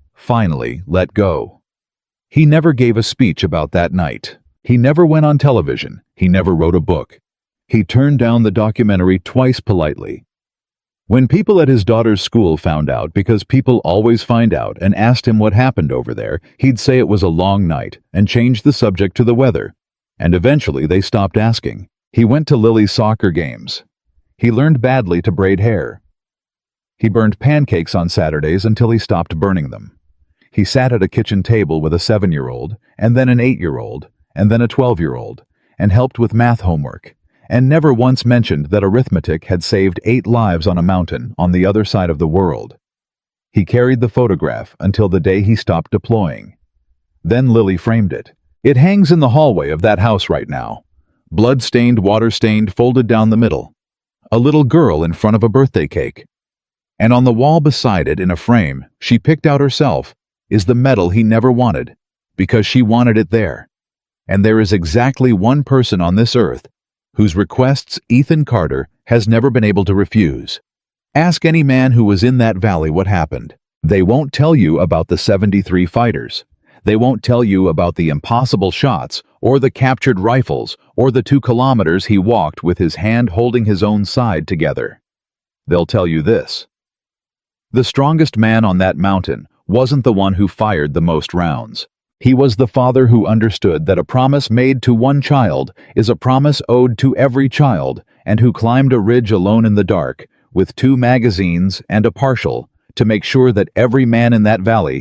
let go. He never gave a speech about that night. He never went on television. He never wrote a book. He turned down the documentary twice politely. When people at his daughter's school found out, because people always find out, and asked him what happened over there, he'd say it was a long night and change the subject to the weather. And eventually they stopped asking. He went to Lily's soccer games. He learned badly to braid hair. He burned pancakes on Saturdays until he stopped burning them. He sat at a kitchen table with a 7-year-old, and then an 8-year-old, and then a 12-year-old, and helped with math homework, and never once mentioned that arithmetic had saved 8 lives on a mountain on the other side of the world. He carried the photograph until the day he stopped deploying. Then Lily framed it. It hangs in the hallway of that house right now. Blood-stained, water-stained, folded down the middle. A little girl in front of a birthday cake. And on the wall beside it, in a frame she picked out herself, is the medal he never wanted, because she wanted it there. And there is exactly one person on this earth whose requests Ethan Carter has never been able to refuse. Ask any man who was in that valley what happened. They won't tell you about the 73 fighters. They won't tell you about the impossible shots, or the captured rifles, or the 2 kilometers he walked with his hand holding his own side together. They'll tell you this. The strongest man on that mountain wasn't the one who fired the most rounds. He was the father who understood that a promise made to one child is a promise owed to every child, and who climbed a ridge alone in the dark, with 2 magazines and a partial, to make sure that every man in that valley